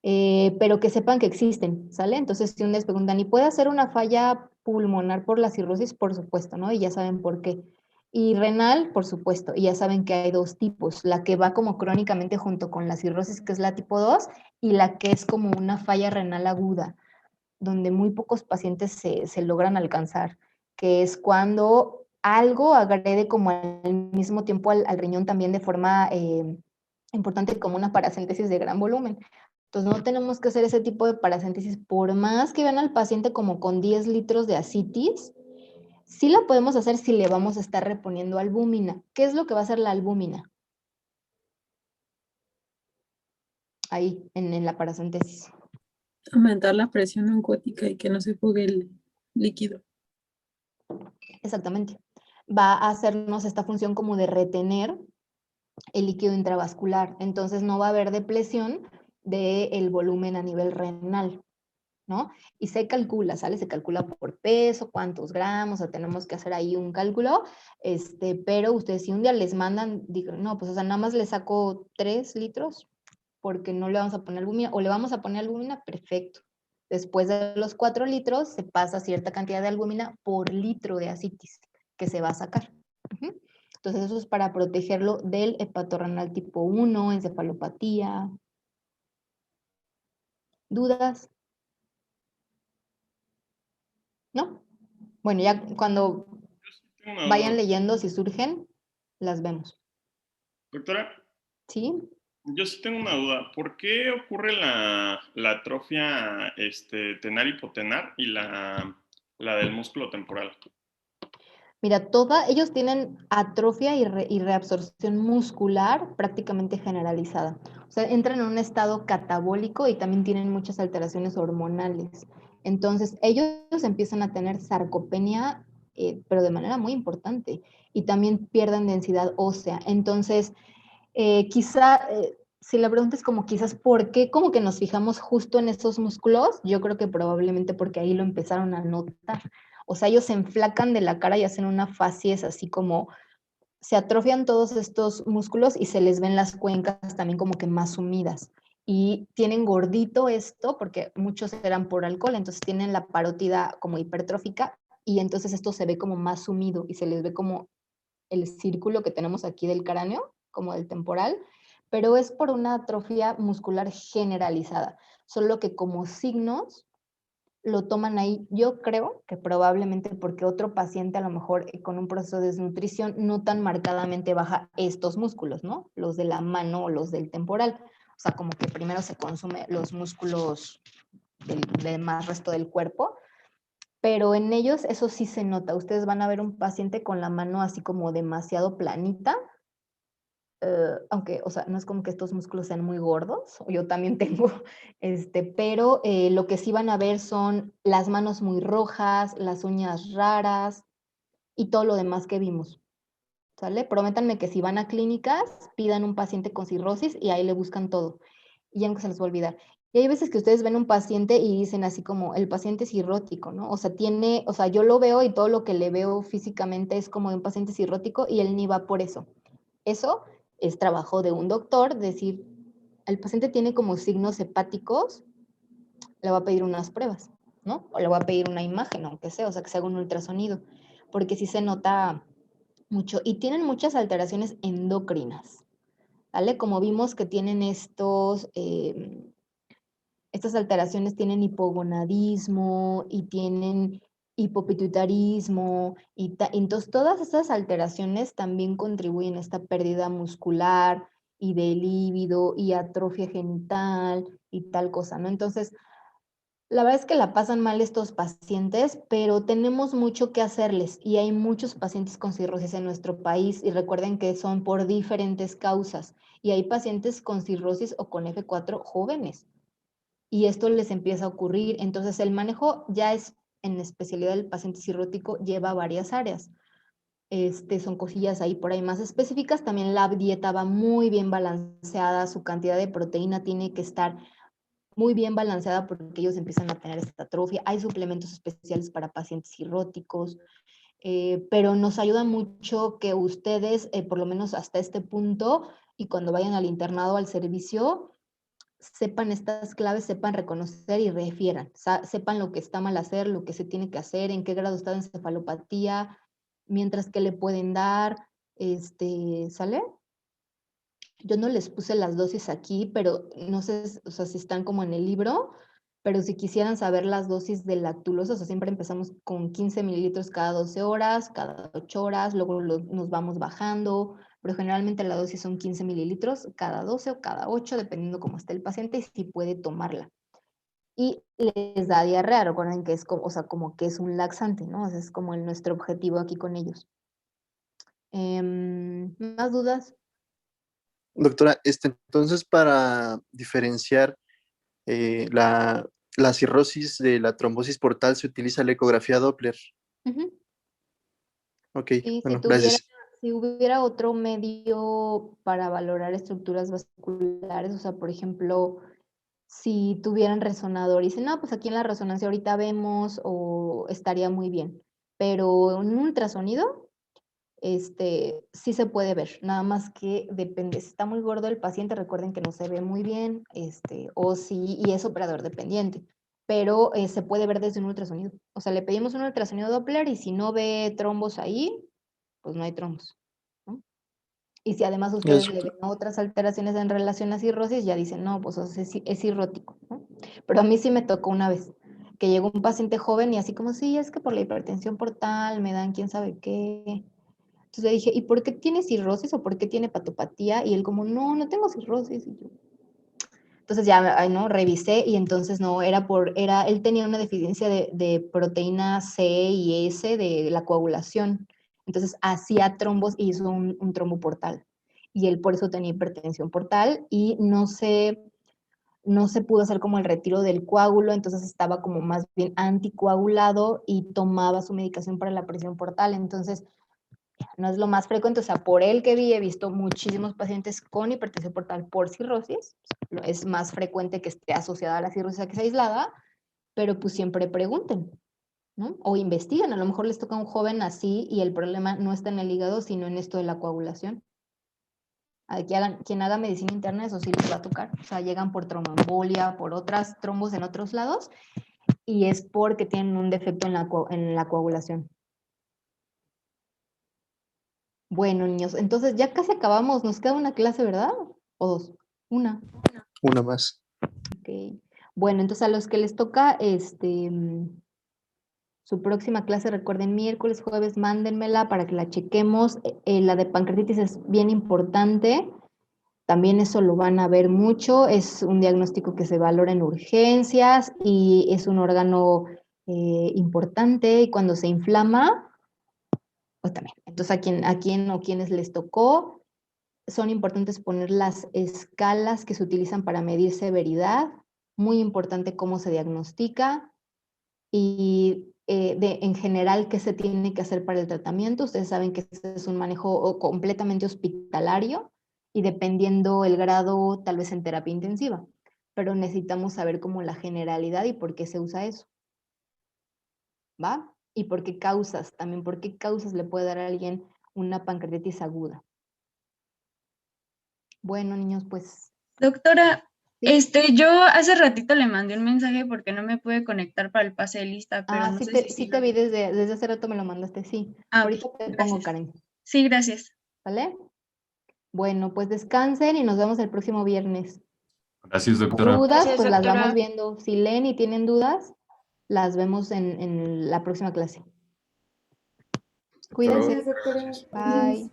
pero que sepan que existen, ¿sale? Entonces, si un día les preguntan, ¿y puede hacer una falla pulmonar por la cirrosis? Por supuesto, ¿no? Y ya saben por qué. Y renal, por supuesto, y ya saben que hay dos tipos, la que va como crónicamente junto con la cirrosis, que es la tipo 2, y la que es como una falla renal aguda, donde muy pocos pacientes se logran alcanzar, que es cuando algo agrede como al mismo tiempo al riñón también de forma importante como una paracentesis de gran volumen. Entonces no tenemos que hacer ese tipo de paracentesis, por más que vean al paciente como con 10 litros de ascitis, sí la podemos hacer si le vamos a estar reponiendo albúmina. ¿Qué es lo que va a hacer la albúmina? Ahí, en la paracentesis. Aumentar la presión oncótica y que no se fugue el líquido. Exactamente. Va a hacernos esta función como de retener el líquido intravascular. Entonces no va a haber depresión del volumen a nivel renal, ¿no? Y se calcula, ¿sale? Se calcula por peso, cuántos gramos, o sea, tenemos que hacer ahí un cálculo, pero ustedes si un día les mandan, digan, no, pues o sea, nada más le saco 3 litros porque no le vamos a poner albúmina, o le vamos a poner albúmina, perfecto. Después de los 4 litros se pasa cierta cantidad de albúmina por litro de ascitis que se va a sacar. Entonces eso es para protegerlo del hepatorenal tipo 1, encefalopatía. ¿Dudas? ¿No? Bueno, ya cuando Tengo una vayan duda. leyendo, si surgen, las vemos. Doctora, ¿Sí? yo sí tengo una duda. ¿Por qué ocurre la atrofia tenar hipotenar y la del músculo temporal? Mira, ellos tienen atrofia y reabsorción muscular prácticamente generalizada. O sea, entran en un estado catabólico y también tienen muchas alteraciones hormonales. Entonces, ellos empiezan a tener sarcopenia, pero de manera muy importante, y también pierden densidad ósea. Entonces, si la pregunta es como quizás por qué como que nos fijamos justo en esos músculos, yo creo que probablemente porque ahí lo empezaron a notar. O sea, ellos se enflacan de la cara y hacen una facies así como se atrofian todos estos músculos y se les ven las cuencas también como que más sumidas. Y tienen gordito esto, porque muchos eran por alcohol, entonces tienen la parótida como hipertrófica y entonces esto se ve como más sumido y se les ve como el círculo que tenemos aquí del cráneo, como del temporal, pero es por una atrofia muscular generalizada, solo que como signos lo toman ahí. Yo creo que probablemente porque otro paciente a lo mejor con un proceso de desnutrición no tan marcadamente baja estos músculos, ¿no? Los de la mano o los del temporal. O sea, como que primero se consume los músculos del más resto del cuerpo, pero en ellos eso sí se nota. Ustedes van a ver un paciente con la mano así como demasiado planita, aunque, o sea, no es como que estos músculos sean muy gordos, yo también tengo, pero lo que sí van a ver son las manos muy rojas, las uñas raras y todo lo demás que vimos, ¿sale? Prométanme que si van a clínicas, pidan un paciente con cirrosis y ahí le buscan todo, y ya nunca se les va a olvidar. Y hay veces que ustedes ven un paciente y dicen así como, el paciente es cirrótico, ¿no? O sea, yo lo veo y todo lo que le veo físicamente es como de un paciente cirrótico y él ni va por eso. Eso es trabajo de un doctor, decir, el paciente tiene como signos hepáticos, le va a pedir unas pruebas, ¿no? O le va a pedir una imagen, aunque sea, o sea, que se haga un ultrasonido, porque sí se nota mucho. Y tienen muchas alteraciones endocrinas, ¿vale? Como vimos que tienen estas alteraciones tienen hipogonadismo y tienen hipopituitarismo, entonces todas estas alteraciones también contribuyen a esta pérdida muscular y de líbido y atrofia genital y tal cosa, ¿no? Entonces, la verdad es que la pasan mal estos pacientes, pero tenemos mucho que hacerles y hay muchos pacientes con cirrosis en nuestro país y recuerden que son por diferentes causas y hay pacientes con cirrosis o con F4 jóvenes y esto les empieza a ocurrir. Entonces el manejo ya es en especialidad del paciente cirrótico, lleva varias áreas. Son cosillas ahí por ahí más específicas. También la dieta va muy bien balanceada, su cantidad de proteína tiene que estar muy bien balanceada porque ellos empiezan a tener esta atrofia. Hay suplementos especiales para pacientes cirróticos, pero nos ayuda mucho que ustedes, por lo menos hasta este punto, y cuando vayan al internado, al servicio, sepan estas claves, sepan reconocer y refieran, sepan lo que está mal hacer, lo que se tiene que hacer, en qué grado está de encefalopatía, mientras que le pueden dar, ¿sale? Yo no les puse las dosis aquí, pero no sé, o sea, si están como en el libro, pero si quisieran saber las dosis de lactulosa, o sea, siempre empezamos con 15 mililitros cada 12 horas, cada 8 horas, luego nos vamos bajando, pero generalmente la dosis son 15 mililitros cada 12 o cada 8, dependiendo cómo esté el paciente y si puede tomarla. Y les da diarrea, recuerden que es como, o sea, como que es un laxante, ¿no? O sea, es como nuestro objetivo aquí con ellos. ¿Más dudas? Doctora, entonces para diferenciar la cirrosis de la trombosis portal se utiliza la ecografía Doppler. Uh-huh. Ok, Sí, bueno, gracias. si hubiera otro medio para valorar estructuras vasculares, o sea, por ejemplo, si tuvieran resonador y dicen, no, pues aquí en la resonancia ahorita vemos o estaría muy bien, pero en un ultrasonido, sí se puede ver, nada más que depende, si está muy gordo el paciente, recuerden que no se ve muy bien, o si, y es operador dependiente, pero se puede ver desde un ultrasonido. O sea, le pedimos un ultrasonido Doppler y si no ve trombos ahí, pues no hay trombos, ¿no? Y si además ustedes le ven otras alteraciones en relación a cirrosis, ya dicen, no, pues o sea, es cirrótico, ¿no? Pero a mí sí me tocó una vez, que llegó un paciente joven y así como, sí, es que por la hipertensión portal me dan quién sabe qué. Entonces le dije, ¿y por qué tiene cirrosis o por qué tiene patopatía? Y él como, no, no tengo cirrosis. Y yo, entonces ya, ¿no? Revisé y entonces no, él tenía una deficiencia de proteína C y S de la coagulación. Entonces hacía trombos y hizo un trombo portal. Y él por eso tenía hipertensión portal y no se pudo hacer como el retiro del coágulo, entonces estaba como más bien anticoagulado y tomaba su medicación para la presión portal. Entonces, no es lo más frecuente, o sea, por el que he visto muchísimos pacientes con hipertensión portal por cirrosis, es más frecuente que esté asociada a la cirrosis a que sea aislada, pero pues siempre pregunten, ¿no? O investiguen, a lo mejor les toca a un joven así y el problema no está en el hígado, sino en esto de la coagulación. Quien haga medicina interna, eso sí les va a tocar. O sea, llegan por tromboembolia, por otras trombos en otros lados, y es porque tienen un defecto en la coagulación. Bueno, niños, entonces ya casi acabamos. Nos queda una clase, ¿verdad? ¿O dos? Una. Una más. Ok. Bueno, entonces a los que les toca su próxima clase, recuerden, miércoles, jueves, mándenmela para que la chequemos. La de pancreatitis es bien importante. También eso lo van a ver mucho. Es un diagnóstico que se valora en urgencias y es un órgano importante. Y cuando se inflama, pues también. Entonces, a quién o quienes les tocó, son importantes poner las escalas que se utilizan para medir severidad. Muy importante cómo se diagnostica y en general qué se tiene que hacer para el tratamiento. Ustedes saben que este es un manejo completamente hospitalario y dependiendo el grado, tal vez en terapia intensiva. Pero necesitamos saber como la generalidad y por qué se usa eso. ¿Va? Y por qué causas, también por qué causas le puede dar a alguien una pancreatitis aguda. Bueno, niños, pues... Doctora, ¿sí? yo hace ratito le mandé un mensaje porque no me pude conectar para el pase de lista, pero no sí, sé si sí te vi desde hace rato, me lo mandaste, sí. Ah, Ahorita ok, te pongo, gracias. Karen. Sí, gracias. ¿Vale? Bueno, pues descansen y nos vemos el próximo viernes. Gracias, doctora. Dudas, Gracias, pues las doctora. vamos viendo. Si leen y tienen dudas, las vemos en la próxima clase. Cuídense. Gracias, doctora. Bye.